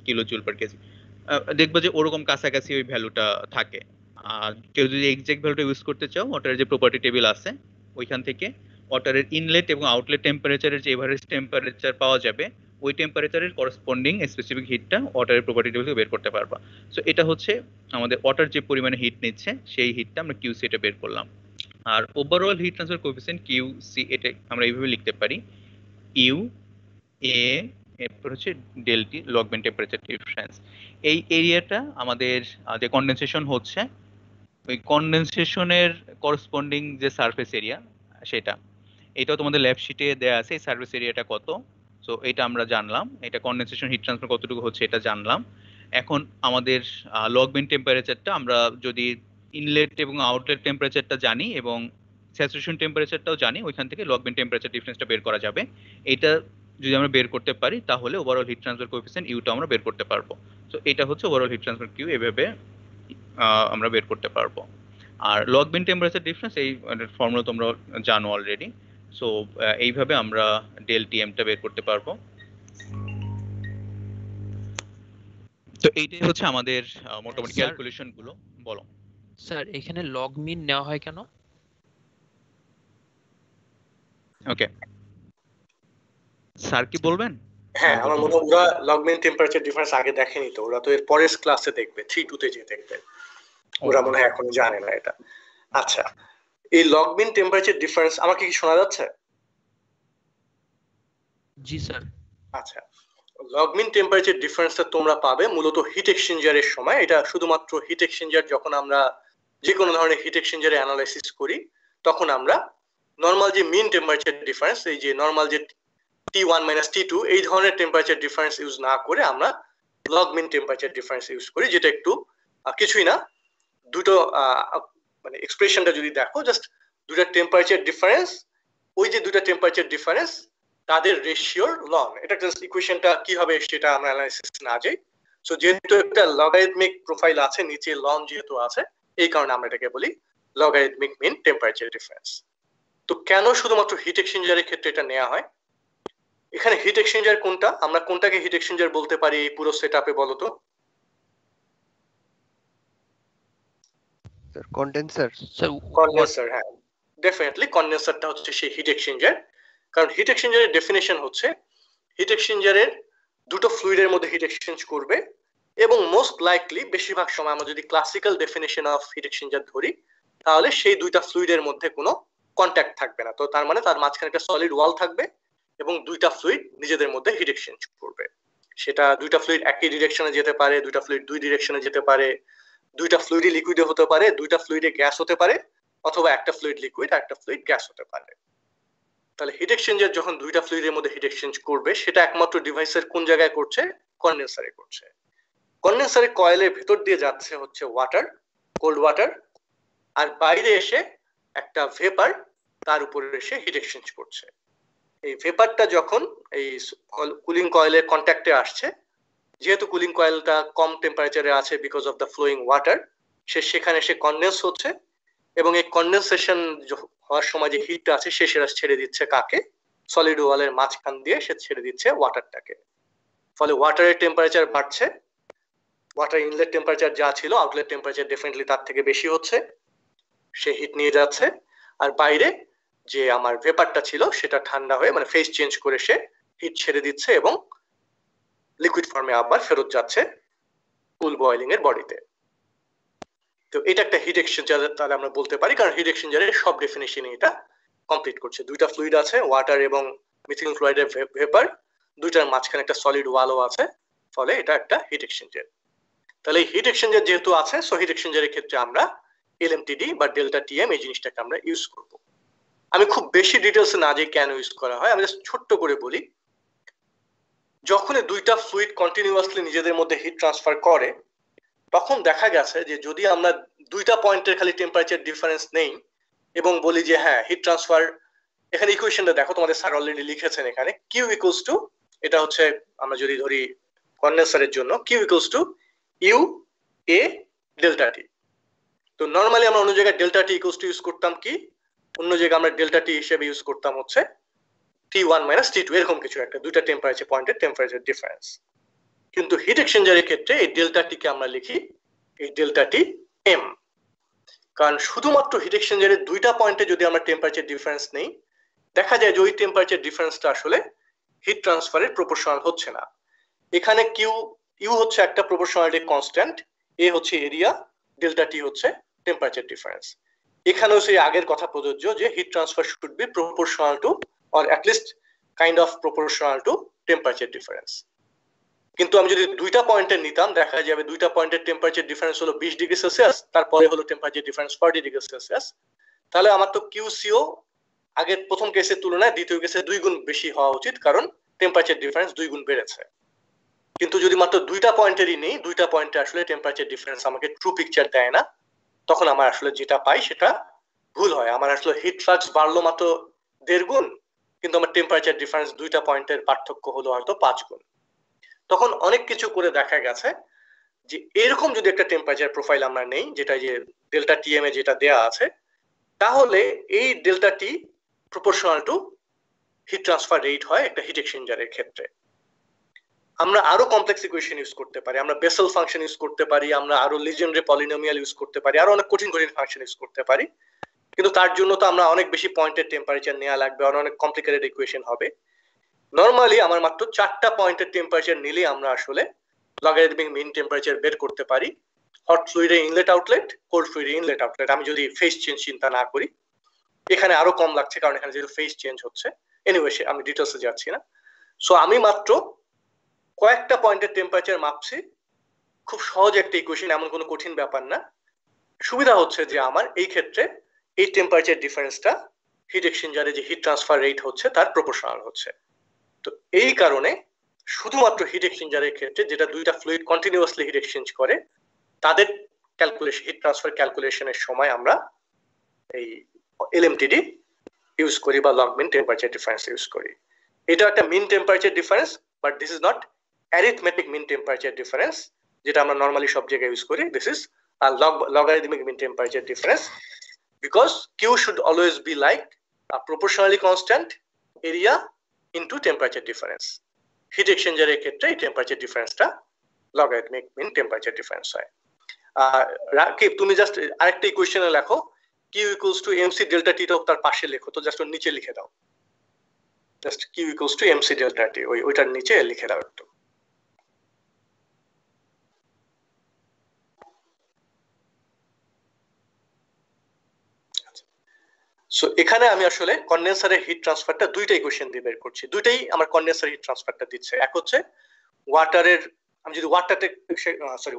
kJ/kg, দেখবা যে ওরকম কাছাকাছি ওই ভ্যালুটা থাকে। আর কেউ যদি এক্সাক্ট ভ্যালুটা ইউজ করতে চাও, ওয়াটারের যে প্রপার্টি টেবিল আছে ওইখান থেকে ওয়াটারের ইনলেট এবং আউটলেট টেম্পারেচারের যে এভারেজ টেম্পারেচার পাওয়া যাবে ওই টেম্পারেচারের করসপন্ডিং স্পেসিফিক হিটটা ওয়াটারের প্রপার্টি টেবিল থেকে বের করতে পারবা। সো এটা হচ্ছে আমাদের ওয়াটার যে পরিমাণে হিট নিচ্ছে সেই হিটটা আমরা QC এটা বের করলাম। আর overall heat transfer coefficient QC এটা আমরা এইভাবে লিখতে পারি, U A এরপর হচ্ছে ΔT, লগ মিন টেম্পারেচার ডিফারেন্স। এই এরিয়াটা আমাদের যে কনডেনসেশন হচ্ছে ওই কনডেনসেশনের করসপন্ডিং যে সারফেস এরিয়া সেটা, এটাও তোমাদের ল্যাব শিটে দেয়া আছে, এই সারফেস এরিয়াটা কত। সো এটা আমরা জানলাম, এটা কনডেনসেশন হিট ট্রান্সফার কতটুকু হচ্ছে এটা জানলাম। এখন আমাদের লগ মিন টেম্পারেচারটা আমরা যদি ইনলেট এবং আউটলেট টেম্পারেচারটা জানি এবং স্যাচুরেশন টেম্পারেচারটাও জানি, ওইখান থেকে লগ মিন টেম্পারেচার ডিফারেন্সটা বের করা যাবে। এটা যদি আমরা বের করতে পারি তাহলে ওভারঅল হিট ট্রান্সফার কোএফিসিয়েন্ট ইউটা আমরা বের করতে পারবো। সো এটা হচ্ছে ওভারঅল হিট ট্রান্সফার কিউ, এভাবে আমরা বের করতে পারবো। আর লগ মিন টেম্পারেচার ডিফারেন্স এই ফর্মুলা তোমরা জানো অলরেডি, সো এইভাবে আমরা ΔTm টা বের করতে পারবো। তো এইটাই হচ্ছে আমাদের মোটামুটি ক্যালকুলেশন গুলো। বলো স্যার, এখানে লগ মিন নেওয়া হয় কেন? ওকে, স্যার কি বলবেন? হ্যাঁ আমার মনে হয় ওরা লগ মিন টেম্পারেচার ডিফারেন্স আগে দেখেনি, তো ওরা তো এর পরের ক্লাসে দেখবে 3-2 তে যে দেখবে, ওরা মনে হয় এখনো জানে না এটা। আচ্ছা এই লগ মিন টেম্পারেচার ডিফারেন্স আমাকে কি শোনা যাচ্ছে? জি স্যার। আচ্ছা লগ মিন টেম্পারেচার ডিফারেন্সটা তোমরা পাবে মূলত হিট এক্সচেঞ্জারের সময়। এটা শুধুমাত্র হিট এক্সচেঞ্জার, যখন আমরা যে কোনো ধরনের হিট এক্সচেঞ্জারে অ্যানালাইসিস করি তখন আমরা নরমাল যে মিন টেম্পারেচার ডিফারেন্স, এই যে নরমাল যে T1 - T2 এই ধরনের টেম্পারেচার ডিফারেন্স ইউজ না করে আমরা লগ মিন টেম্পারেচার ডিফারেন্স ইউজ করি, যেটা একটু কিছুই না, দুটো মানে এক্সপ্রেশনটা যদি দেখো জাস্ট দুটো টেম্পারেচার ডিফারেন্স, ওই যে দুটো টেম্পারেচার ডিফারেন্স তাদের রেশিওর লন, এটা জাস্ট ইকুয়েশনটা কি হবে সেটা আমরা অ্যানালাইসিস না যাই। সো যেহেতু একটা লগারিদমিক প্রোফাইল আছে নিচে লন যেহেতু আছে, এই কারণে আমরা এটাকে বলি লগারিদমিক মিন টেম্পারেচার ডিফারেন্স। তো কেন শুধুমাত্র হিট এক্সচেঞ্জারের ক্ষেত্রে এটা নেওয়া হয়? এখানে হিট এক্সচেঞ্জার কোনটা, আমরা কোনটাকে হিট এক্সচেঞ্জার বলতে পারি এই পুরো সেটআপে বলো তো? Sir condenser. কন্ডেন্সার, হ্যাঁ ডেফিনেটলি কন্ডেন্সারটা হচ্ছে সেই হিট এক্সচেঞ্জার। কারণ হিট এক্সচেঞ্জারের ডেফিনেশন হচ্ছে হিট এক্সচেঞ্জারের দুটো ফ্লুইডের মধ্যে হিট এক্সচেঞ্জ করবে, এবং মোস্ট লাইকলি বেশিরভাগ সময় আমরা যদি classical definition of heat exchanger ধরি তাহলে সেই দুইটা ফ্লুইডের মধ্যে কোনো কন্ট্যাক্ট থাকবে না। তো তার মানে তার মাঝখানে একটা সলিড ওয়াল থাকবে এবং দুইটা ফ্লুইড নিজেদের মধ্যে হিট এক্সচেঞ্জ করবে। সেটা দুইটা ফ্লুইড একই ডিরেকশনে যেতে পারে, দুইটা ফ্লুইড দুই ডিরেকশনে যেতে পারে, দুইটা ফ্লুইডই লিকুইডে হতে পারে, দুইটা ফ্লুইডে গ্যাস হতে পারে, অথবা একটা ফ্লুইড লিকুইড আর একটা ফ্লুইড গ্যাস হতে পারে। তাহলে হিট এক্সচেঞ্জার যখন দুইটা ফ্লুইডের মধ্যে হিট এক্সচেঞ্জ করবে সেটা একমাত্র ডিভাইসের কোন জায়গায় করছে? কন্ডেন্সারে করছে। কন্ডেন্সারের কয়েলের ভেতর দিয়ে যাচ্ছে হচ্ছে ওয়াটার, কোল্ড ওয়াটার, আর বাইরে এসে একটা ভেপার তার উপরে এসে হিট এক্সচেঞ্জ করছে। এই ভেপারটা যখন এই কুলিং কয়েলের কন্ট্যাক্টে আসছে, যেহেতু কুলিং কয়েলটা কম টেম্পারেচারে আছে because of the following water, সেখানে এসে কন্ডেন্স হচ্ছে, এবং এই কন্ডেনসেশন হওয়ার সময় যে হিটটা আছে সেটা ছেড়ে দিচ্ছে কাকে? সলিড ওয়ালের মাঝখান দিয়ে সে ছেড়ে দিচ্ছে ওয়াটারটাকে। ফলে ওয়াটারের টেম্পারেচার বাড়ছে, ওয়াটার ইনলেট টেম্পারেচার যা ছিল আউটলেট টেম্পারেচার ডেফিনেটলি তার থেকে বেশি হচ্ছে, সে হিট নিয়ে যাচ্ছে, আর বাইরে যে আমার ভেপারটা ছিল সেটা ঠান্ডা হয়ে মানে ফেজ চেঞ্জ করে সে হিট ছেড়ে দিচ্ছে এবং লিকুইড ফর্মে আবার ফেরত যাচ্ছে কুল বয়েলিং এর বডিতে। তো এটা একটা হিট এক্সচেঞ্জার তাহলে আমরা বলতে পারি, কারণ হিট এক্সচেঞ্জারের সব ডেফিনেশনে এটা কমপ্লিট করছে। দুইটা ফ্লুইড আছে, ওয়াটার এবং মিথিলিন ক্লোরাইডের ভেপার, দুইটার মাঝখানে একটা সলিড ওয়ালও আছে, ফলে এটা একটা হিট এক্সচেঞ্জার। তাহলে এই হিট এক্সচেঞ্জার যেহেতু আছে, সো হিট এক্সচেঞ্জারের ক্ষেত্রে আমরা এলএমটিডি বা ডেল্টা টিএম এই জিনিসটাকে আমরা ইউজ করব। আমি খুব বেশি ডিটেলসে না যাই কেন ইউজ করা হয়, আমি জাস্ট ছোট্ট করে বলি। যখন দুইটা ফ্লুইড কন্টিনিউয়াসলি নিজেদের মধ্যে হিট ট্রান্সফার করে তখন দেখা গেছে যে যদি আমরা দুইটা পয়েন্টের খালি টেম্পারেচার ডিফারেন্স নেই এবং বলি যে হ্যাঁ হিট ট্রান্সফার, এখানে ইকুয়েশনটা দেখো তোমাদের স্যার অলরেডি লিখেছেন এখানে, কিউ ইকুয়ালস টু, এটা হচ্ছে আমরা যদি ধরি কন্ডেন্সারের জন্য Q equals to U A delta T. তো নরমালি আমরা অন্য জায়গায় delta T equals to use করতাম কি, অন্য জায়গায় আমরা ডেল্টা টি হিসেবে ইউজ করতাম হচ্ছে T1 - T2 এরকম কিছু একটা, দুইটা টেম্পারেচার পয়েন্টের টেম্পারেচার ডিফারেন্স। কিন্তু হিট এক্সচেঞ্জারের ক্ষেত্রে এই ডেল্টা টিকে আমরা লিখি এই ডেল্টা টি এম, কারণ শুধুমাত্র হিট এক্সচেঞ্জারের দুইটা পয়েন্টে যদি আমরা টেম্পারেচার ডিফারেন্স নেই দেখা যায় যে ওই টেম্পারেচার ডিফারেন্সটা আসলে হিট ট্রান্সফারের প্রপোর্শনাল হচ্ছে না। এখানে ইউ হচ্ছে একটা প্রপোর্শনালিটি কনস্ট্যান্ট, এ হচ্ছে এরিয়া, ডেল্টা টি হচ্ছে টেম্পারেচার ডিফারেন্স। এখানেও সেই আগের কথা প্রযোজ্য যে heat transfer should be proportional to or at least kind of proportional to temperature difference. কিন্তু আমি যদি দুইটা পয়েন্টের নিতাম দেখা যাবে দুইটা পয়েন্টের টেম্পারেচার ডিফারেন্স হলো 20 ডিগ্রি সেলসিয়াস, তারপরে হলো টেম্পারেচার ডিফারেন্স 40 ডিগ্রি সেলসিয়াস, তাহলে আমার তো কিউসিও আগের প্রথম কেসের তুলনায় দ্বিতীয় কেসে 2 গুণ বেশি হওয়া উচিত, কারণ টেম্পারেচার ডিফারেন্স 2 গুণ বেড়েছে। কিন্তু যদি মাত্র দুইটা পয়েন্টেরই নেই, দুইটা পয়েন্টে আসলে টেম্পারেচার ডিফারেন্স আমাকে ট্রু পিকচার দেয় না, তখন আমার আসলে যেটা পাই সেটা ভুল হয়। আমার আসলে হিট ফ্লাক্স বাড়লো মাত্র 1.5 গুণ, কিন্তু আমার টেম্পারেচার ডিফারেন্স দুইটা পয়েন্টের পার্থক্য হলো হয়তো 5 গুণ। তখন অনেক কিছু করে দেখা গেছে যে এরকম যদি একটা টেম্পারেচার প্রোফাইল আমরা নেই, যেটা যে ডেল্টা টিএম এ যেটা দেয়া আছে, তাহলে এই delta T proportional to hit transfer rate হয় একটা হিট এক্সচেঞ্জারের ক্ষেত্রে। আমরা আরো কমপ্লেক্স ইকুয়েশন ইউজ করতে পারি, আমরা বেসেল ফাংশন ইউজ করতে পারি, আমরা আরো লিজেন্ডারি পলিনোমিয়াল ইউজ করতে পারি, আরো অনেক কঠিন কঠিন ফাংশন ইউজ করতে পারি, কিন্তু তার জন্য তো আমরা অনেক বেশি পয়েন্টের টেম্পারেচার নেওয়া লাগবে, অনেক কমপ্লিকেটেড ইকুয়েশন হবে। নরমালি আমার মাত্র 4টা পয়েন্টের টেম্পারেচার নিলে আমরা আসলে লগারিদমিক মিন টেম্পারেচার বের করতে পারি। হট ফ্লুইডের ইনলেট আউটলেট, কোল্ড ফ্লুইডের ইনলেট আউটলেট, আমি যদি ফেজ চেঞ্জ চিন্তা না করি। এখানে আরো কম লাগছে কারণ এখানে যেহেতু ফেজ চেঞ্জ হচ্ছে। এনিওয়ে আমি ডিটেলসে যাচ্ছি না। সো আমি মাত্র কয়েকটা পয়েন্টের টেম্পারেচার মাপছি। খুব সহজ একটা ইকুয়েশন, এমন কোনো কঠিন ব্যাপার না। সুবিধা হচ্ছে যে আমার এই ক্ষেত্রে এই টেম্পারেচার ডিফারেন্সটা হিট এক্সচেঞ্জারে যে হিট ট্রান্সফার রেট হচ্ছে তার প্রপোর্শনাল হচ্ছে। তো এই কারণে শুধুমাত্র হিট এক্সচেঞ্জারের ক্ষেত্রে যেটা দুইটা ফ্লুইড কন্টিনিউয়াসলি হিট এক্সচেঞ্জ করে তাদের ক্যালকুলেশন, হিট ট্রান্সফার ক্যালকুলেশনের সময় আমরা এই এলএমটিডি ইউজ করি বা log mean temperature difference use করি। এটা একটা mean temperature difference, but this is not arithmetic mean temperature difference যেটা আমরা নর্মালি সব জায়গায় ইউজ করি। This is a logarithmic mean temperature difference, because Q should always be like a proportionally constant area into temperature difference. Heat exchanger এর ক্ষেত্রে এই temperature ডিফারেন্সটা logarithmic mean temperature difference হয়। রাকিব, তুমি জাস্ট আরেকটা ইকুয়েশনে লেখো, Q equals to mc delta t, টা তার পাশে লেখো তো, জাস্ট ওর নিচে লিখে দাও। Just Q equals to mc delta t, ওইটার নিচে লিখে দাও একটু। সো এখানে আমি আসলে কন্ডেন্সারের হিট ট্রান্সফারটা দুইটা ইকুয়েশন দিয়ে বের করছি। দুইটাই আমার কন্ডেন্সার হিট ট্রান্সফারটা দিচ্ছে। এক হচ্ছে ওয়াটারের, আমি যদি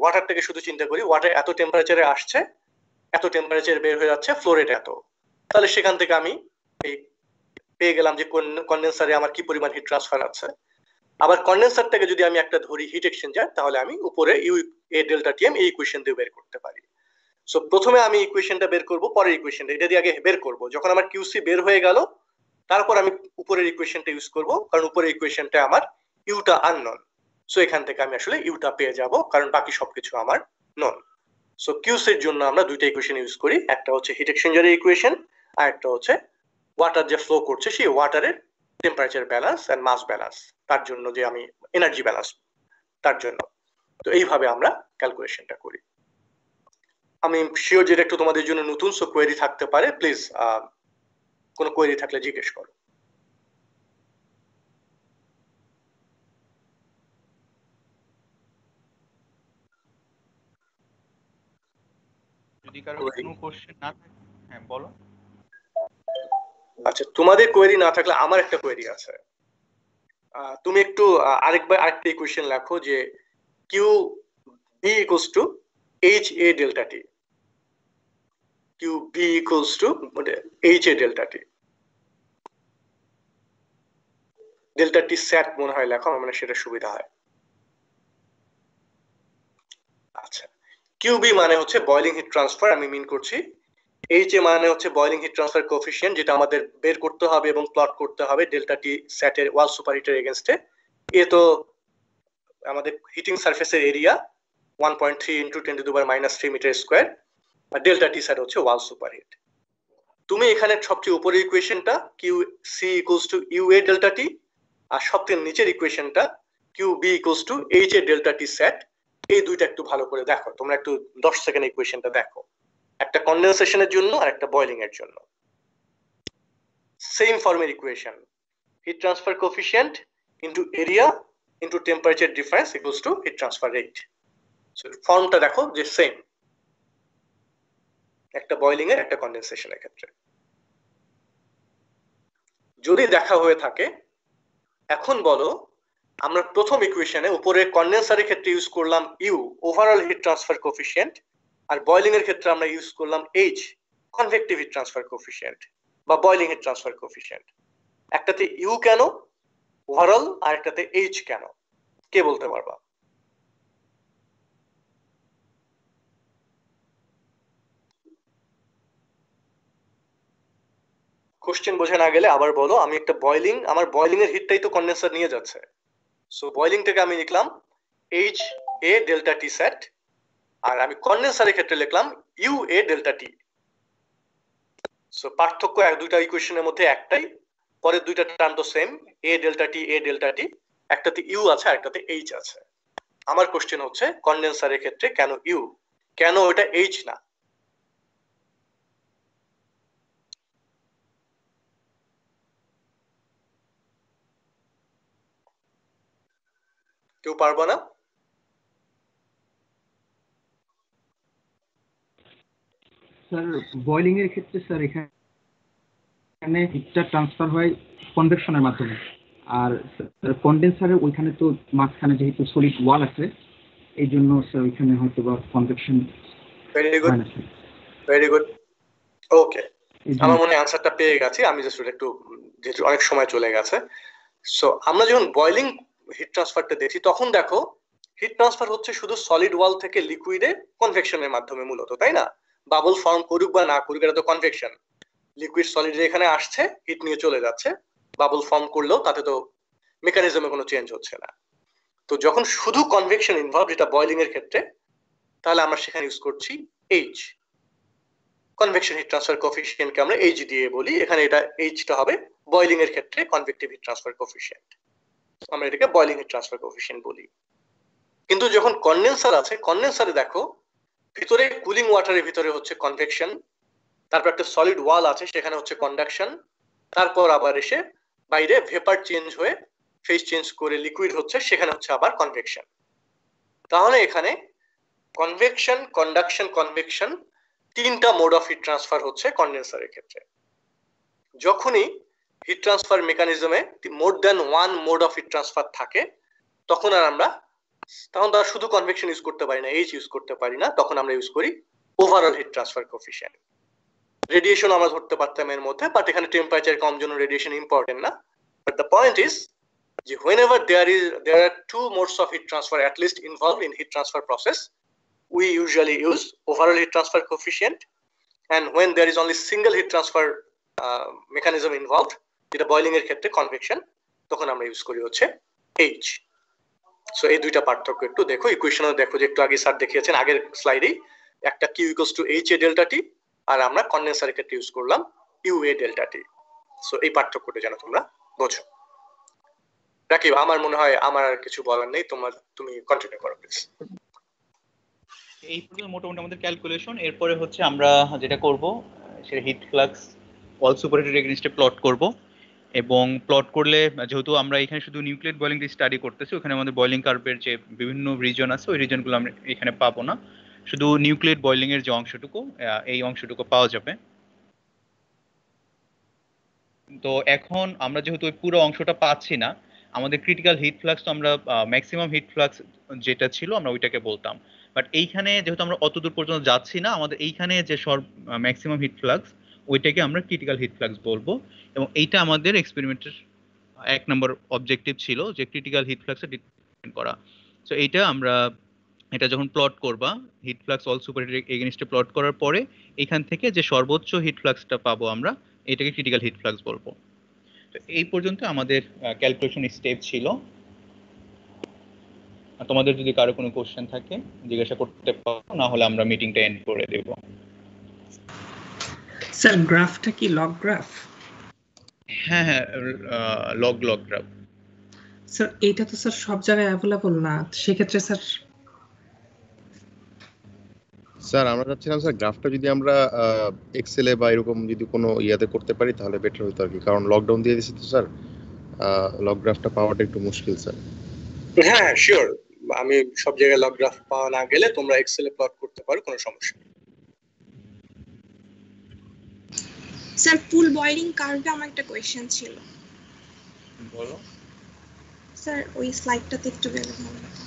ওয়াটার থেকে শুধু চিন্তা করি, ওয়াটার এত টেম্পারেচারে আসছে, এত টেম্পারেচারে বের হয়ে যাচ্ছে, ফ্লো রেট এত, তাহলে সেখান থেকে আমি পেয়ে গেলাম যে কন্ডেন্সারে আমার কি পরিমাণ হিট ট্রান্সফার আছে। আবার কন্ডেন্সারটাকে যদি আমি একটা ধরি হিট এক্সচেঞ্জার, তাহলে আমি উপরে ইউ এ ডেল্টা টিএম এই ইকুয়েশন দিয়ে বের করতে পারি। সো প্রথমে আমি ইকুয়েশনটা বের করব, পরের ইকুয়েশনটা এটা দিয়ে আগে বের করব। যখন আমার কিউসি বের হয়ে গেল, তারপর আমি উপরের ইকুয়েশনটা ইউজ করব, কারণ উপরের ইকুয়েশনটা আমার ইউটা আননোন। সো এখান থেকে আমি আসলে ইউটা পেয়ে যাব, কারণ বাকি সবকিছু আমার নন। সো কিউসির জন্য আমরা দুইটা ইকুয়েশন ইউজ করি, একটা হচ্ছে হিট এক্সচেঞ্জারের ইকুয়েশন, আর একটা হচ্ছে ওয়াটার যে ফ্লো করছে সেই ওয়াটারের temperature balance and mass balance, তার জন্য যে আমি এনার্জি ব্যালেন্স তার জন্য। তো এইভাবে আমরা ক্যালকুলেশনটা করি। আমি শিওর যেটা একটু তোমাদের জন্য নতুন, সো কোয়েরি থাকতে পারে, প্লিজ কোনো কোয়েরি থাকলে জিজ্ঞেস করো। যদি কারো কোনো কোশ্চেন না থাকে, হ্যাঁ বলো। আচ্ছা, তোমাদের কোয়েরি না থাকলে আমার একটা কোয়েরি আছে। তুমি একটু আরেকটা ইকুয়েশন লেখো যে Q B equals to H A delta T, Q B equals to H A delta T, delta T set মনে হয় লেখো, মানে সেটা সুবিধা হয়। আচ্ছা, কিউবি মানে হচ্ছে বয়লিং হিট ট্রান্সফার, আমি মিন করছি। এইচ এ মানে হচ্ছে বয়লিং হিট ট্রান্সফার কোএফিশিয়েন্ট, যেটা আমাদের বের করতে হবে এবং প্লট করতে হবে ডেল্টা টি সেটের ওয়াল সুপারহিটের এগেইনস্টে। এ তো আমাদের হিটিং সারফেসের এরিয়া 1.3 ইনটু 10⁻³ মিটার স্কয়ার, আর ডেল্টা টি সেট হচ্ছে ওয়াল সুপারহিট। তুমি এখানে সবচেয়ে উপরের ইকুয়েশনটা Q C equals to U A delta T, আর সবচেয়ে নিচের ইকুয়েশনটা Q B equals to H A delta T sat. এই দুইটা একটু ভালো করে দেখো, তোমরা একটু 10 সেকেন্ড ইকুয়েশনটা দেখো, একটা কনডেনসেশনের জন্য আর একটা বয়লিং এর জন্য। সেম ফর্মের equation, hit transfer coefficient into area into temperature difference equals to hit transfer rate. So ফর্মটা দেখো যে সেম, একটা বয়লিং এর একটা কনডেনসেশনের ক্ষেত্রে। যদি দেখা হয়ে থাকে, এখন বলো আমরা প্রথম ইকুয়েশনে উপরে কন্ডেন্সারের ক্ষেত্রে ইউজ করলাম U overall heat transfer coefficient, আর বয়লিং এর ক্ষেত্রে আমরা ইউজ করলাম H convective heat transfer coefficient বা বয়লিং হিট ট্রান্সফার কোএফিশিয়েন্ট। একটাতে ইউ কেন ওভারঅল, আর একটাতে এইচ কেন, কে বলতে পারবা? কোশ্চেন বোঝা না গেলে আবার বলো। আমি একটা বয়লিং, আমার বয়লিং এর হিটটাই তো কন্ডেন্সার নিয়ে যাচ্ছে। সো বয়লিং থেকে আমি লিখলাম H A delta T set, আর আমি কন্ডেন্সারের ক্ষেত্রে লিখলাম U A delta T. So পার্থক্য দুইটা ইকুয়েশনের মধ্যে একটাই, পরের দুইটা টার্ম তো same, A delta T A delta T, একটাতে ইউ আছে আর একটাতে এইচ আছে। আমার কোশ্চেন হচ্ছে কন্ডেন্সারের ক্ষেত্রে কেন ইউ, কেন ওটা এইচ না? কেউ পারবো না? স্যার বয়লিং এর ক্ষেত্রে স্যার এখানে হিটটা ট্রান্সফার হয় কনভেকশনের মাধ্যমে, আর কন্ডেন্সারের ওইখানে তো মাঝখানে যেহেতু সলিড ওয়াল আছে এই জন্য স্যার ওইখানে হয়তো বা convection. Very good, very good. Okay, আমার মনে আনসারটা পেয়ে গেছি। আমি জাস্ট একটু, যেহেতু অনেক সময় চলে গেছে, সো আমরা যখন বয়লিং হিট ট্রান্সফারটা দেখি তখন দেখো হিট ট্রান্সফার হচ্ছে শুধু সলিড ওয়াল থেকে লিকুইডে কনভেকশনের মাধ্যমে মূলত, তাই না? বাবল ফর্ম করুক বা না করুক, এটা তো কনভেকশন। লিকুইড সলিড এখানে আসছে, হিট নিয়ে চলে যাচ্ছে, বাবল ফর্ম করলেও তাতে তো মেকানিজমে কোনো চেঞ্জ হচ্ছে না। তো যখন শুধু কনভেকশন ইনভলভ, যেটা বয়লিং এর ক্ষেত্রে, তাহলে আমরা সেখানে ইউজ করছি এইচ, কনভেকশন হিট ট্রান্সফার কোএফিসিয়েন্টকে আমরা এইচ দিয়ে বলি। এখানে এটা এইচটা হবে বয়লিং এর ক্ষেত্রে কনভেকটিভ হিট ট্রান্সফার কোএফিসিয়েন্ট, আমরা এটাকে বয়লিং হিট ট্রান্সফার কোএফিসিয়েন্ট বলি। কিন্তু যখন কন্ডেন্সার আছে, কন্ডেন্সারে দেখো ভিতরে কুলিং ওয়াটারের ভিতরে হচ্ছে কনভেকশন, তারপর একটা সলিড ওয়াল আছে সেখানে হচ্ছে কন্ডাকশন, তারপর আবার এসে বাইরে ভেপার চেঞ্জ হয়ে ফেজ চেঞ্জ করে লিকুইড হচ্ছে, সেখানে হচ্ছে আবার কনভেকশন। তাহলে এখানে কনভেকশন, কন্ডাকশন, কনভেকশন, তিনটা মোড অফ হিট ট্রান্সফার হচ্ছে কন্ডেন্সারের ক্ষেত্রে। যখনই হিট ট্রান্সফার মেকানিজমে more than one mode of heat transfer থাকে তখন তারা শুধু কনভেকশন ইউজ করতে পারি না, এইচ ইউজ করতে পারি না, তখন আমরা ইউজ করি overall heat transfer coefficient. Radiation আমরা ধরতে পারতাম এর মধ্যে, বাট এখানে টেম্পারেচার কম জন্য রেডিয়েশন ইম্পর্টেন্ট না। বাট দ্য পয়েন্ট ইজ যে whenever there are two modes of heat transfer at least involved in heat transfer process, we usually use overall heat transfer coefficient, and when there is only single heat transfer mechanism involved, যেটা boiling এর ক্ষেত্রে convection, তখন আমরা use করি হচ্ছে H. So এই দুইটা পার্থক্য একটু দেখো, ইকুয়েশনও দেখো যে একটু আগে স্যার দেখিয়েছেন আগের স্লাইডেই, একটা Q equals to H A delta T, আর আমরা কন্ডেন্সারের ক্ষেত্রে ইউজ করলাম U A delta T. So এই পার্থক্যটা যেন তোমরা বোঝো। রাকিব, আমার মনে হয় আমার আর কিছু বলার নেই, তুমি কন্টিনিউ করো প্লিজ। এই পর্যন্ত মোটামুটি আমাদের ক্যালকুলেশন। এরপরে হচ্ছে আমরা যেটা করব সেটা হিট ফ্লাক্স ওয়াল সুপারহিটেড এগেইনস্টে প্লট করব, এবং প্লট করলে যেহেতু আমরা এখানে শুধু নিউক্লিয়েট বয়লিং স্টাডি করতেছি, ওখানে আমাদের বয়লিং কার্ভের যে বিভিন্ন রিজন আছে ওই রিজনগুলো আমরা এখানে পাবো না, শুধু নিউক্লিয়েট বয়লিং এর যে অংশটুকু এই অংশটুকু পাওয়া যাবে। তো এখন আমরা যেহেতু ওই পুরো অংশটা পাচ্ছি না, আমাদের ক্রিটিক্যাল হিট ফ্লাক্স তো আমরা ম্যাক্সিমাম হিট ফ্লাক্স যেটা ছিল আমরা ওইটাকে বলতাম, বাট এইখানে যেহেতু আমরা অত দূর পর্যন্ত যাচ্ছি না, আমাদের এইখানে যে ম্যাক্সিমাম হিট ফ্লাক্স ওইটাকে আমরা ক্রিটিক্যাল হিট ফ্লাক্স বলবো, এবং এইটা আমাদের এক্সপেরিমেন্টের 1 নম্বর অবজেক্টিভ ছিল যে ক্রিটিক্যাল হিট ফ্লাক্সে ডিটারমাইন করা। সো এইটা আমরা এটা যখন প্লট করবা হিট ফ্লাক্স ওয়াল সুপারহিটেড এগেইনস্টে প্লট করার পরে এখান থেকে যে সর্বোচ্চ হিট ফ্লাক্সটা পাবো আমরা এটাকে ক্রিটিক্যাল হিট ফ্লাক্স বলবো। তো এই পর্যন্ত আমাদের ক্যালকুলেশন স্টেপ ছিল। তোমাদের যদি কারো কোনো কোশ্চেন থাকে জিজ্ঞাসা করতে পারো, না হলে আমরা মিটিংটা এন্ড করে দেব। স্যার গ্রাফটা কি লগ গ্রাফ? হ্যাঁ হ্যাঁ, লগ গ্রাফ। স্যার এটা তো স্যার সব জায়গায় অ্যাভেলেবল না, সেক্ষেত্রে স্যার আমরা চাচ্ছিলাম স্যার গ্রাফটা যদি আমরা এক্সেলে বা এরকম যদি কোনো ইয়াতে করতে পারি তাহলে বেটার হতো আর কি, কারণ লকডাউন দিয়ে দিয়েছে তো স্যার, লগ গ্রাফটা পাওয়াটা একটু মুশকিল স্যার। হ্যাঁ শিওর, আমি সব জায়গায় লগ গ্রাফ পাওয়া না গেলে তোমরা এক্সেলে প্লট করতে পারো, কোনো সমস্যা নেই। স্যার পুল বয়লিং কার্ভে আমার একটা কোয়েশ্চেন ছিল। বলো স্যার, ওই স্লাইডটাতে একটু গেলে ভালো হতো।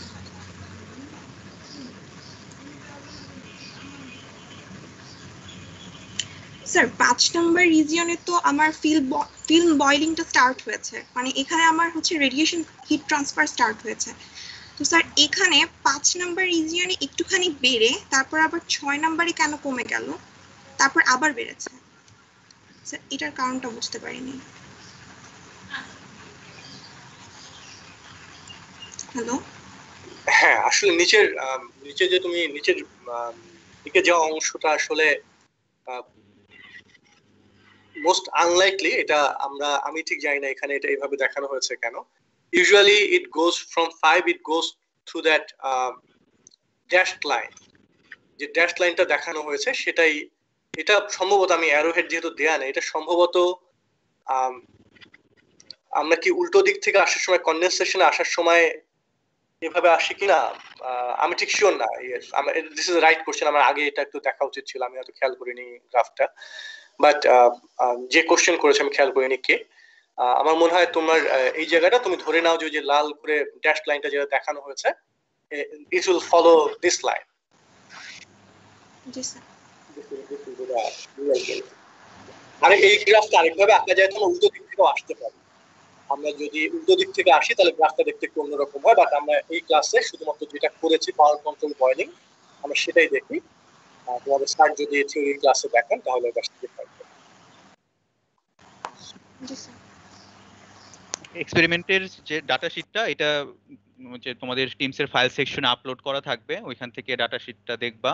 স্যার 5 নম্বর রিজিয়নে তো আমার ফিল্ম বয়লিংটা স্টার্ট হয়েছে, মানে এখানে আমার হচ্ছে রেডিয়েশন হিট ট্রান্সফার স্টার্ট হয়েছে। তো স্যার এখানে 5 নম্বর রিজিয়নে একটুখানি বেড়ে তারপর আবার 6 নম্বরে কেন কমে গেল, তারপর আবার বেড়েছে? স্যার এটার কারণটা বুঝতে পারিনি। হ্যালো, হ্যাঁ আসলে নিচে যে তুমি নিচের দিকে যে অংশটা আসলে মোস্ট আনলাইকলি, এটা আমি ঠিক জানি না এখানে এটা এইভাবে দেখানো হয়েছে কেন। Usually it goes from 5, it goes through that dashed line. যে ড্যাশড লাইনটা দেখানো হয়েছে সেটাই, এটা সম্ভবত, আমি অ্যারোহেড যেহেতু দেয়া নেই, এটা সম্ভবত আমরা কি উল্টো দিক থেকে আসার সময়, কন্ডেনসেশনে আসার সময় এভাবে আসে কিনা আমি ঠিক শিওর না। দিস ইজ রাইট কোশ্চেন, আমার আগে এটা একটু দেখা উচিত ছিল, আমি হয়তো খেয়াল করিনি গ্রাফটা, বাট যে কোশ্চেন করেছে আমি খেয়াল করিনি কে। আমার মনে হয় তোমার এই জায়গাটা তুমি ধরে নাও যে ওই যে লাল করে ড্যাশ লাইনটা যেটা দেখানো হয়েছে, it will follow this line. জি স্যার। আর এই গ্রাফটা আরেকভাবে আঁকা যায়, তোমার উল্টো দিক থেকেও আসতে পারে। আমরা যদি উল্টো দিক থেকে আসি তাহলে গ্রাফটা দেখতে একটু অন্যরকম হয়, বাট আমরা এই ক্লাসে শুধুমাত্র যেটা করেছি পাওয়ার কন্ট্রোল বয়লিং আমরা সেটাই দেখি। তোমাদের স্যার যদি থিওরি ক্লাসে দেখেন তাহলে দেখতে পারবে। জি স্যার। এক্সপেরিমেন্টের যে ডাটা শিটটা এটা যে তোমাদের টিমসের ফাইল সেকশনে আপলোড করা থাকবে, ওইখান থেকে ডাটা শিটটা দেখবা।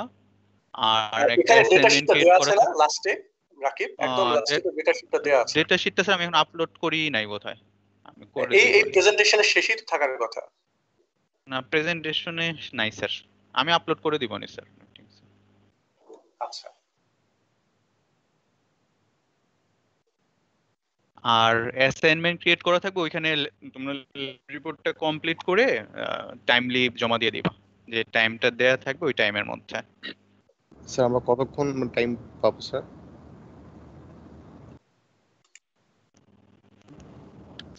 আর একটা এখানে ডেটা অ্যাসাইনমেন্ট শিটটা ক্রিয়েট দেওয়া করা আছে না লাস্টে রাকিব, একদম লাস্টে তো ডেটা শিটটা দেওয়া আছে। ডেটা শিটটা স্যার আমি এখন আপলোড করি নাই বোধহয়, আমি করে এই দেব। প্রেজেন্টেশনের শেষেই তো থাকার কথা। না প্রেজেন্টেশনে নাই স্যার, আমি আপলোড করে দিব নি স্যার। আচ্ছা। আর অ্যাসাইনমেন্ট ক্রিয়েট করা থাকবে, ওইখানে তোমরা রিপোর্টটা কমপ্লিট করে টাইমলি জমা দিয়ে দিবা, যে টাইমটা দেয়া থাকবে ওই টাইমের মধ্যে। স্যার আমরা কতক্ষণ টাইম পাবো স্যার?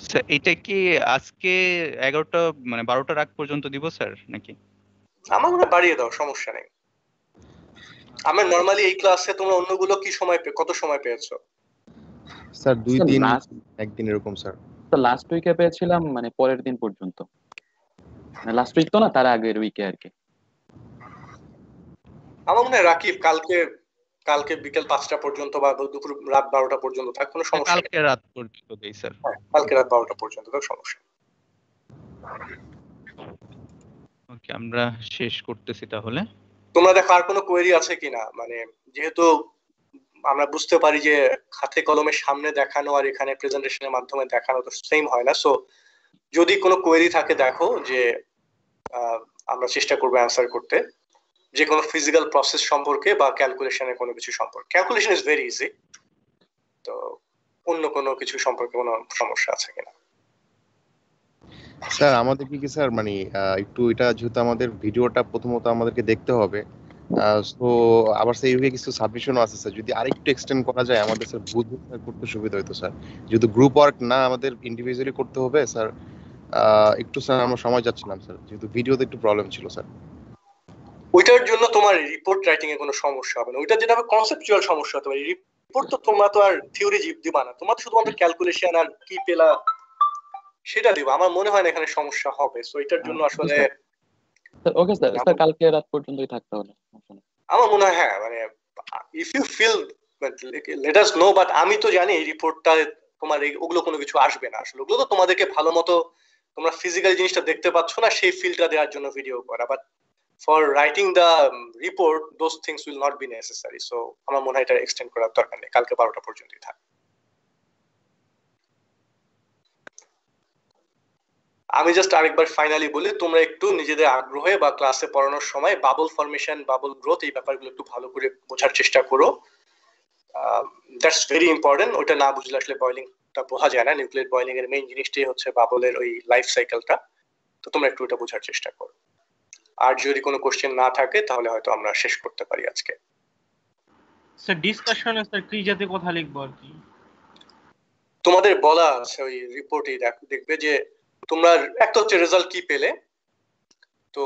স্যার এটা কি আজকে 11টা মানে 12টার আগ পর্যন্ত দিব স্যার নাকি? আমার মনে বাড়িয়ে দাও, সমস্যা নেই। আমরা নরমালি এই ক্লাসে তোমরা অন্যগুলো কি সময় কত সময় পেয়েছো? স্যার 2 দিন একদিন এরকম স্যার। তো লাস্ট উইকে পেয়েছিলাম মানে পরের দিন পর্যন্ত, লাস্ট উইক তো না, তার আগের উইকে আর কি। আমার মনে হয় রাকিব কালকে বিকেল 5টা পর্যন্ত বা দুপুর রাত 12টা পর্যন্ত থাক, কোনো সমস্যা নেই। কালকে রাত পর্যন্ত দেই স্যার। কালকে রাত 12টা পর্যন্ত থাক, সমস্যা নেই। ওকে আমরা শেষ করতেছি তাহলে। তোমরা দেখো আর কোনো কোয়েরি আছে কিনা, মানে যেহেতু আমরা বুঝতে পারি যে হাতে কলমের সামনে দেখানো আর এখানে প্রেজেন্টেশনের মাধ্যমে দেখানো তো সেম হয় না, সো যদি কোনো কোয়েরি থাকে দেখো, যে আমরা চেষ্টা করবো অ্যান্সার করতে, যে কোনো ফিজিক্যাল প্রসেস সম্পর্কে বা ক্যালকুলেশনের কোনো কিছু সম্পর্কে। ক্যালকুলেশন ইজ ভেরি ইজি, তো অন্য কোনো কিছু সম্পর্কে কোনো সমস্যা আছে কিনা? স্যার আমাদের কি স্যার মানে একটু এটা যেহেতু আমাদের ভিডিওটা প্রথমত আমাদেরকে দেখতে হবে, সো আবার সেই কিছু সাবমিশনও আছে স্যার, যদি আরেকটু এক্সটেন্ড করা যায় আমাদের স্যার বুঝতে করতে সুবিধা হতো স্যার, যেহেতু গ্রুপ ওয়ার্ক না আমাদের ইন্ডিভিজুয়ালি করতে হবে স্যার। একটু স্যার আমরা সময় যাচ্ছিলাম স্যার, যেহেতু ভিডিওতে একটু প্রবলেম ছিল স্যার। ওইটার জন্য তোমার রিপোর্ট রাইটিং এ কোনো সমস্যা হবে না, ওইটা যেটা হবে কনসেপচুয়াল সমস্যা হতে পারে। রিপোর্ট তো তোমরা তো আর থিওরি দিবা না, তোমরা তো শুধুমাত্র ক্যালকুলেশন আর কি পেলা সেটা দিবা। আমার মনে হয় না এখানে সমস্যা হবে, সো এটার জন্য আসলে ওকে স্যার, স্যার কালকে রাত পর্যন্তই থাকতে হবে। আমার মনে হয় হ্যাঁ, মানে if you feel let us know, but আমি তো জানি এই রিপোর্টটা তোমার ওগুলো কোনো কিছু আসবে না, আসলে ওগুলো তো তোমাদেরকে ভালো মতো তোমরা ফিজিক্যাল জিনিসটা দেখতে পাচ্ছ না সেই ফিলটা দেওয়ার জন্য ভিডিও করা, but for writing the report those things will not be necessary. So আমার মনে হয় এটা এক্সটেন্ড করার দরকার নেই, কালকে 12টা পর্যন্তই থাক। আমি জাস্ট আরেকবার ফাইনালি বলি, তোমরা একটু নিজেদের আগ্রহে বা ক্লাসে পড়ানোর সময় বাবল ফরমেশন, বাবল গ্রোথ এই ব্যাপারগুলো একটু ভালো করে বোঝার চেষ্টা করো। দ্যাটস ভেরি ইম্পর্টেন্ট, ওটা না বুঝলে আসলে বয়লিংটা বোঝা যায় না। নিউক্লিয়ার বয়লিং এর মেইন জিনিসটাই হচ্ছে বাবলের ওই লাইফ সাইকেলটা, তো তোমরা একটু এটা বোঝার চেষ্টা করো। আর যদি কোনো কোশ্চেন না থাকে তাহলে হয়তো আমরা শেষ করতে পারি আজকে। স্যার ডিসকাশনে স্যার কি জাতে কথা লিখবো আর কি তোমাদের বলা আছে ওই রিপোর্টেই দেখবে যে তোমরা একটা হচ্ছে রেজাল্ট কি পেলে, তো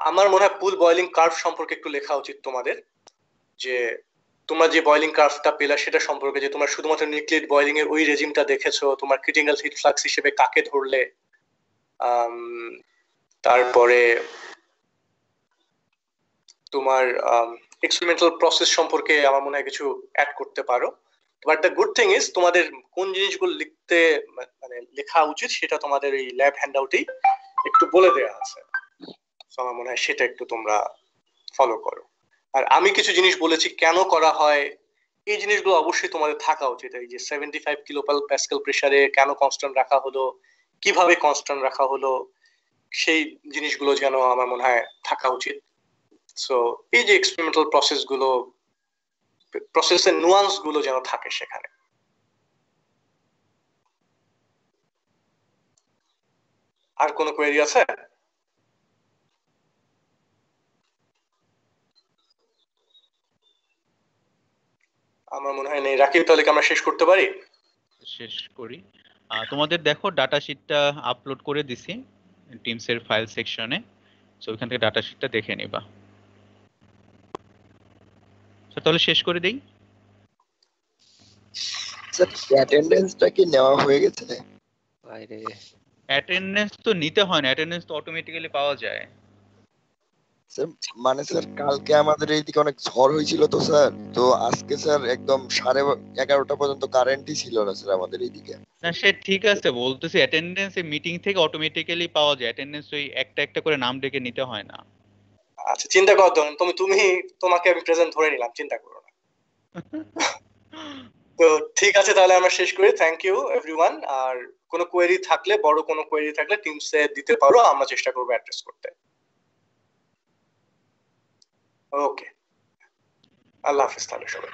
আমার মনে হয় পুল বয়লিং কার্ভ সম্পর্কে একটু লেখা উচিত তোমাদের, যে তোমরা যে বয়লিং কার্ভটা পেলা সেটা সম্পর্কে, যে তোমরা শুধুমাত্র নিউক্লিয়েট বয়লিং এর ওই রেজিমটা দেখেছো, তোমার ক্রিটিক্যাল হিট ফ্লাক্স হিসেবে কাকে ধরলে, তারপরে তোমার এক্সপেরিমেন্টাল প্রসেস সম্পর্কে আমার মনে হয় কিছু অ্যাড করতে পারো। But the good thing is তোমাদের কোন জিনিসগুলো লিখতে মানে লেখা উচিত সেটা তোমাদের এই ল্যাব হ্যান্ডআউটেই একটু বলে দেওয়া আছে, সো আমার মনে হয় সেটা একটু তোমরা ফলো করো। আর আমি কিছু জিনিস বলেছি কেন করা হয়, এই জিনিসগুলো অবশ্যই তোমাদের থাকা উচিত। এই যে 75 কিলোপাস্কাল প্রেসারে কেন কনস্ট্যান্ট রাখা হলো, কিভাবে কনস্ট্যান্ট রাখা হলো, সেই জিনিসগুলো যেন আমার মনে হয় থাকা উচিত। সো এই যে এক্সপেরিমেন্টাল প্রসেসগুলো, প্রসেসের নুয়ান্স গুলো যেন থাকে সেখানে। আর কোনো কোয়েরি আছে? আমার মনে হয় নেই। রাকিব, তাহলে কি আমরা শেষ করতে পারি? শেষ করি। তোমাদের দেখো ডাটা শিটটা আপলোড করে দিছি টিমস এর ফাইল সেকশনে, সো ওখান থেকে ডাটা শিটটা দেখে নিবা। তাহলে শেষ করে দেই। স্যার অ্যাটেন্ডেন্সটা কি নেওয়া হয়ে গেছে? বাইরে অ্যাটেন্ডেন্স তো নিতে হয় না, অ্যাটেন্ডেন্স তো অটোমেটিক্যালি পাওয়া যায়। স্যার মানে স্যার কালকে আমাদের এইদিকে অনেক ঝড় হয়েছিল তো স্যার, তো আজকে স্যার একদম 11:30 পর্যন্ত কারেন্টই ছিল না স্যার আমাদের এইদিকে। না সে ঠিক আছে, বলতেছি অ্যাটেন্ডেন্স এই মিটিং থেকে অটোমেটিক্যালি পাওয়া যায়, অ্যাটেন্ডেন্স ওই একটা একটা করে নাম ডেকে নিতে হয় না। আচ্ছা, চিন্তা করো তোমাকে আমি প্রেজেন্ট ধরে নিলাম, চিন্তা করো না। তো ঠিক আছে, তাহলে আমরা শেষ করি। Thank you everyone. আর কোনো কোয়েরি থাকলে, বড় কোনো কোয়েরি থাকলে টিমসে দিতে পারো, আমরা চেষ্টা করবো অ্যাড্রেস করতে। ওকে, আল্লাহ হাফেজ তাহলে সবাই।